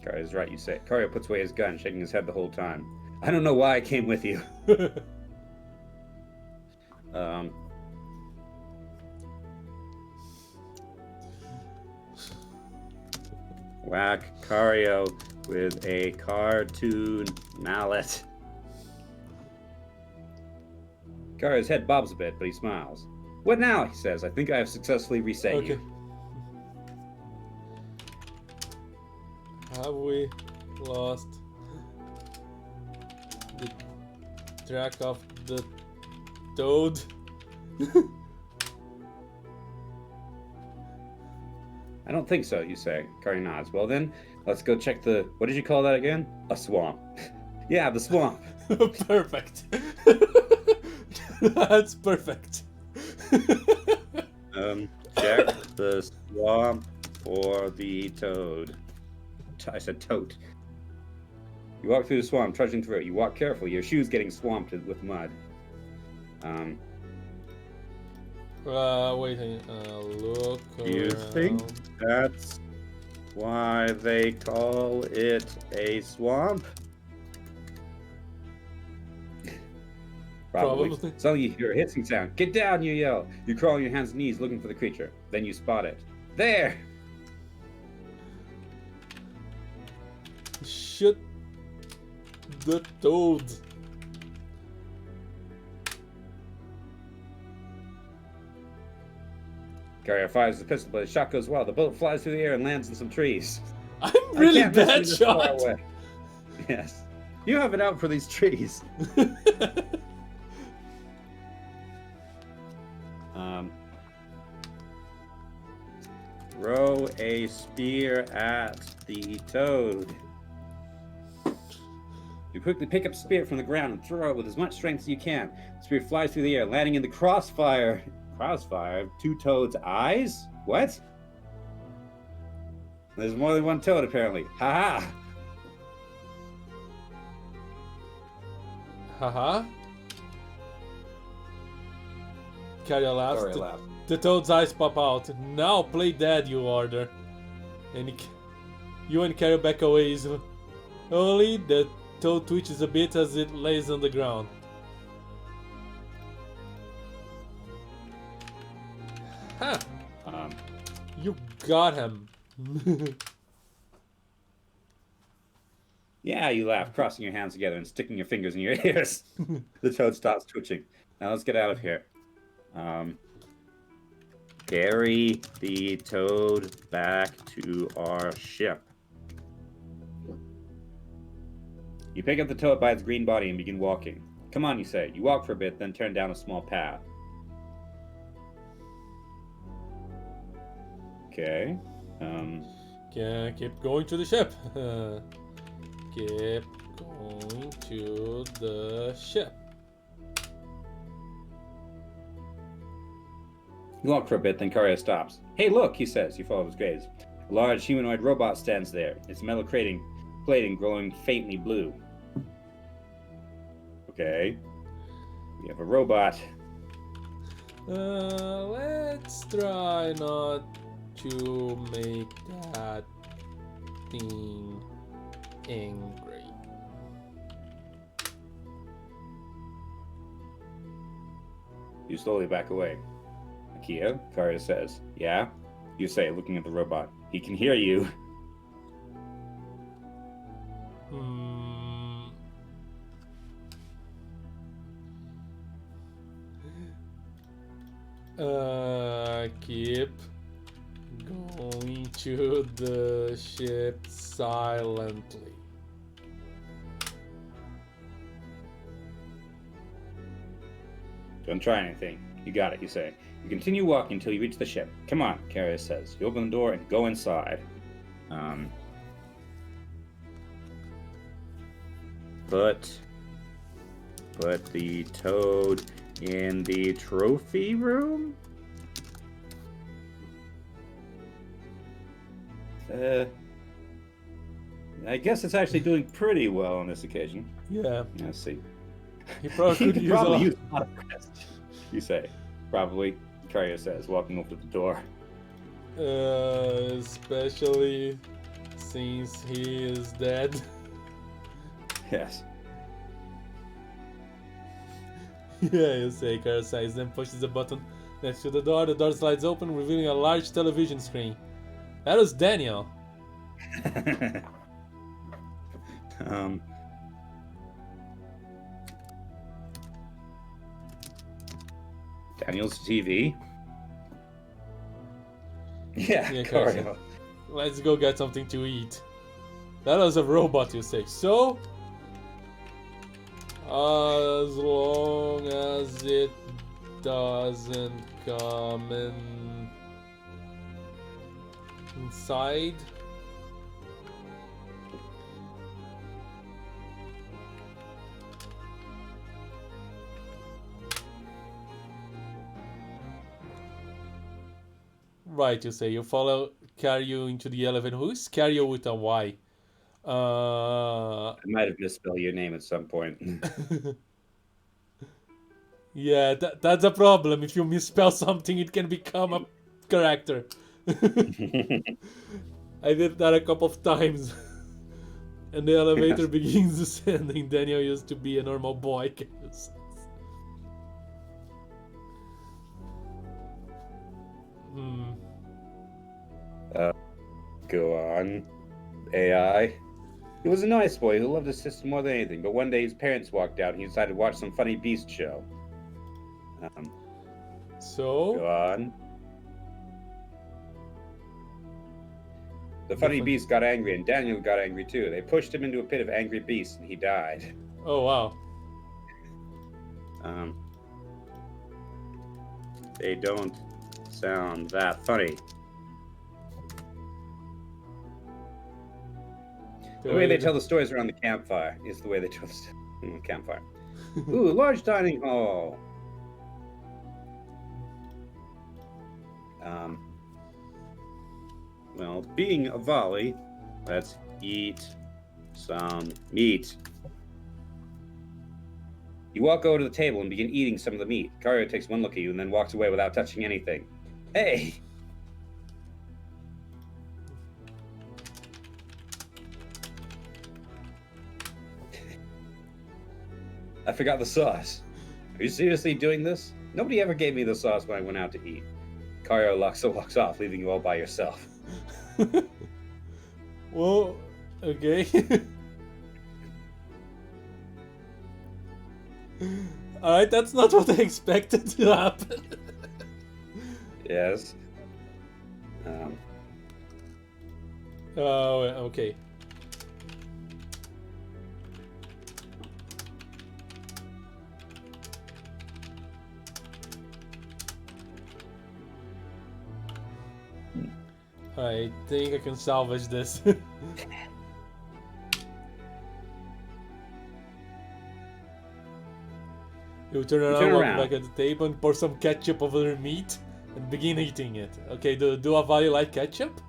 Cario's right, you say. Cario puts away his gun, shaking his head the whole time. I don't know why I came with you. Whack Cario with a cartoon mallet. Cario's head bobs a bit, but he smiles. What now? He says. I think I have successfully reset Okay. you. Have we lost the track of the toad? I don't think so, you say. Cario nods. Well then, let's go check the... What did you call that again? A swamp. Yeah, the swamp. Perfect. That's perfect. Check the swamp for the toad. I said toad. You walk through the swamp, trudging through it. You walk carefully, your shoes getting swamped with mud. Wait, look You around. think that's why they call it a swamp? Probably. Suddenly you hear a hissing sound. Get down, you yell. You crawl on your hands and knees looking for the creature. Then you spot it. There! Shoot the toad. Carrier fires the pistol, but the shot goes well. The bullet flies through the air and lands in some trees. I'm really I can't miss bad you this far shot. away. Yes. You have it out for these trees. Throw a spear at the toad. You quickly pick up a spear from the ground and throw it with as much strength as you can. The spear flies through the air, landing in the crossfire. Crossfire? Two toads' eyes? What? There's more than one toad, apparently. Ha-ha! Haha. Carrier laughs. Sorry, laugh. The toad's eyes pop out. Now play dead, you order. And you and Carrier back away easily. Only the toad twitches a bit as it lays on the ground. Ha! You got him. Yeah, you laugh, crossing your hands together and sticking your fingers in your ears. The toad stops twitching. Now let's get out of here. Carry the toad back to our ship. You pick up the toad by its green body and begin walking. Come on, you say. You walk for a bit, then turn down a small path. Okay. Yeah, keep going to the ship. Keep going to the ship. You walk for a bit, then Karya stops. Hey, look, he says. You follow his gaze. A large humanoid robot stands there, its metal plating glowing faintly blue. Okay. We have a robot. Let's try not to make that thing angry. You slowly back away. Akia, Karya says. Yeah? You say, looking at the robot. He can hear you. Keep going to the ship silently. Don't try anything. You got it, you say. You continue walking until you reach the ship. Come on, Karya says. You open the door and go inside. Put the toad in the trophy room? I guess it's actually doing pretty well on this occasion. Yeah. Let's see. He probably You could could use probably a use a lot of rest. You say. Probably, Karya says, walking over to the door. especially since he is dead. Yes. Yeah, you say, Carrier sighs, then pushes the button next to the door. The door slides open, revealing a large television screen. That was Daniel. Daniel's TV? Yeah, Yeah, Karya. Karya. Let's go get something to eat. That was a robot, you say. So, as long as it doesn't come inside. Right, you say. You follow Carrier into the elevator. Who's Carrier with a Y? I might have misspelled your name at some point. Yeah, that's a problem. If you misspell something, it can become a character. I did that a couple of times. And the elevator begins descending. Daniel used to be a normal boy. Go on. AI. He was a nice boy who loved his sister more than anything, but one day his parents walked out and he decided to watch some funny beast show. So? Go on. The funny beast got angry, and Daniel got angry too. They pushed him into a pit of angry beasts, and he died. Oh wow. They don't sound that funny. The way they tell the stories around the campfire is the way they tell the campfire. Ooh, large dining hall. Well, being a volley, let's eat some meat. You walk over to the table and begin eating some of the meat. Kario takes one look at you and then walks away without touching anything. Hey! I forgot the sauce. Are you seriously doing this? Nobody ever gave me the sauce when I went out to eat. Kario walks off, leaving you all by yourself. Well, okay. Alright, that's not what I expected to happen. Yes. Oh, okay. I think I can salvage this. You turn around, walk back at the table, and pour some ketchup over the meat and begin eating it. Okay, do a value like ketchup?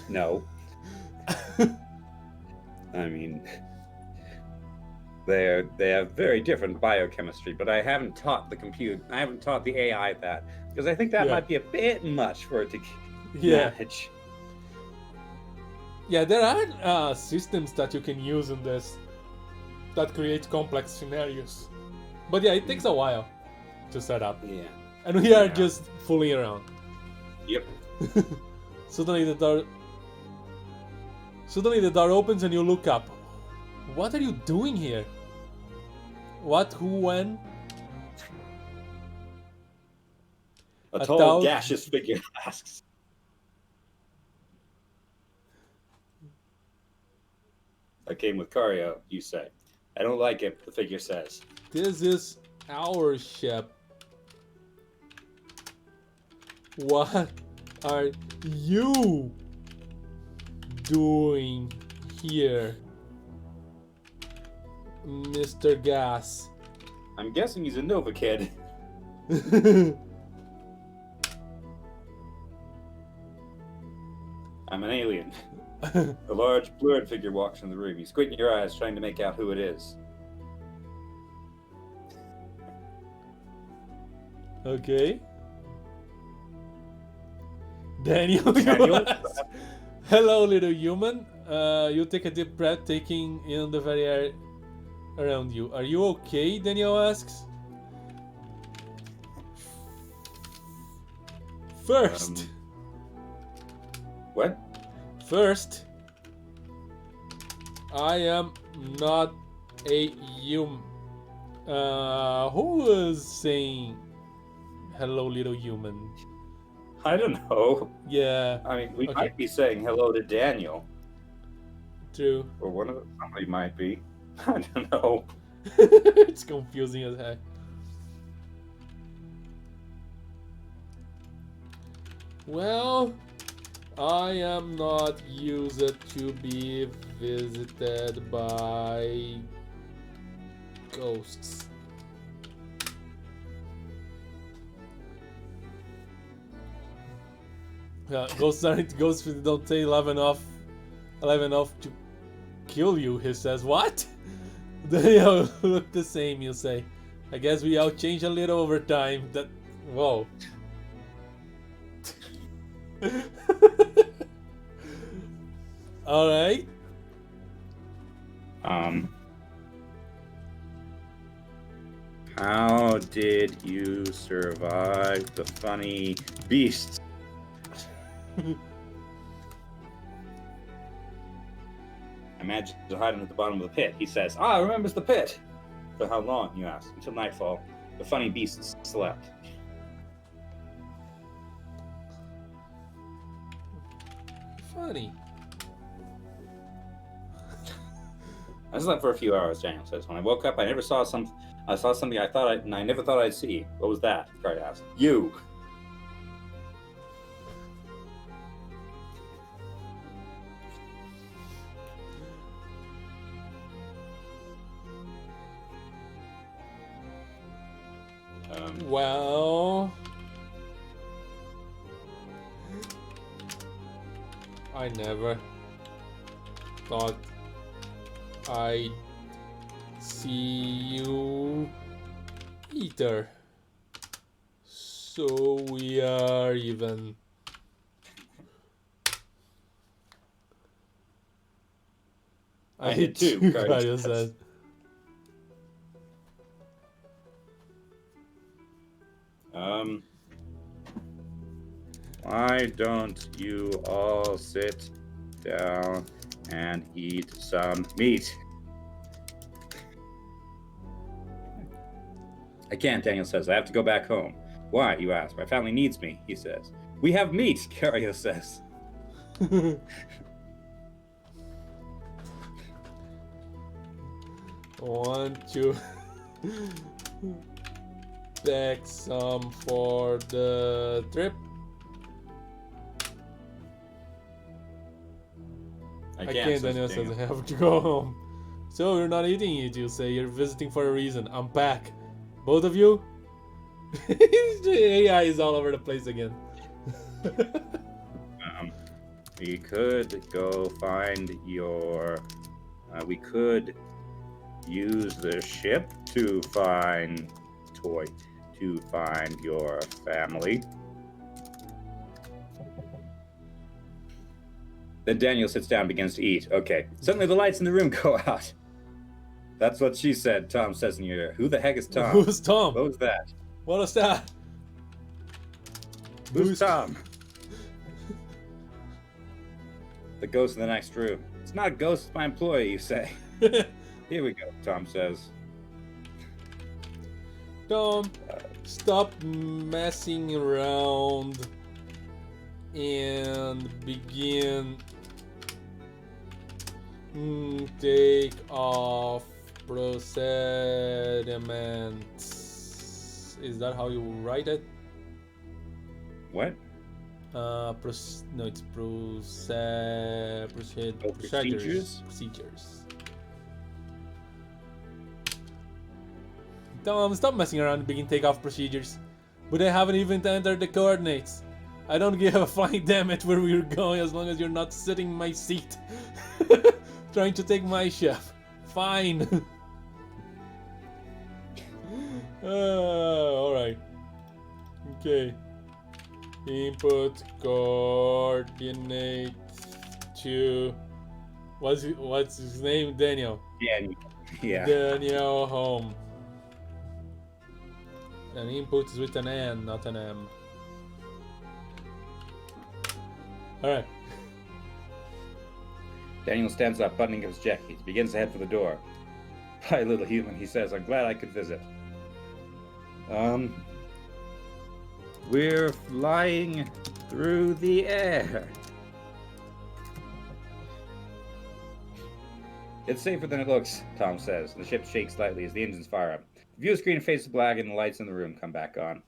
No. I mean, they have very different biochemistry, but I haven't taught the AI that, because I think that might be a bit much for it to manage. Yeah, there are systems that you can use in this that create complex scenarios. But yeah, it takes a while to set up. Yeah. And we are just fooling around. Yep. Suddenly the door opens and you look up. What are you doing here? What, who, when? A tall, gaseous figure asks. I came with Kario, you say. I don't like it, the figure says. This is our ship. What are you doing here, Mr. Gas? I'm guessing he's a Nova kid. I'm an alien. A large, blurred figure walks in the room. You squint your eyes, trying to make out who it is. Okay. Daniel. Hello, little human. You take a deep breath, taking in the very air around you. Are you okay? Daniel asks. First. What? First, I am not a human. Who is saying hello, little human? I don't know. Yeah. I mean, we might be saying hello to Daniel. True. Or somebody might be. I don't know. It's confusing as heck. Well, I am not used to be visited by ghosts. Ghosts don't say alive enough to kill you, he says. What? They all look the same, you say. I guess we all change a little over time. Whoa. Alright. How did you survive the funny beasts? I managed to hide him at the bottom of the pit. He says, remembers the pit. For how long, you ask? Until nightfall. The funny beasts slept. funny. I slept for a few hours, Daniel says. When I woke up, I saw something I never thought I'd see. What was that? Picard asked. You. Well, I never thought I'd see you either. So we are even. I did too, Picard says. Why don't you all sit down and eat some meat? I can't, Daniel says. I have to go back home. Why, you ask? My family needs me, he says. We have meat, Cario says. Want you pack some for the trip? I I can't, can't, Daniel says. I have to go home. So you're not eating it, you say. You're visiting for a reason. Unpack. Both of you? The AI is all over the place again. We could go find your... we could use the ship to find your family. Then Daniel sits down and begins to eat. Okay. Suddenly the lights in the room go out. That's what she said, Tom says in your ear. Who the heck is Tom? Who's Tom? What was that? What is that? Who's Tom? The ghost in the next room. It's not a ghost, it's my employee, you say. Here we go, Tom says. Tom, stop messing around and begin. Take off procediments. Is that how you write it? What? No, it's procedures. Tom, stop messing around and begin takeoff procedures. But I haven't even entered the coordinates. I don't give a flying damn it where we're going as long as you're not sitting in my seat. Trying to take my ship. Fine. Alright. Okay. Input coordinate to... What's his name? Daniel. Daniel. Yeah. Daniel home. And input is with an N, not an M. Alright. Daniel stands up, buttoning up his jacket. He begins to head for the door. Hi, little human, he says. I'm glad I could visit. We're flying through the air. It's safer than it looks, Tom says. The ship shakes slightly as the engines fire up. The view screen fades black and the lights in the room come back on.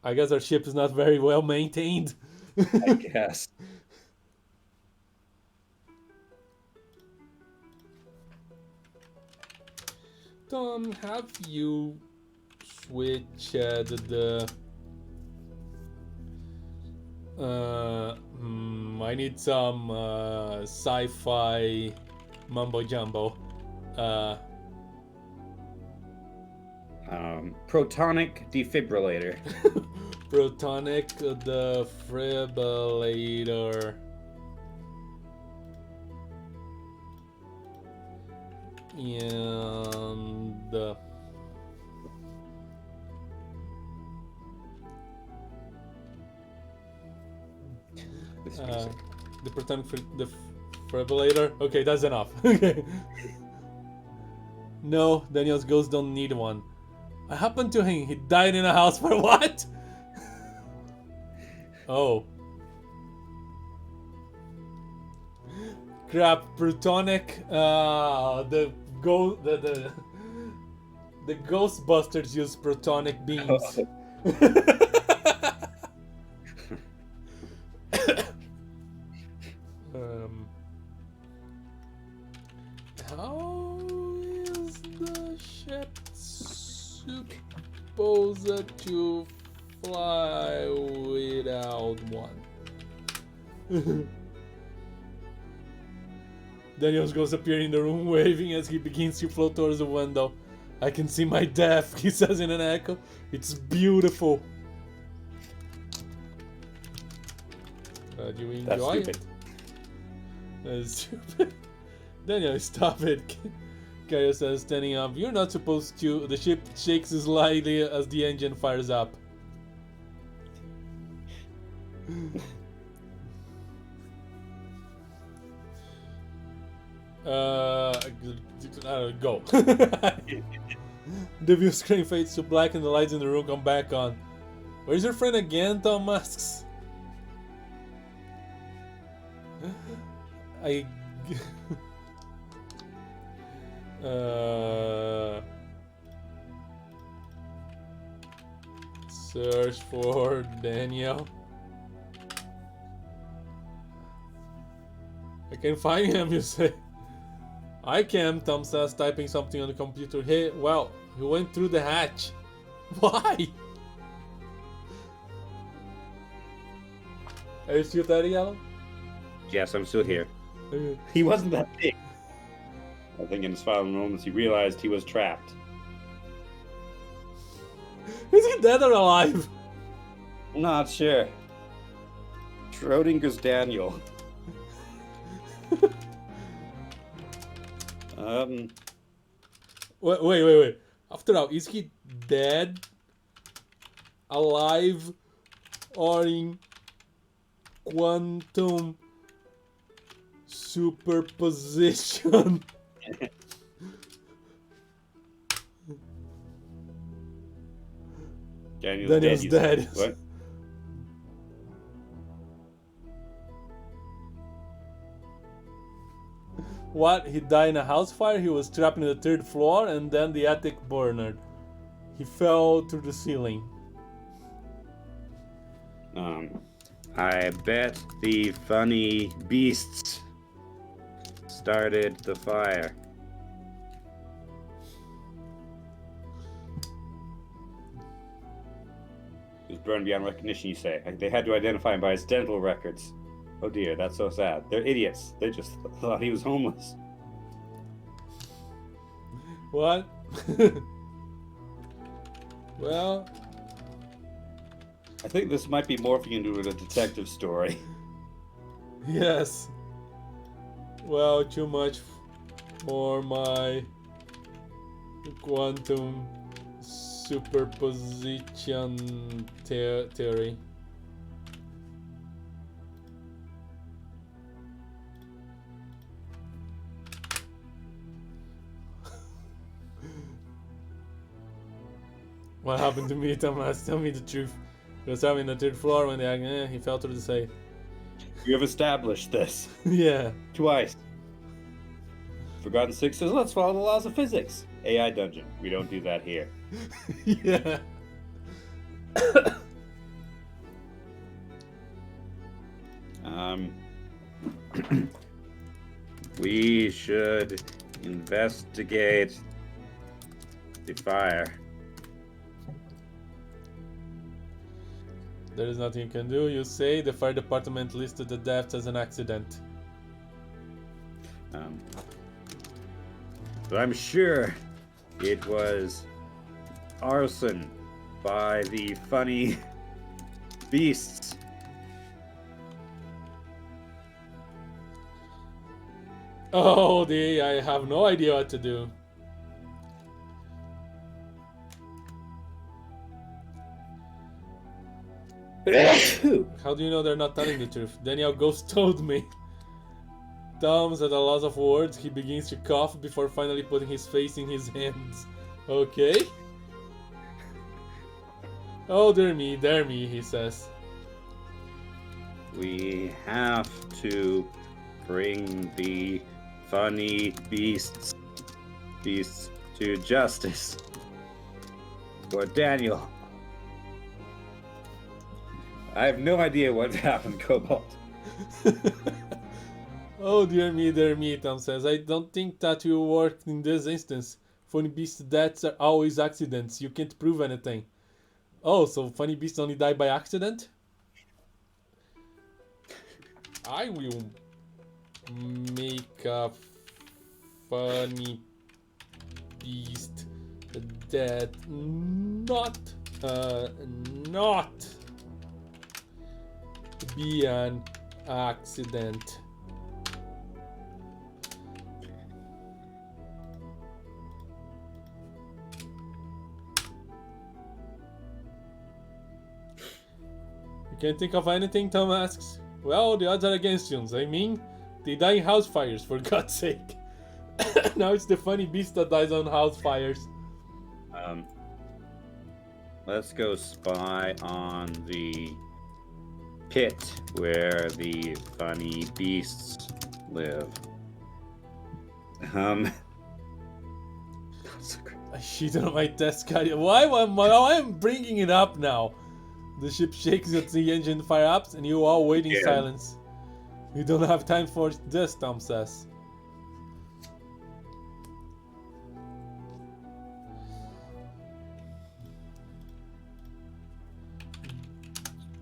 I guess our ship is not very well maintained. I guess. Tom, have you switched the... I need some sci-fi mumbo jumbo. Protonic defibrillator. Protonic defibrillator. And the protonic defibrillator. Okay, that's enough. Okay. No, Daniel's ghost don't need one. I happened to him. He died in a house for what? Oh. Crap, Protonic, the Ghostbusters use protonic beams. How is the ship supposed to fly without one? Daniel's ghost appears in the room, waving as he begins to float towards the window. I can see my death, he says in an echo. It's beautiful. Do you enjoy it? That's stupid. Daniel, stop it. Kyle says, standing up. You're not supposed to. The ship shakes slightly as the engine fires up. Go. The view screen fades to black and the lights in the room come back on. Where's your friend again? Tom asks. Search for Daniel. I can find him, you say. I can, Tom says, typing something on the computer. Hey, well, he went through the hatch. Why? Are you still there, Yellow? Yes, I'm still here. Okay. He wasn't that big. I think in his final moments he realized he was trapped. Is he dead or alive? Not sure. Schrodinger's Daniel. Wait. After all, is he dead, alive, or in quantum superposition? Daniel's dead. What? What? He died in a house fire? He was trapped in the 3rd floor and then the attic burned. He fell through the ceiling. I bet the funny beasts started the fire. He was burned beyond recognition, you say. They had to identify him by his dental records. Oh dear, that's so sad. They're idiots. They just thought he was homeless. What? Well, I think this might be morphing into a detective story. yes. Well, too much for my quantum superposition theory. What happened to me, Thomas? Tell me the truth. He was having the 3rd floor when he fell through the safe. We have established this. Yeah. Twice. Forgotten Six says, let's follow the laws of physics. AI dungeon. We don't do that here. Yeah. We should investigate the fire. There is nothing you can do, you say. The fire department listed the death as an accident. But I'm sure it was arson by the funny beasts. Oh, I have no idea what to do. How do you know they're not telling the truth? Daniel Ghost told me. Tom's at a loss of words. He begins to cough before finally putting his face in his hands. Okay. Oh, dear me, he says. We have to bring the funny beasts to justice. For Daniel. I have no idea what happened, Cobalt. Oh, dear me, Tom says. I don't think that will work in this instance. Funny beast deaths are always accidents. You can't prove anything. Oh, so funny beasts only die by accident? I will make a funny beast that not be an accident. You can't think of anything, Tom asks. Well, the odds are against you. I mean, they die in house fires, for God's sake. Now it's the funny beast that dies on house fires. Let's go spy on the pit where the funny beasts live. I shit on my desk. Why am I bringing it up now? The ship shakes as the engine fire ups, and you all wait in silence. We don't have time for this, Tom says.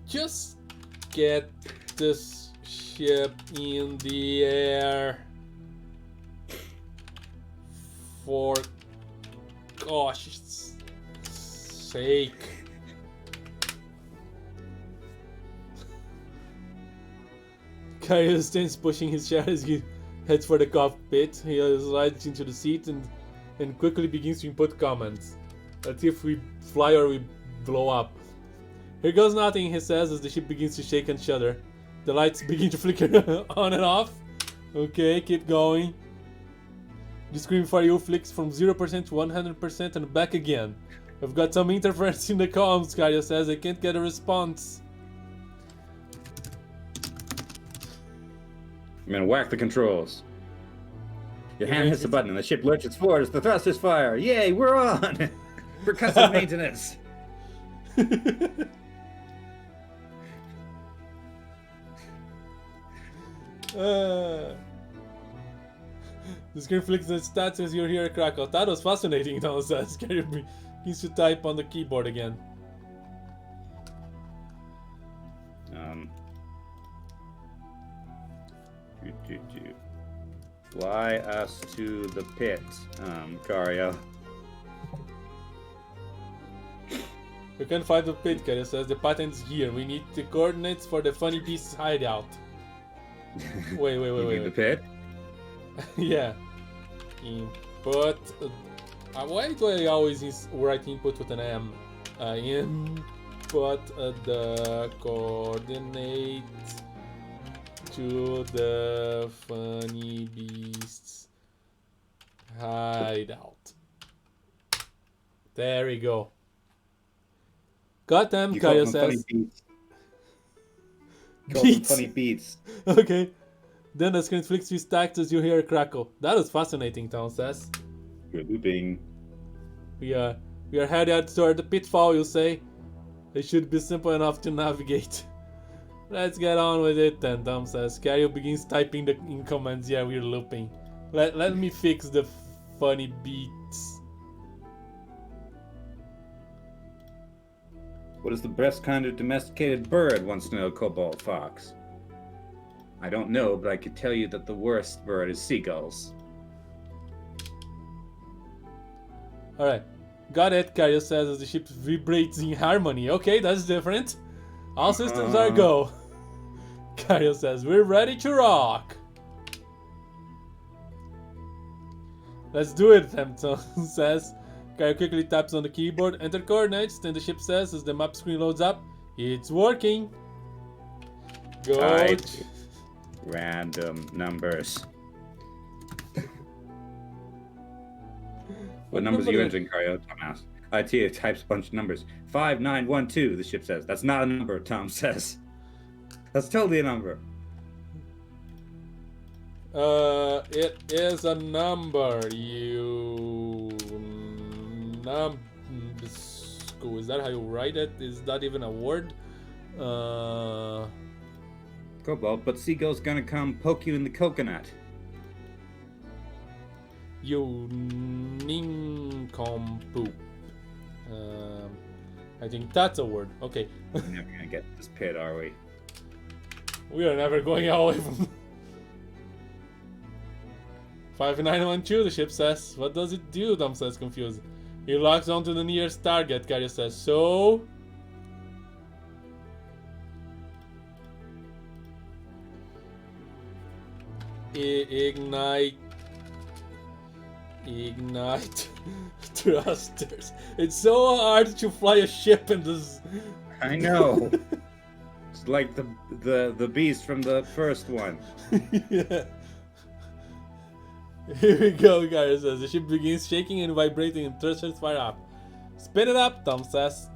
Just get this ship in the air. For gosh sake. Kyle stands pushing his chair as he heads for the cockpit. He slides into the seat and quickly begins to input comments. Let's see if we fly or we blow up. Here goes nothing, he says as the ship begins to shake and shudder. The lights begin to flicker on and off. Okay, keep going. The screen for you flicks from 0% to 100% and back again. I've got some interference in the comms, Kyle says. I can't get a response. I'm gonna whack the controls. Your hand hits the button and the ship lurches forward as the thrusters fire. Yay, we're on! For custom maintenance. The screen flicks the stats as you hear a crackle. That was fascinating, Tom says. Gary begins to type on the keyboard again. Fly us to the pit, Cario. We can't find the pit, Cario says. The patent's here. We need the coordinates for the funny beast's hideout. Wait. The pit? Yeah. Input. Why do I always write input with an M? Input the coordinates to the funny beast's hideout. There we go. Got them, Kaya says. Beats. Funny beats. Okay. Then the screen flicks to stacked as you hear a crackle. That was fascinating, Tom says. Good looping. We are headed toward the pitfall, you say. It should be simple enough to navigate. Let's get on with it then, Tom says. Cario begins typing the in comments. Yeah, we're looping. Let me fix the funny beats. What is the best kind of domesticated bird, wants to know Cobalt Fox. I don't know, but I could tell you that the worst bird is seagulls. Alright. Got it, Cario says as the ship vibrates in harmony. Okay, that's different. All systems are go. Cario says, we're ready to rock. Let's do it, Hampton says. Cario quickly taps on the keyboard, enter coordinates, then the ship says as the map screen loads up, it's working. Go. Type random numbers. What numbers are you entering, Cario? Tom asks. IT types a bunch of numbers. 5912, the ship says. That's not a number, Tom says. That's totally a number. It is a number. You school. Is that how you write it? Is that even a word? Cobalt, but Seagull's gonna come poke you in the coconut. You nincompoop. I think that's a word. Okay. We're never gonna get this pit, are we? We are never going away from 5912, the ship says. What does it do? Dom says, confused. He locks onto the nearest target, Carrier says. So... Ignite thrusters. It's so hard to fly a ship in this. I know. It's like the beast from the first one. Yeah. Here we go, Carrier says. The ship begins shaking and vibrating and thrusters fire up. Spin it up, Tom says.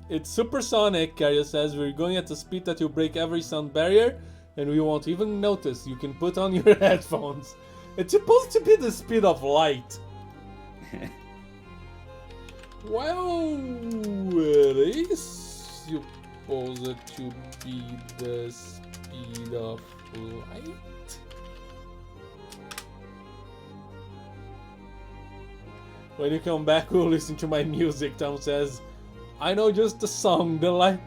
It's supersonic, Carrier says. We're going at a speed that will break every sound barrier and we won't even notice. You can put on your headphones. It's supposed to be the speed of light. Well, it is supposed to be the speed of light. When you come back, we'll listen to my music, Tom says. I know just the song. The lights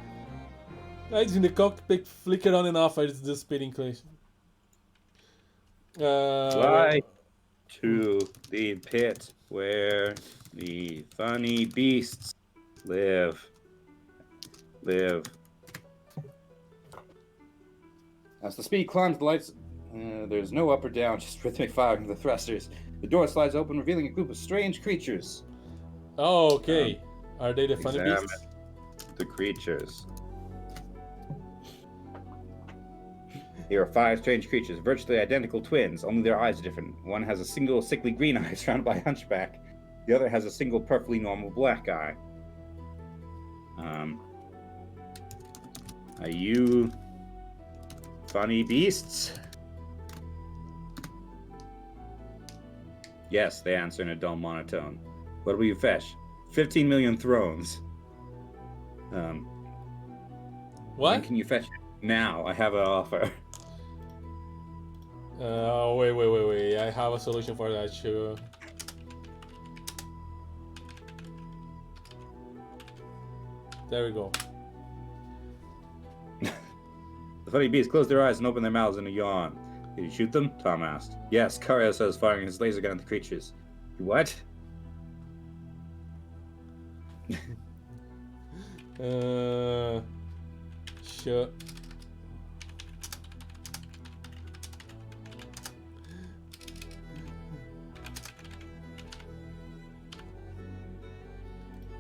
in the cockpit flicker on and off as the speed increases. Fly to the pit where the funny beasts live. As the speed climbs, the lights. There's no up or down, just rhythmic firing of the thrusters. The door slides open, revealing a group of strange creatures. Oh, okay. Are they the funny Examine beasts? the creatures. Here are 5 strange creatures, virtually identical twins, only their eyes are different. One has a single sickly green eye surrounded by a hunchback. The other has a single perfectly normal black eye. Are you funny beasts? Yes, they answer in a dull monotone. What will you fetch? 15 million thrones. What? When can you fetch it? Now, I have an offer. Wait. I have a solution for that, sure. There we go. The funny beasts close their eyes and open their mouths in a yawn. Did you shoot them? Tom asked. Yes, Kario says, firing his laser gun at the creatures. What? Sure.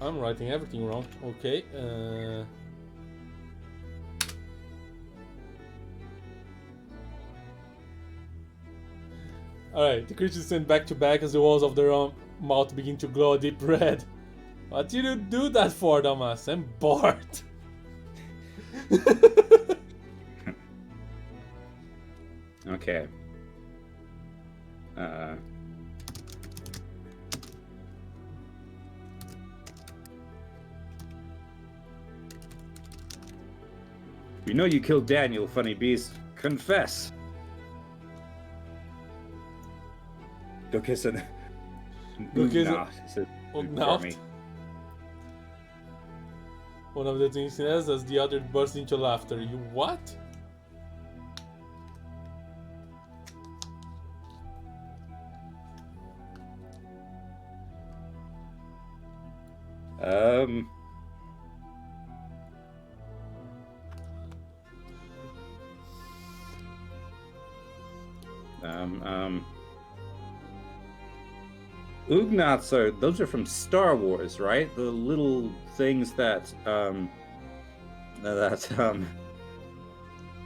I'm writing everything wrong. Okay. Alright, the creatures stand back to back as the walls of their own mouth begin to glow a deep red. What did you do that for, Damas? I'm bored. Okay. We know you killed Daniel, funny beast. Confess. Go kiss it. Go kiss it. Nah, says Ugnaught. for me. One of the things says as the other bursts into laughter. You what? Ugnaughts those are from Star Wars, right? The little things that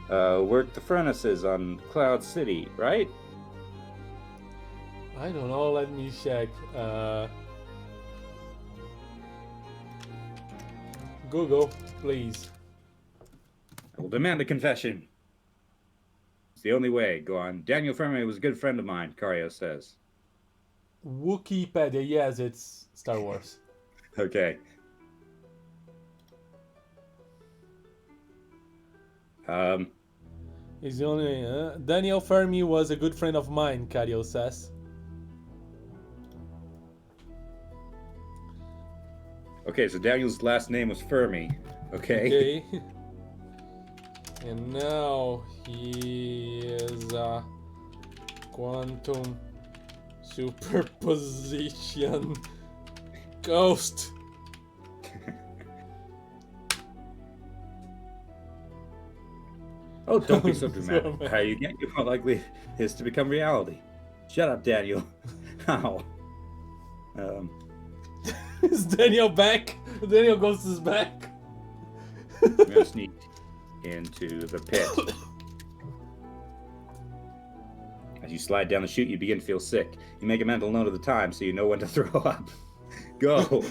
work the furnaces on Cloud City, right? I don't know, let me check. Google, please. I will demand a confession. the only way. Go on. Daniel Fermi was a good friend of mine, Cario says. Wikipedia, yes, it's Star Wars. Okay. He's the only. Daniel Fermi was a good friend of mine, Cario says. Okay, so Daniel's last name was Fermi. Okay. Okay. And now he is a quantum superposition ghost. Oh, don't be so dramatic. The higher you get, the more likely it is to become reality. Shut up, Daniel. Ow. Is Daniel back? Daniel Ghost is back. I'm gonna sneak into the pit. As you slide down the chute, you begin to feel sick. You make a mental note of the time so you know when to throw up. Go.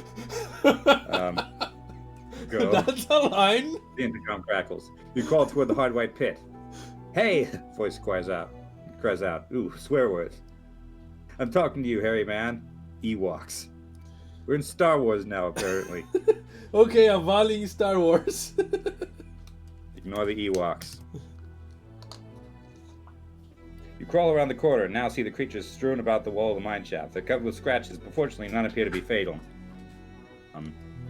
Go. That's a line. The intercom crackles. You crawl toward the hard white pit. Hey! Voice cries out. Ooh, swear words. I'm talking to you, hairy man. Ewoks. We're in Star Wars now, apparently. Okay, I'm volleying Star Wars. Ignore the Ewoks. You crawl around the corner and now see the creatures strewn about the wall of the mine shaft. They're covered with scratches, but fortunately none appear to be fatal.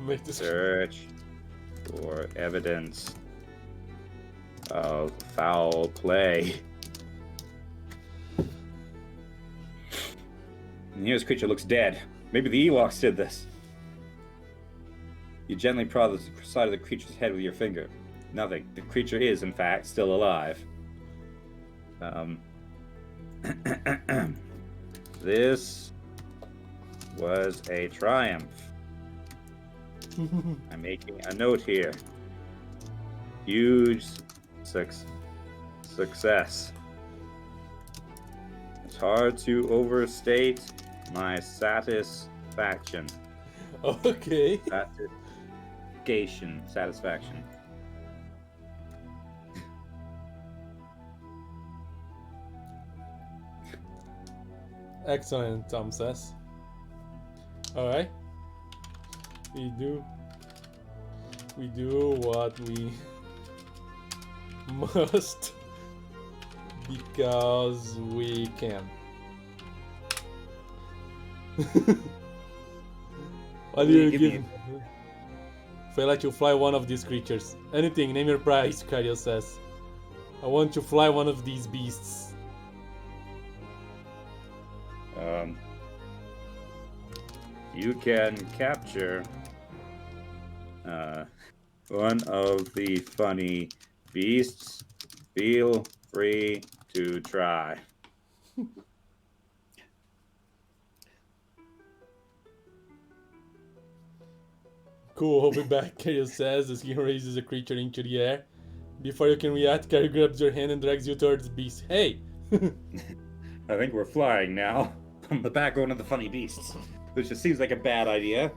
Make this Search for evidence of foul play. And here's creature looks dead. Maybe the Ewoks did this. You gently prod the side of the creature's head with your finger. Nothing. The creature is, in fact, still alive. This was a triumph. I'm making a note here. Huge success. It's hard to overstate my satisfaction. Okay. Satisfaction. Excellent, Tom says. Alright. We do what we must because we can. What do you give? If I let you fly one of these creatures, anything, name your price, Cario says. I want to fly one of these beasts. You can capture one of the funny beasts. Feel free to try. Cool, I'll be back, Cario says as he raises a creature into the air. Before you can react, Cario grabs your hand and drags you towards the beast. Hey! I think we're flying now. On the back of one of the funny beasts. Which just seems like a bad idea.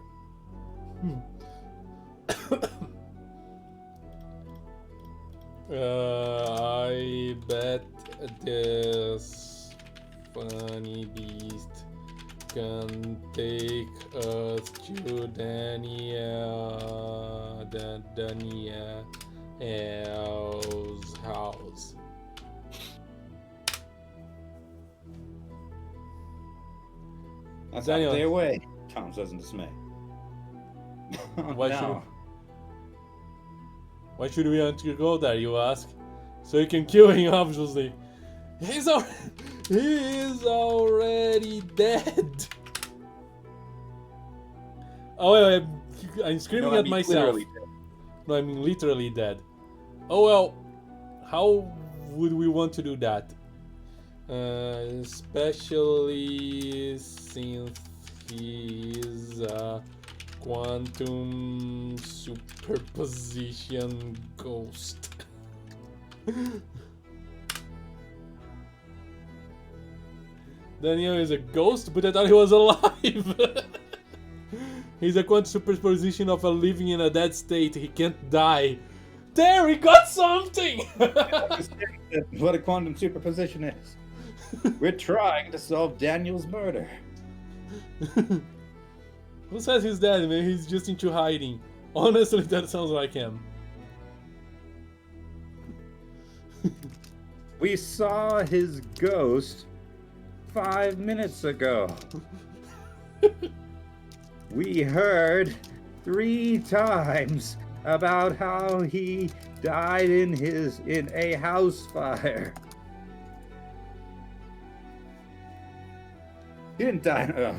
I bet this funny beast can take us to Daniel's house. That's Daniel. half a day away, Tom says in dismay. Why should we want to go there, you ask? So you can kill him, obviously. He is already dead. Oh, wait, I'm screaming at myself. No, I mean literally dead. Oh well, how would we want to do that? Especially since he is a quantum superposition ghost. Daniel is a ghost, but I thought he was alive. He's a quantum superposition of a living in a dead state. He can't die. There, we got something! What a quantum superposition is. We're trying to solve Daniel's murder. Who says he's dead, man? He's just into hiding. Honestly, that sounds like him. We saw his ghost 5 minutes ago. We heard 3 times about how he died in a house fire. He didn't die.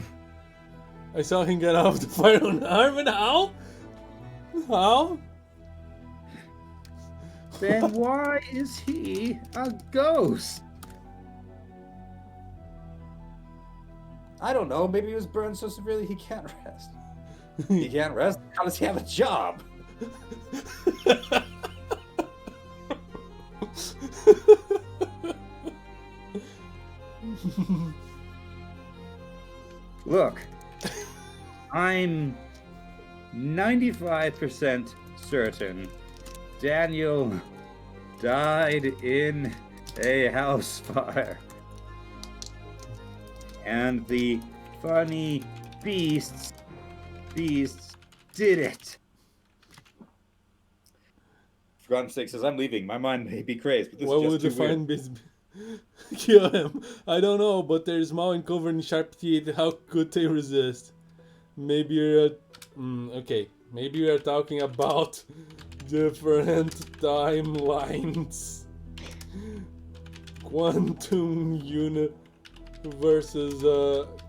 I saw him get out of the fire unharmed, and how? How? Then why is he a ghost? I don't know. Maybe he was burned so severely he can't rest. He can't rest? How does he have a job? Look, I'm 95% certain Daniel died in a house fire. And the funny beasts did it. For God's sake, says I'm leaving. My mind may be crazy, but this Why is would just the too fine weird. beast kill him? I don't know, but they're small and covered in sharp teeth. How could they resist? Maybe you're... okay. Maybe we are talking about different timelines. Quantum unit versus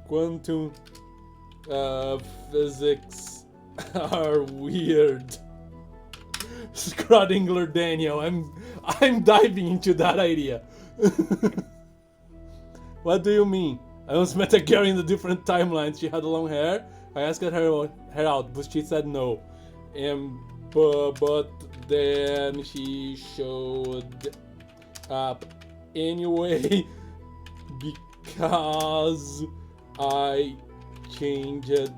quantum physics are weird. Schrödinger Daniel, I'm diving into that idea. What do you mean? I once met a girl in the different timelines. She had long hair. I asked her out, but she said no. But then she showed up anyway because I changed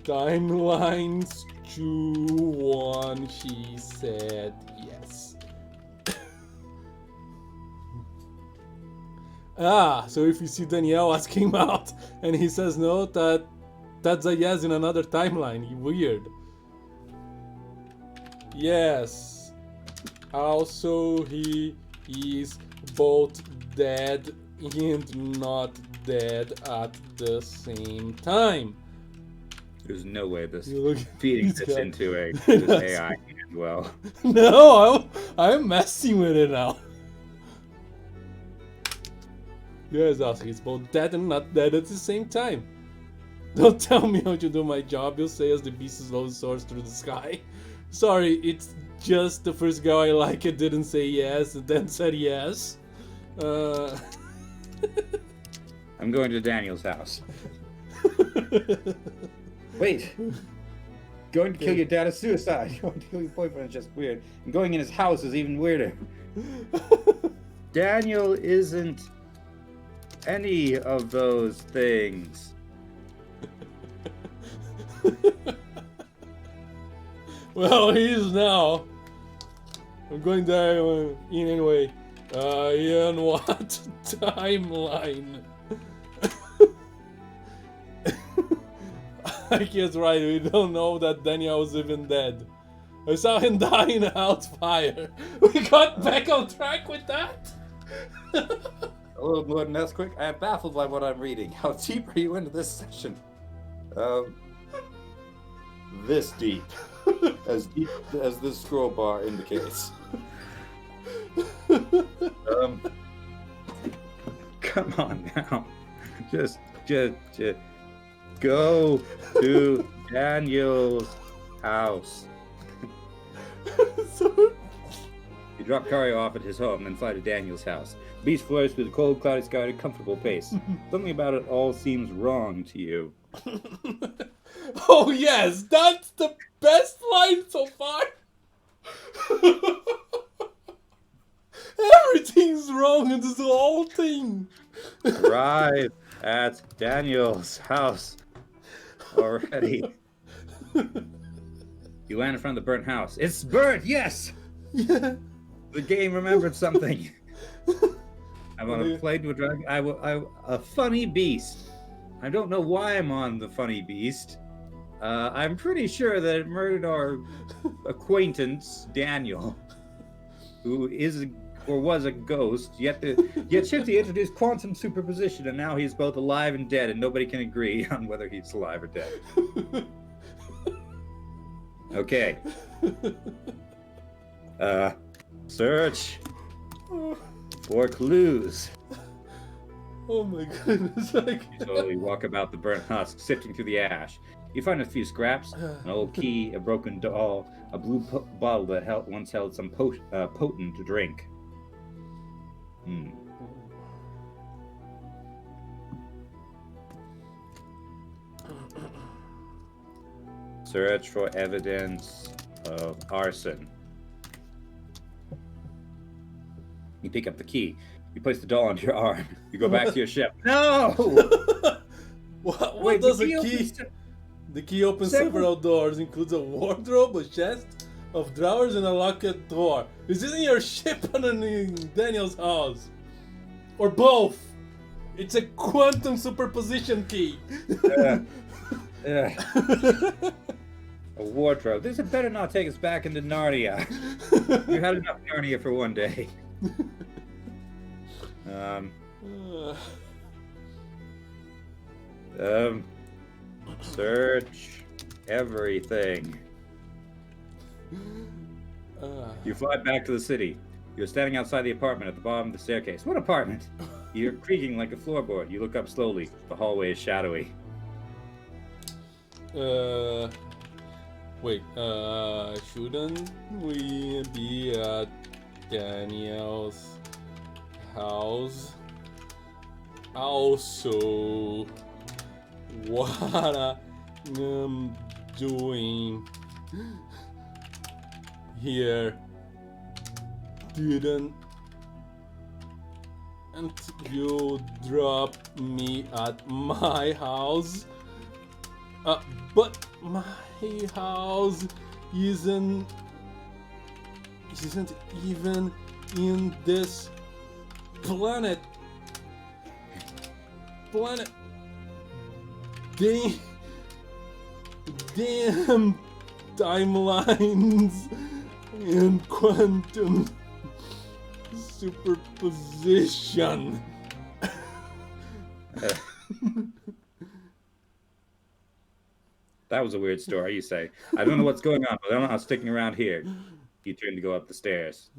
timelines to one. She said yes. So if you see Danielle ask him out and he says no, that's a yes in another timeline. Weird. Yes. Also, he is both dead and not dead at the same time. There's no way this You look- feeding he's this got- into this AI and well. No, I'm messing with it now. Yes, also, he's both dead and not dead at the same time. Don't tell me how to do my job, you'll say as the beast slowly soars through the sky. Sorry, it's just the first guy I like it didn't say yes and then said yes. I'm going to Daniel's house. Wait. Going to kill your dad is suicide. Going to kill your boyfriend is just weird. And going in his house is even weirder. Daniel isn't any of those things. Well, he is now. I'm going there in anyway. In what timeline? I guess right, we don't know that Daniel was even dead. I saw him die in a house fire. We got back on track with that? Hello, Lord Nesquik. I am baffled by what I'm reading. How deep are you into this session? This deep. As deep as this scroll bar indicates. Come on now. Just go to Daniel's house. So, You drop Kari off at his home, then fly to Daniel's house. The beach floats through the cold, cloudy sky at a comfortable pace. Something about it all seems wrong to you. oh yes, that's the best line so far. Everything's wrong in this whole thing. Arrive at Daniel's house already. You land in front of the burnt house. It's burnt, yes! Yeah. The game remembered something. I'm on a plane to a drug. A funny beast. I don't know why I'm on the funny beast. I'm pretty sure that it murdered our acquaintance, Daniel, who was a ghost, yet Shifty introduced quantum superposition, and now he's both alive and dead, and nobody can agree on whether he's alive or dead. Okay. Search for clues. Oh my goodness. Like... You slowly walk about the burnt husk, sifting through the ash. You find a few scraps, an old key, a broken doll, a blue bottle that once held some potent drink. Search for evidence of arson. You pick up the key. You place the doll onto your arm. You go back to your ship. No! What does a key? The key opens several doors, includes a wardrobe, a chest of drawers, and a locked door. Is this in your ship or in Daniel's house? Or both? It's a quantum superposition key. A wardrobe. This had better not take us back into Narnia. You had enough Narnia for one day. Search everything. You fly back to the city. You're standing outside the apartment at the bottom of the staircase. What apartment? You're creaking like a floorboard. You look up slowly. The hallway is shadowy. Wait, shouldn't we be at Daniel's house? Also, what I'm doing here didn't you drop me at my house? But my house isn't even in this planet. Damn timelines and quantum superposition. That was a weird story, you say. I don't know what's going on, but I don't know how sticking around here. You turn to go up the stairs.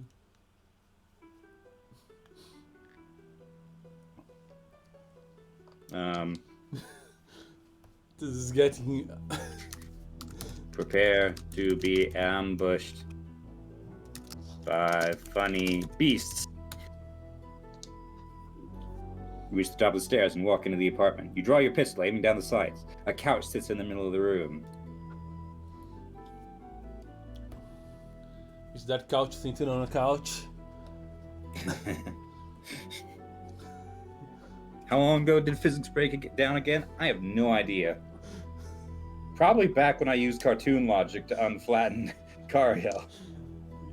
This is getting... Prepare to be ambushed by funny beasts. You reach the top of the stairs and walk into the apartment. You draw your pistol, aiming down the sights. A couch sits in the middle of the room. Is that couch sitting on a couch? How long ago did physics break down again? I have no idea. Probably back when I used cartoon logic to unflatten Car Hill.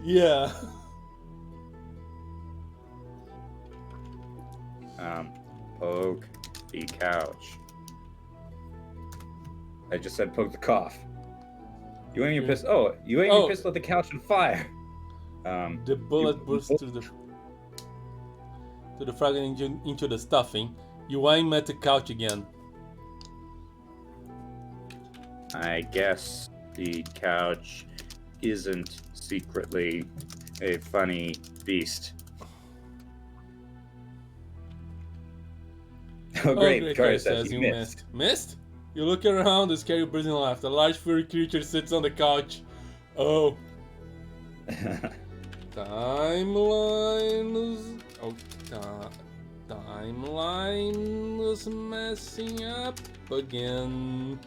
Yeah. Poke the couch. I just said poke the cough. You aim your pistol. Oh, you aim your pistol at the couch and fire. The bullet bursts through the fragment into the stuffing. You aim at the couch again. I guess the couch isn't secretly a funny beast. Oh, great. Carter says you missed. Missed? You look around, a scary person laughs. A large furry creature sits on the couch. Oh. Timeline is messing up again.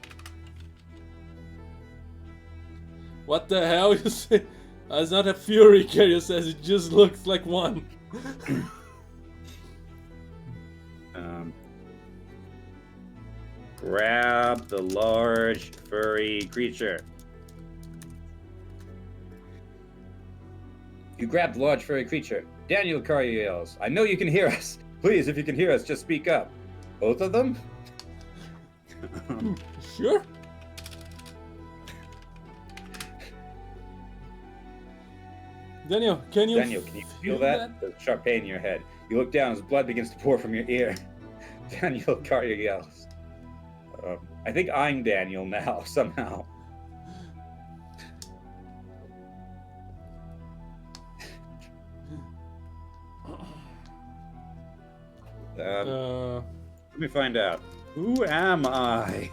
What the hell, you say? That's not a fury, Carrier says, it just looks like one. Grab the large furry creature. You grabbed the large furry creature. Daniel, Karya yells. I know you can hear us. Please, if you can hear us, just speak up. Both of them? Sure. Daniel, can you feel that? The sharp pain in your head. You look down as blood begins to pour from your ear. Daniel, Karya yells. I think I'm Daniel now, somehow. Let me find out. Who am I?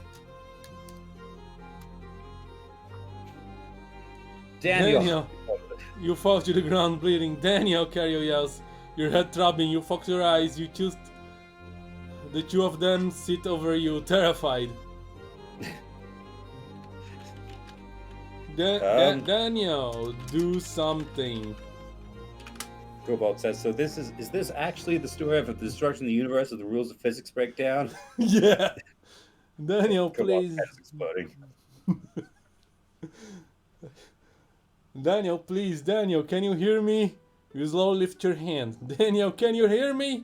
Daniel. You fall to the ground bleeding. Daniel, Karya yells. Your head throbbing, you focus your eyes, you choose. The two of them sit over you, terrified. Daniel, do something. Cobalt says, so is this actually the story of the destruction of the universe of the rules of physics break down? Yeah. Daniel, please. Cobalt's exploding. Daniel, please. Daniel, can you hear me? You slowly lift your hand. Daniel, can you hear me?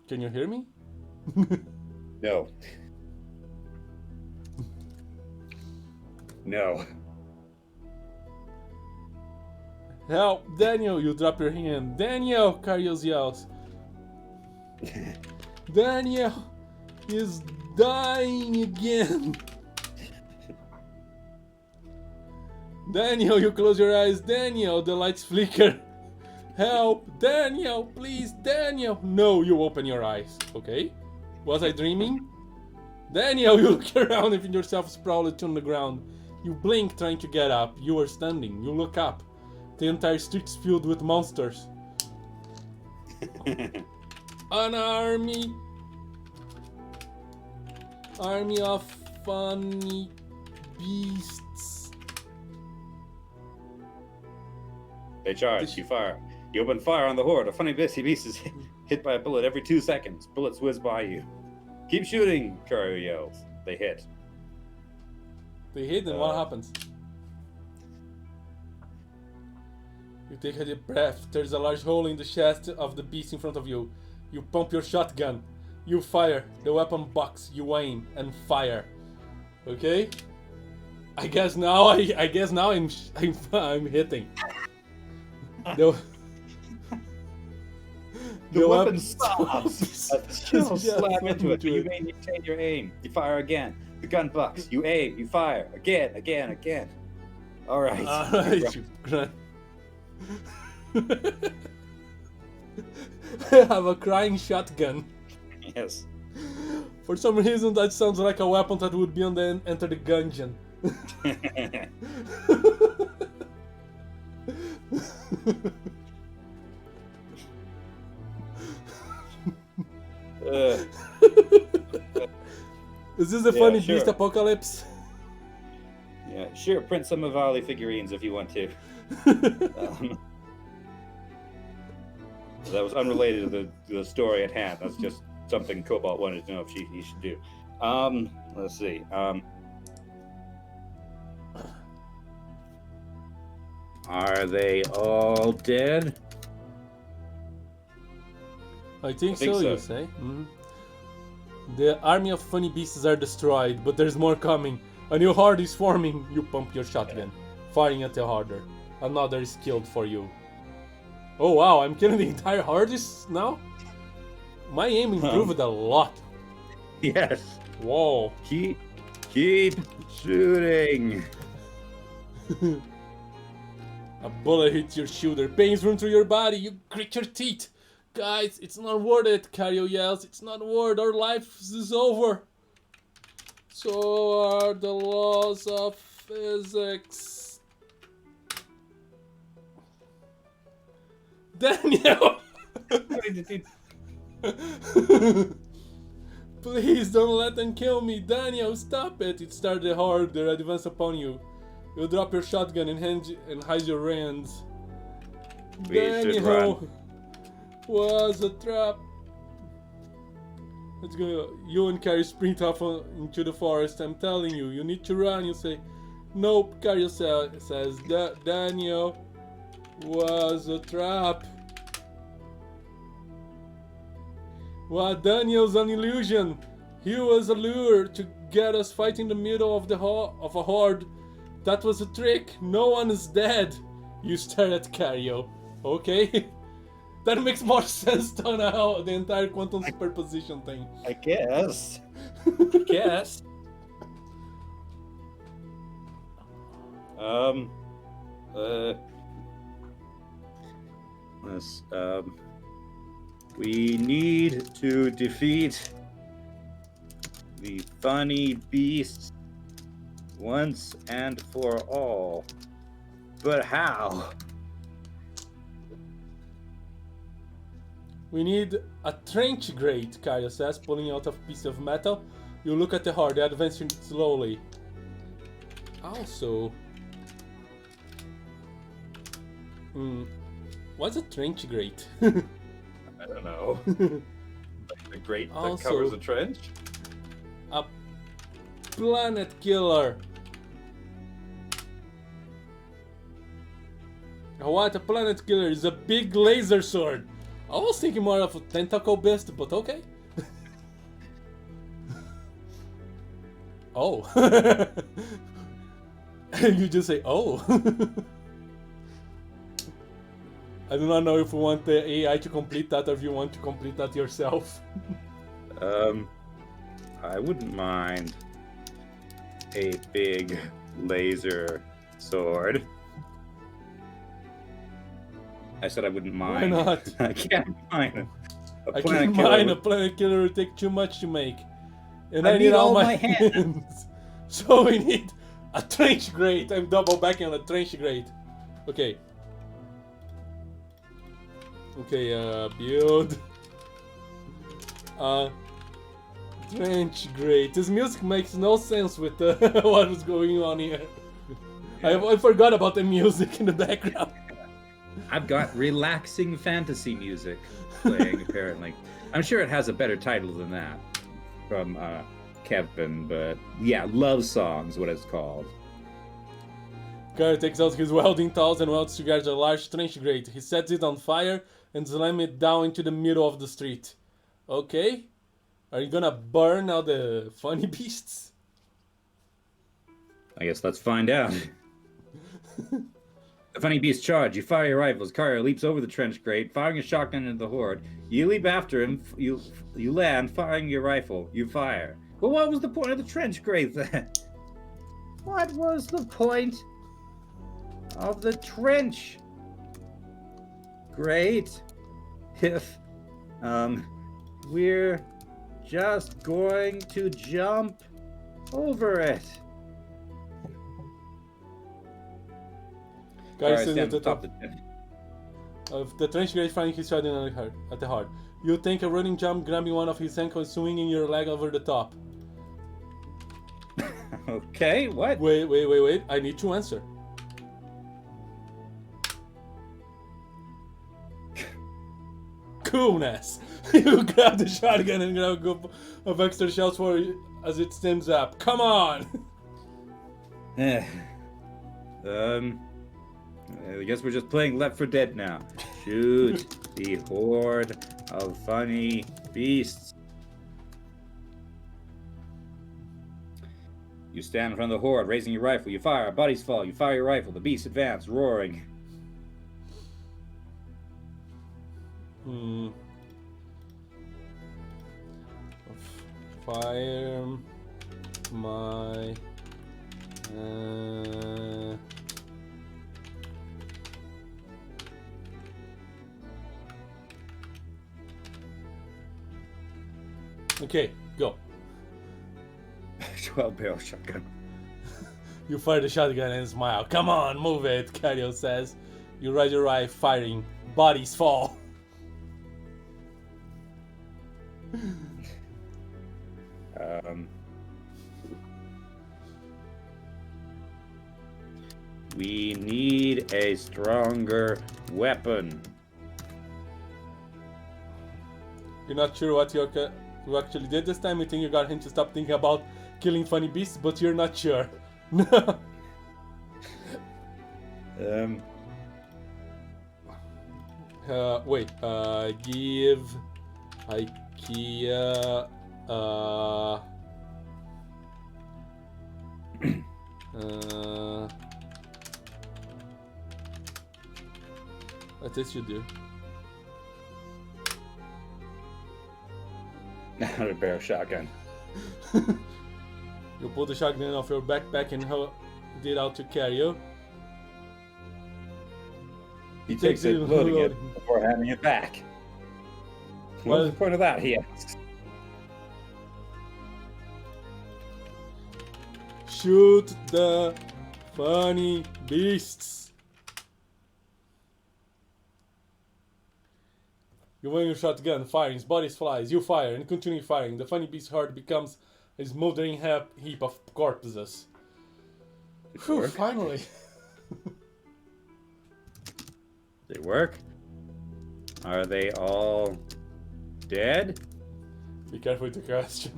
Can you hear me? No. No. Help, Daniel, you drop your hand. Daniel, Karya yells. Daniel is dying again. Daniel, you close your eyes. Daniel, the lights flicker. Help, Daniel, please, Daniel. No, you open your eyes, okay? Was I dreaming? Daniel, you look around and find yourself sprawled on the ground. You blink trying to get up. You are standing. You look up. The entire street's filled with monsters. An army of funny beasts. They charge. You fire. You open fire on the horde. A funny beast is hit by a bullet every 2 seconds. Bullets whiz by you. Keep shooting, Karya yells. They hit. They hit, and what happens? You take a deep breath. There's a large hole in the chest of the beast in front of you. You pump your shotgun. You fire. The weapon bucks. You aim and fire. Okay? I guess now I'm hitting. The weapon stops. A chill slap into it. You maintain your aim. You fire again. The gun bucks. You aim. You fire again. All right. You grunt. I have a crying shotgun. Yes. For some reason, that sounds like a weapon that would be on the Enter the Gungeon. Is this a funny beast apocalypse? Yeah, sure. Print some of Ollie figurines if you want to. That was unrelated to the story at hand. That's just something Cobalt wanted to know if he should do. Let's see. Are they all dead? I think so, you say? Mm-hmm. The army of funny beasts are destroyed, but there's more coming. A new horde is forming. You pump your shotgun, firing at the harder. Another is killed for you. Oh wow, I'm killing the entire horde now? My aim improved a lot. Yes. Whoa. Keep shooting. A bullet hits your shoulder, pains run through your body, you grit your teeth. Guys, it's not worth it, Karya yells. It's not worth it, our life is over. So are the laws of physics. Daniel! Please don't let them kill me. Daniel, stop it. It started hard. They advance upon you. You drop your shotgun and hide your hands. Daniel was a trap. Let's go. You and Carrie sprint off into the forest. I'm telling you, you need to run. You say, Nope, Cario says that Daniel was a trap. Well, Daniel's an illusion. He was a lure to get us fight in the middle of of a horde. That was a trick. No one is dead. You stare at Cario. Okay? That makes more sense than how the entire quantum superposition thing. I guess. Guess. Let's, we need to defeat the funny beasts once and for all. But how? We need a trench grate, Cario says, pulling out a piece of metal. You look at the horde, they advance slowly. Also... what's a trench grate? I don't know. Like the grate that covers a trench? A planet killer. What? A planet killer is a big laser sword. I was thinking more of a tentacle beast, but okay. Oh. You just say, oh. I do not know if you want the AI to complete that or if you want to complete that yourself. I wouldn't mind a big laser sword. I said I wouldn't mind. Why not? I can't mind. I can't mind. A planet killer would take too much to make. And I need all my hands. So we need a trench grate. I'm double backing on a trench grate. Okay. Okay, build. Trench grate. This music makes no sense with what was going on here. I forgot about the music in the background. I've got relaxing fantasy music playing, apparently. I'm sure it has a better title than that from Kevin, but yeah, Love Song's what it's called. Carl takes out his welding tools and welds together a large trench grate. He sets it on fire and slams it down into the middle of the street. Okay. Are you gonna burn all the funny beasts? I guess let's find out. The funny beast charge. You fire your rifles. Carrier leaps over the trench grate, firing a shotgun into the horde. You leap after him. You land, firing your rifle. You fire. Well, what was the point of the trench grate then? What was the point of the trench grate if we're just going to jump over it? Guys, at the top of the trench grate, firing his shot at the heart. You take a running jump, grabbing one of his ankles, swinging your leg over the top. Okay, what? Wait. I need to answer. Coolness. You grab the shotgun and grab a group of extra shells for it as it steams up. Come on. I guess we're just playing Left 4 Dead now. Shoot the horde of funny beasts. You stand in front of the horde, raising your rifle. You fire. Bodies fall. You fire your rifle. The beasts advance, roaring. Fire my... Okay, go. 12-barrel shotgun. You fire the shotgun and smile. Come on, move it, Cario says. You raise your rifle, firing. Bodies fall. We need a stronger weapon. You're not sure what you actually did this time. You think you got him to stop thinking about killing funny beasts, but you're not sure. Wait. Give IKEA. What else you do? Not a barrel shotgun. You pull the shotgun off your backpack and hold it out to carry you. He takes it, loading it, before handing it back. What's the point of that, he asks. Shoot the funny beasts. You wing your shotgun, firing, his body flies, you fire and continue firing. The funny beast's heart becomes a smoldering heap of corpses. Whew, finally. They work? Are they all dead? Be careful with the question.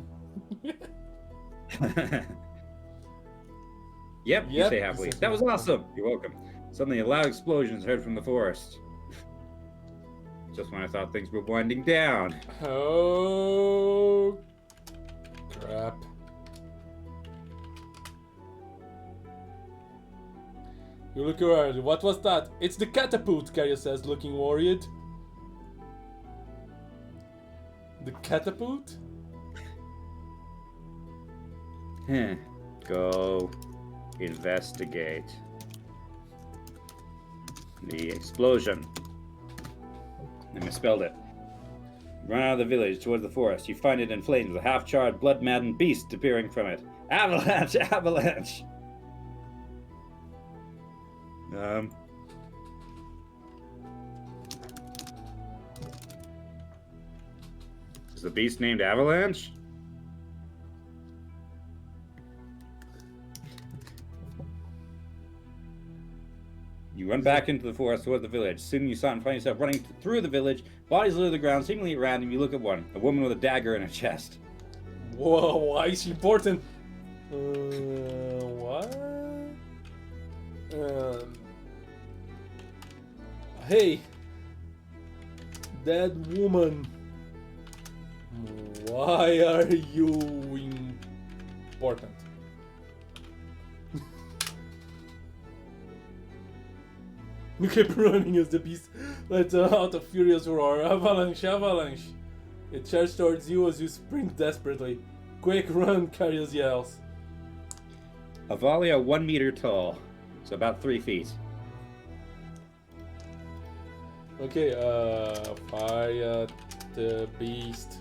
Yep, you say happily. That was awesome. You're welcome. Suddenly a loud explosion is heard from the forest. Just when I thought things were winding down. Oh, crap. You look around. What was that? It's the catapult, Carrier says, looking worried. The catapult? Go investigate the explosion. I misspelled it. Run out of the village towards the forest. You find it in flames with a half-charred, blood-maddened beast appearing from it. Avalanche! Avalanche! Is the beast named Avalanche? You run back into the forest toward the village. Soon you find yourself running through the village. Bodies litter the ground, seemingly at random. You look at one. A woman with a dagger in her chest. Whoa, why is she important? What? Hey, that woman. Why are you important? You keep running as the beast lets out a furious roar. Avalanche, avalanche! It charges towards you as you sprint desperately. Quick, run, Carius yells. Avalia 1 meter tall, so about 3 feet. Okay, fire at the beast.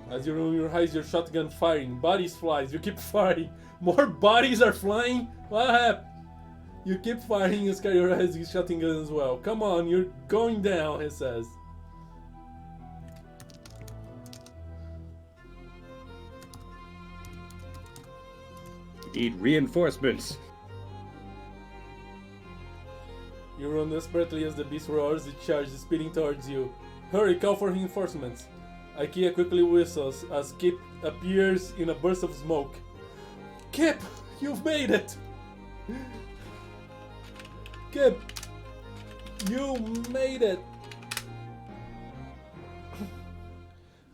As you roll your eyes, your shotgun firing. Bodies flies. You keep firing. More bodies are flying. What happened? You keep firing as Carrier has his shotgun as well. Come on, you're going down, he says. Need reinforcements. You run desperately as the beast roars. It charges, speeding towards you. Hurry, call for reinforcements. IKEA quickly whistles as Kip appears in a burst of smoke. Kip, you've made it! Kip, you made it!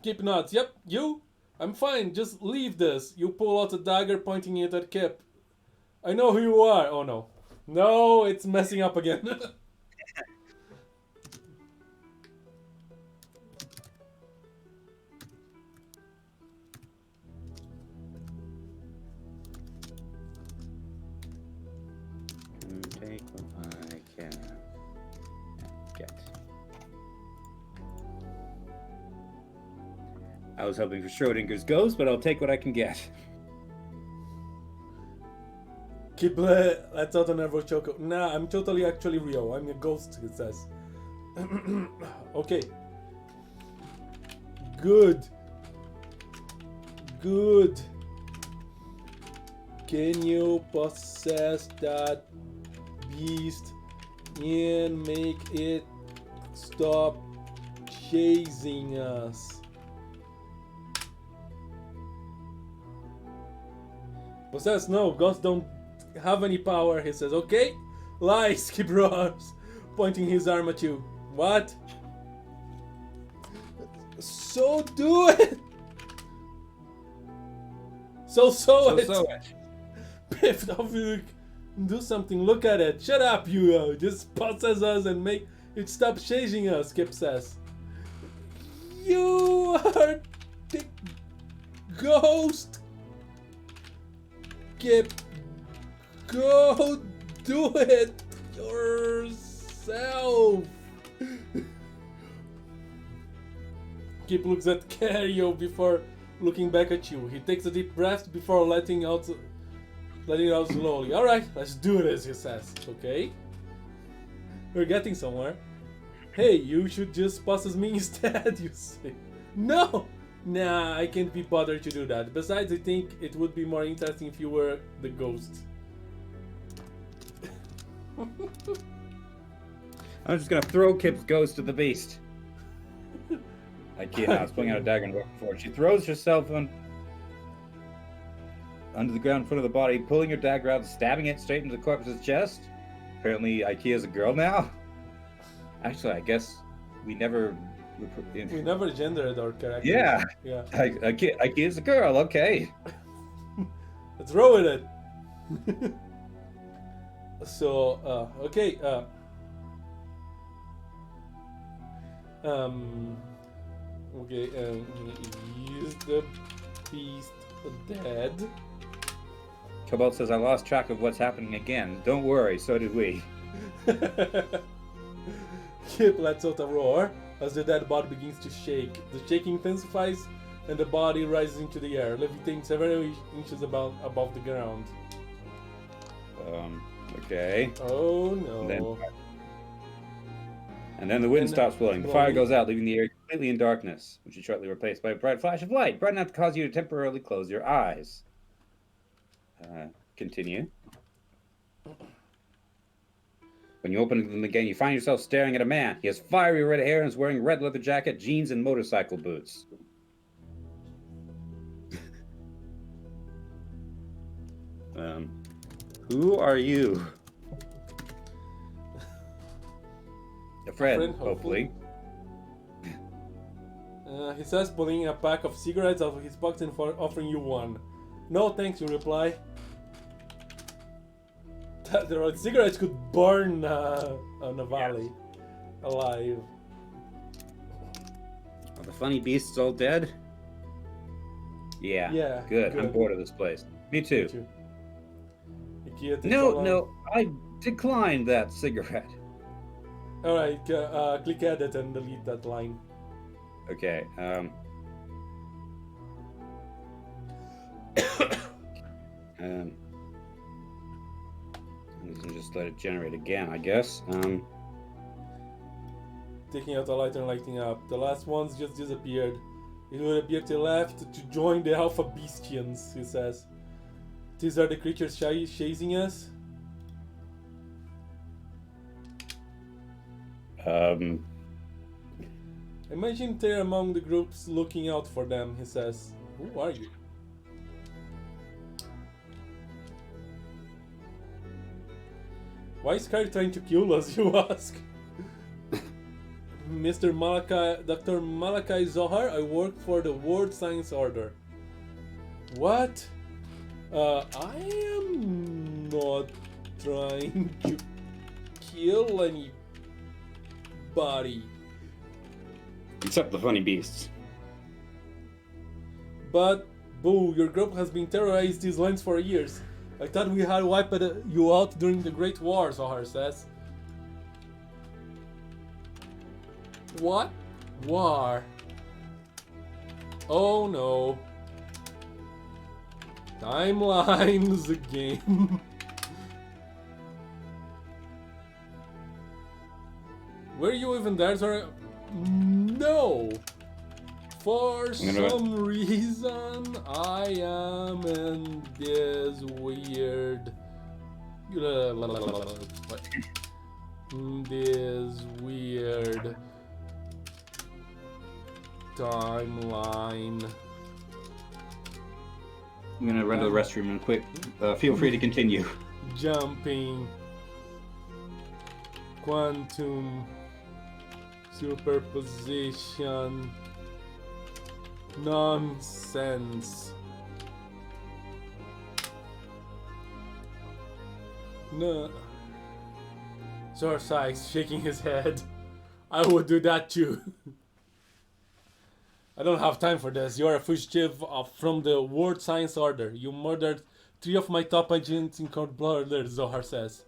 Kip nods. Yep, you? I'm fine, just leave this. You pull out a dagger, pointing it at Kip. I know who you are. Oh no. No, it's messing up again. Take what I can get. I was hoping for Schrodinger's ghost, but I'll take what I can get. Kip lets out a nervous choke. Nah, I'm totally actually real. I'm a ghost, it says. Okay. Good. Good. Can you possess that beast and make it stop chasing us? Possessed? No, ghosts don't have any power, he says. Okay? Lies, Skip roars, pointing his arm at you. What? So do it! So it! Piff, do something, look at it. Shut up, you! Just possess us and make it stop chasing us, Skip says. You are the ghost! Skip, go do it yourself! Skip looks at Cario before looking back at you. He takes a deep breath before letting out slowly. Alright, let's do this, he says. Okay? We're getting somewhere. Hey, you should just possess me instead, you say. No! Nah, I can't be bothered to do that. Besides, I think it would be more interesting if you were the ghost. I'm just gonna throw Kip's ghost to the beast. Ikea now is pulling out a dagger and walking forward. She throws herself under the ground in front of the body, pulling her dagger out and stabbing it straight into the corpse's chest. Apparently, Ikea's a girl now. Actually, I guess we never gendered our character. Yeah. Yeah. Ikea's a girl. Okay. Let's roll with it. So, okay. Okay. Is the beast dead? Cobalt says, I lost track of what's happening again. Don't worry, so did we. Kip lets out a roar as the dead body begins to shake. The shaking intensifies and the body rises into the air, levitating several inches above the ground. Okay. Oh no. And then the wind stops blowing. The fire goes out, leaving the air completely in darkness, which is shortly replaced by a bright flash of light, bright enough to cause you to temporarily close your eyes. Continue. When you open them again, you find yourself staring at a man. He has fiery red hair and is wearing a red leather jacket, jeans, and motorcycle boots. Who are you? A friend, hopefully. He says, pulling a pack of cigarettes out of his pocket and offering you one. No thanks, you reply. The cigarettes could burn on a valley alive. Are the funny beasts all dead? Yeah. Good. I'm bored of this place. Me too. No, I declined that cigarette. Alright, click edit and delete that line. Okay, just let it generate again, I guess. Taking out the lighter and lighting up. The last ones just disappeared. It would appear to left to join the Alpha Beastians, he says. These are the creatures chasing us? Imagine they're among the groups looking out for them, he says. Who are you? Why is Sky trying to kill us, you ask? Dr. Malachi Zohar, I work for the World Science Order. What? I am not trying to kill anybody. Except the funny beasts. But, boo, your group has been terrorizing these lands for years. I thought we had wiped you out during the Great War, Zohar says. What? War? Oh no. Timelines again. Were you even there, Zohar? No! For some reason, I am in this weird... timeline. I'm gonna run to the restroom and quick. Feel free to continue. Jumping. Quantum. Superposition. Nonsense. No. Sir Sykes shaking his head. I would do that too. I don't have time for this. You are a fugitive from the World Science Order. You murdered 3 of my top agents in cold blood, Zohar says.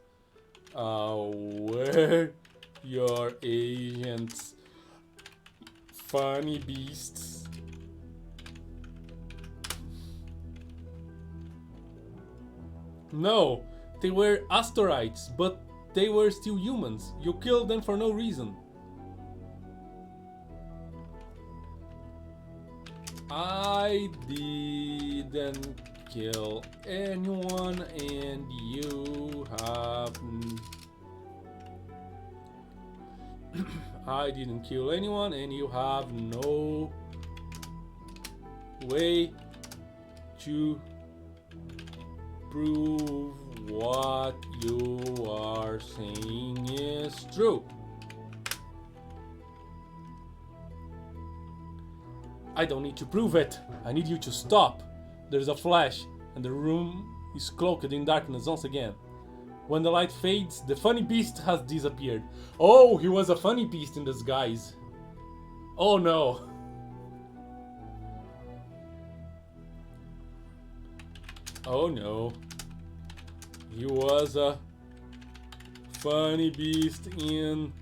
Where your agents? Funny beasts. No, they were asteroids, but they were still humans. You killed them for no reason. I didn't kill anyone, and you have... I didn't kill anyone, and you have no way to prove what you are saying is true. I don't need to prove it. I need you to stop. There's a flash, and the room is cloaked in darkness once again. When the light fades, the funny beast has disappeared. Oh, he was a funny beast in disguise. Oh no. Oh no. He was a funny beast in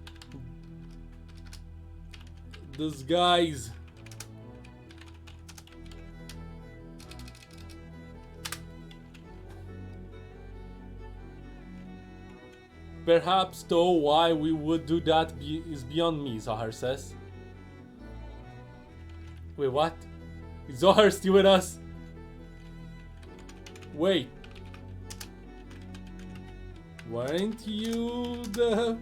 disguise. Perhaps though why we would do that is beyond me, Zohar says. Wait, what? Is Zohar still with us? Wait. Weren't you the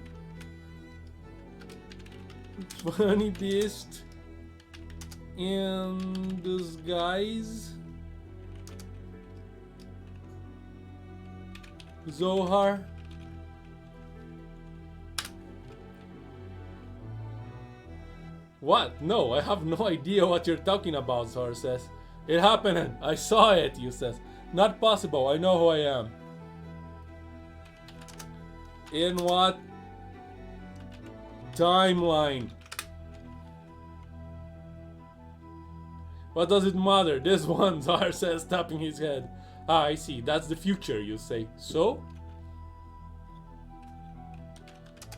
funny beast in disguise? Zohar? What? No, I have no idea what you're talking about, Zohar says. It happened. I saw it, you says. Not possible. I know who I am. In what timeline? What does it matter? This one, Zohar says, tapping his head. Ah, I see. That's the future, you say. So?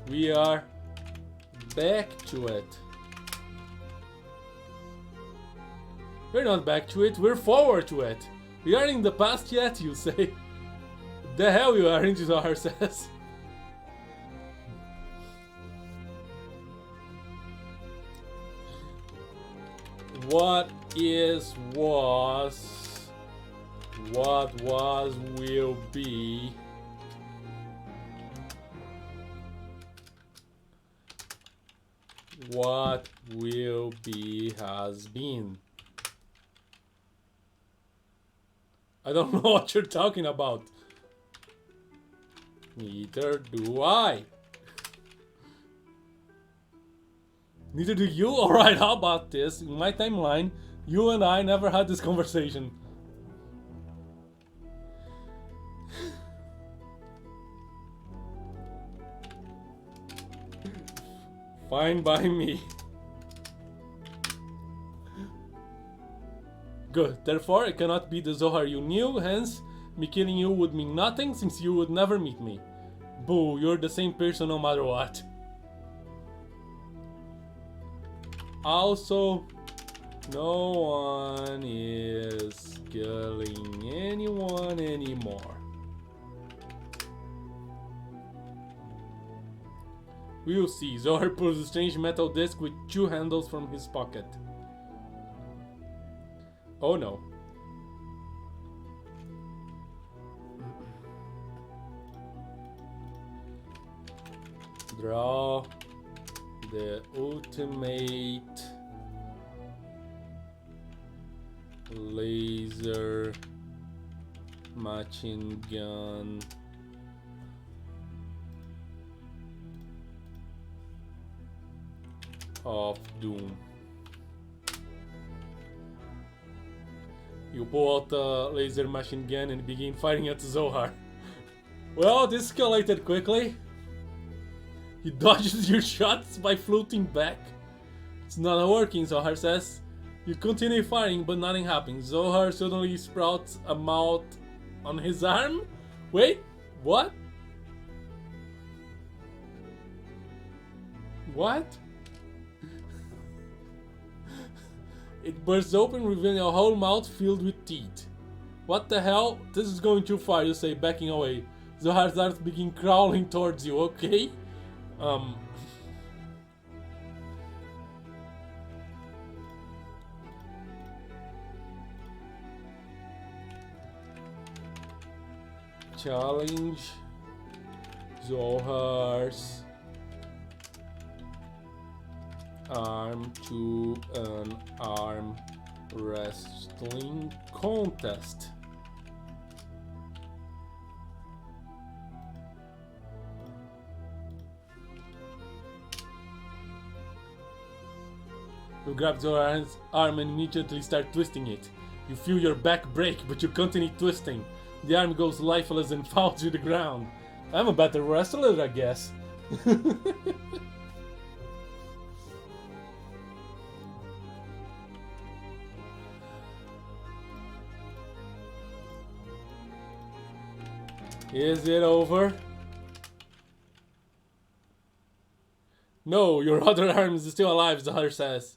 We are back to it. We're not back to it, we're forward to it. We aren't in the past yet, you say. The hell you aren't, Zohar says. What is was, what was will be. What will be has been. I don't know what you're talking about. Neither do I. Neither do you? Alright, how about this? In my timeline, you and I never had this conversation. Fine by me. Good. Therefore, I cannot be the Zohar you knew, hence, me killing you would mean nothing since you would never meet me. Boo, you're the same person no matter what. Also, no one is killing anyone anymore. We'll see. Zohar pulls a strange metal disc with 2 handles from his pocket. Oh no. Draw the ultimate laser machine gun of doom. You pull out the laser machine gun and begin firing at Zohar. Well, this escalated quickly. He dodges your shots by floating back. It's not working, Zohar says. You continue firing, but nothing happens. Zohar suddenly sprouts a mouth on his arm. Wait, what? What? It bursts open, revealing a whole mouth filled with teeth. What the hell? This is going too far, you say, backing away. Zohar starts begin crawling towards you, okay? Challenge Zohar's arm to an arm wrestling contest. You grab Zohar's arm and immediately start twisting it. You feel your back break, but you continue twisting. The arm goes lifeless and falls to the ground. I'm a better wrestler, I guess. Is it over? No, your other arm is still alive, Zohar says.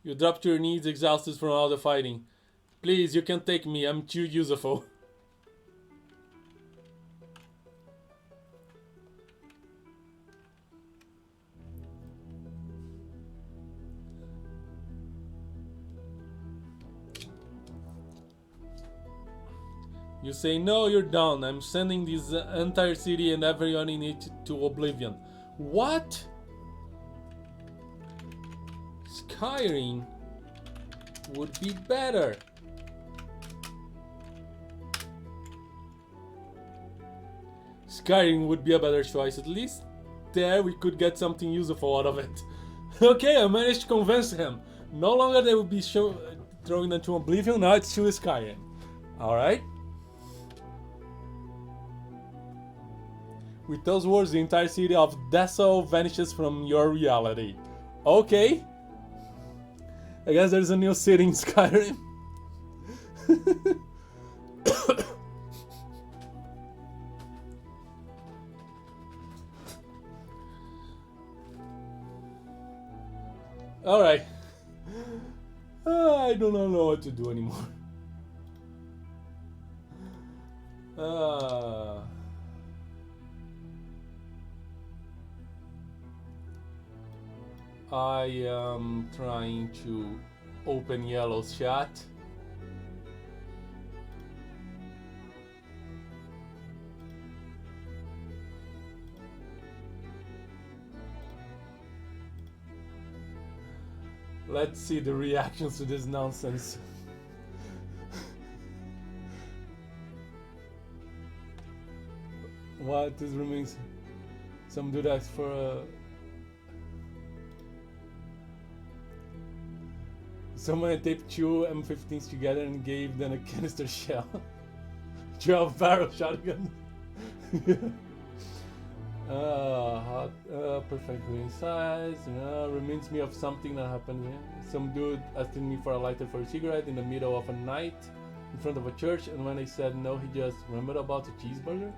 You drop to your knees, exhausted from all the fighting. Please, you can take me, I'm too useful. You say, no, you're done. I'm sending this entire city and everyone in it to oblivion. What? Skyrim would be better. Skyrim would be a better choice. At least there we could get something useful out of it. Okay, I managed to convince him. No longer they will be throwing them to oblivion. Now it's to Skyrim. Alright. With those words, the entire city of Dessel vanishes from your reality. Okay. I guess there's a new city in Skyrim. Alright. I do not know what to do anymore. I am trying to open Yellow's chat. Let's see the reactions to this nonsense. What is remains? Some dude asked for a. Someone taped two M15s together and gave them a canister shell. 12 barrel shotgun. Perfectly in size. Reminds me of something that happened here. Some dude asking me for a lighter for a cigarette in the middle of a night in front of a church, and when I said no, he just remembered about a cheeseburger.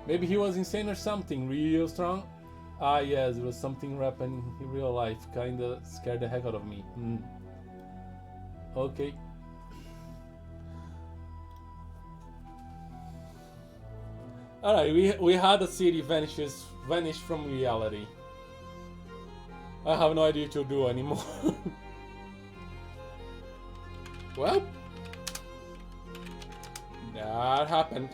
Maybe he was insane or something, real strong. Ah yes, it was something happening in real life, kinda scared the heck out of me. Okay. Alright, we had a city vanish from reality. I have no idea what to do anymore. Well, that happened.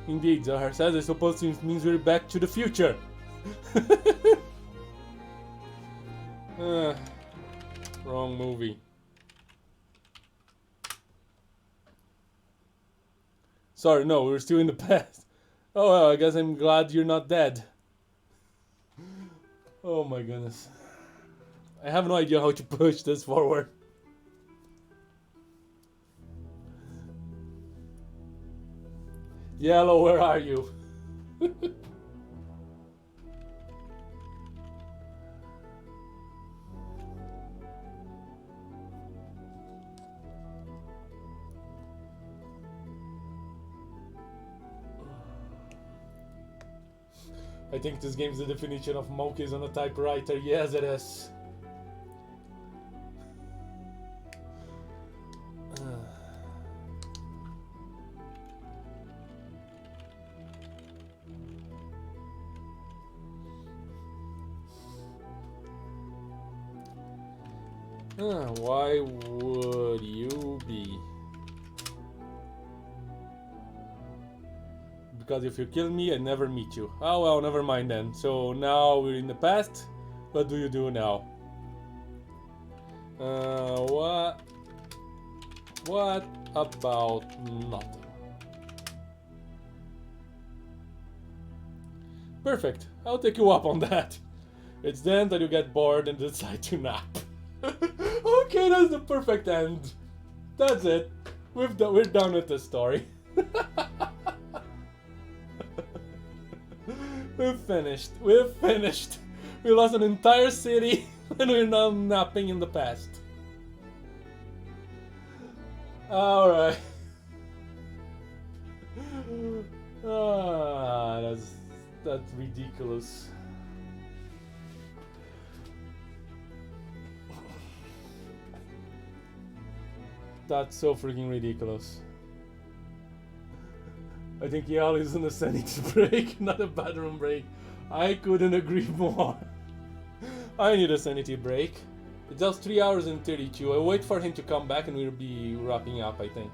Indeed, Zohar says, I suppose it means we're back to the future. Wrong movie. Sorry, no, we're still in the past. Oh well, I guess I'm glad you're not dead. Oh my goodness. I have no idea how to push this forward. Yellow, where are you? I think this game's the definition of monkeys on a typewriter. Yes, it is. Why would you be? Because if you kill me, I never meet you. Oh well, never mind then. So now we're in the past. What do you do now? What about nothing? Perfect. I'll take you up on that. It's then that you get bored and decide to nap. Okay, that's the perfect end. That's it. We're done with the story. We've finished. We've finished. We lost an entire city and we're now napping in the past. Alright. That's ridiculous. That's so freaking ridiculous. I think Yale is in a sanity break, not a bathroom break. I couldn't agree more. I need a sanity break. It's just 3 hours and 32. I'll wait for him to come back and we'll be wrapping up, I think.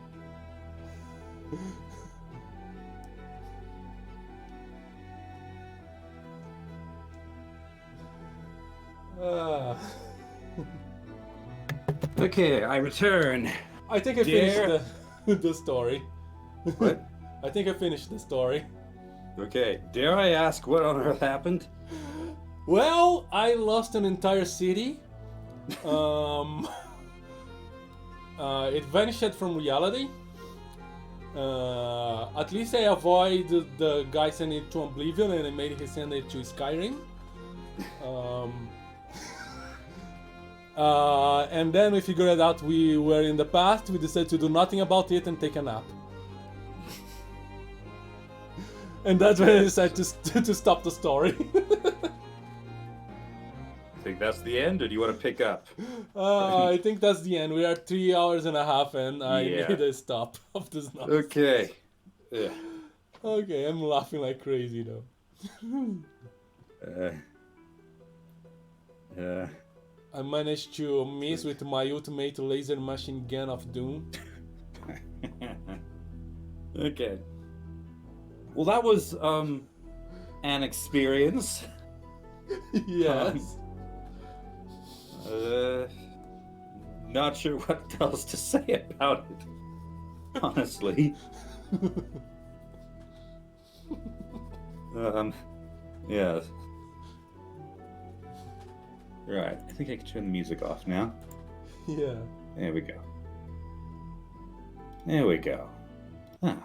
Okay, I return. I think I finished the story. What? I think I finished the story. Okay, dare I ask what on earth happened? Well, I lost an entire city. It vanished from reality. At least I avoided the guy sending it to Oblivion and I made him send it to Skyrim. And then we figured out we were in the past. We decided to do nothing about it and take a nap. And that's when I decided to stop the story. Think that's the end, or do you want to pick up? I think that's the end. We are 3 hours and a half and I Yeah. made a stop of this nonsense. Okay. Yeah. Okay, I'm laughing like crazy though. I managed to miss with my ultimate laser machine gun of doom. Okay. Well, that was an experience. Yes. Not sure what else to say about it, honestly. Yeah. Right, I think I can turn the music off now. Yeah. There we go. There we go. Huh.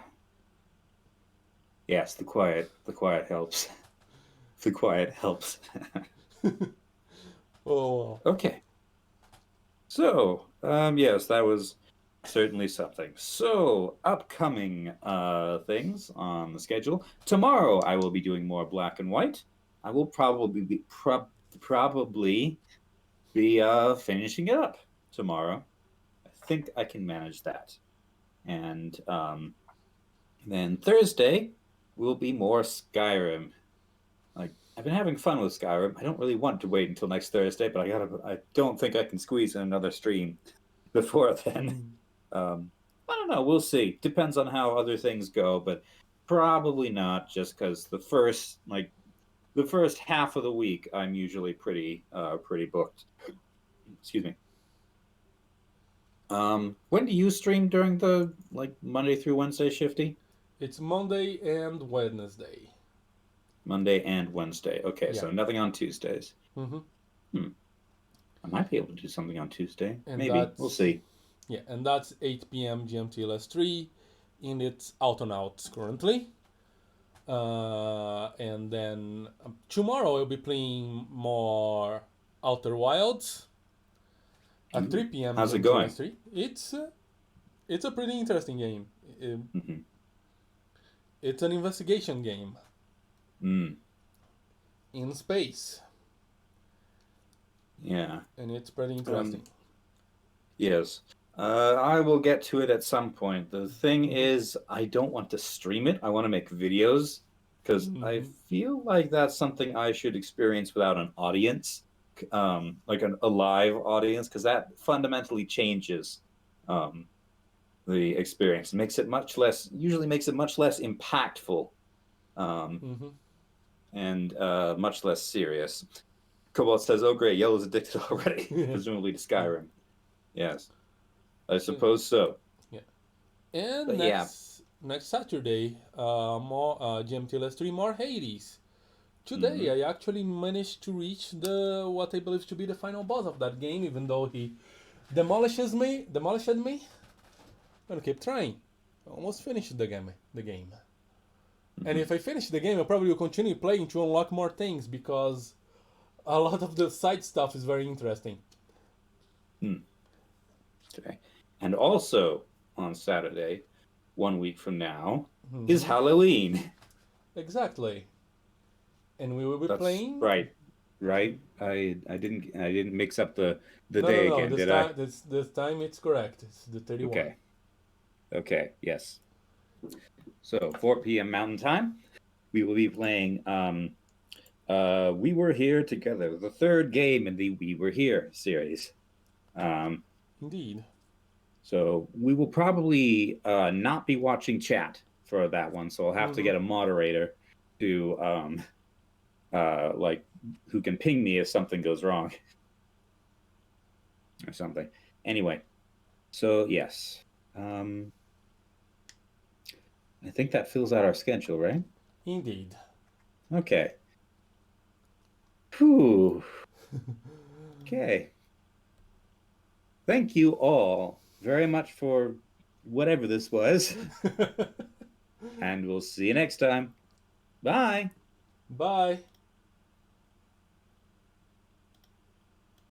Yes, the quiet helps. The quiet helps. Oh well. Okay. So, yes, that was certainly something. So, upcoming things on the schedule. Tomorrow I will be doing more black and white. I will probably be finishing it up tomorrow. I think I can manage that. And then Thursday will be more Skyrim. Like, I've been having fun with Skyrim. I don't really want to wait until next Thursday, but I don't think I can squeeze in another stream before then. I don't know. We'll see. Depends on how other things go, but probably not, just because the first the first half of the week, I'm usually pretty booked. Excuse me. When do you stream during the Monday through Wednesday shifty? It's Monday and Wednesday. Monday and Wednesday. Okay, Yeah. so nothing on Tuesdays. Mm-hmm. I might be able to do something on Tuesday. And Maybe. We'll see. Yeah, and that's 8 p.m. GMT LS3, and it's out and out currently. And then tomorrow I'll be playing more Outer Wilds at 3 p.m. How's it GMT going? LS3. It's a pretty interesting game. Mm-hmm. It's an investigation game in space. Yeah. And it's pretty interesting. Yes. I will get to it at some point. The thing is, I don't want to stream it. I want to make videos because I feel like that's something I should experience without an audience, like a live audience, because that fundamentally changes the experience. It makes it usually makes it much less impactful, and much less serious. Cobalt says, "Oh great, Yellow's addicted already, presumably to Skyrim." Yes, I suppose so. Yeah, and But next Saturday, more GMT LS3, more Hades. Today I actually managed to reach what I believe to be the final boss of that game, even though he demolished me. I'm gonna keep trying. I almost finished the game. And if I finish the game, I probably will continue playing to unlock more things because a lot of the side stuff is very interesting. Okay. And also on Saturday, 1 week from now, is Halloween. Exactly. And we will be playing. Right. I didn't mix up the No, day again, this did time, I? This time it's correct. It's the 31. Okay. Yes. So 4 p.m. Mountain Time, we will be playing We Were Here Together, the third game in the We Were Here series. Indeed. So we will probably not be watching chat for that one. So I'll have to get a moderator to who can ping me if something goes wrong or something. Anyway, so yes, I think that fills out our schedule, right? Indeed. Okay. Whew. Okay. Thank you all very much for whatever this was. And we'll see you next time. Bye. Bye.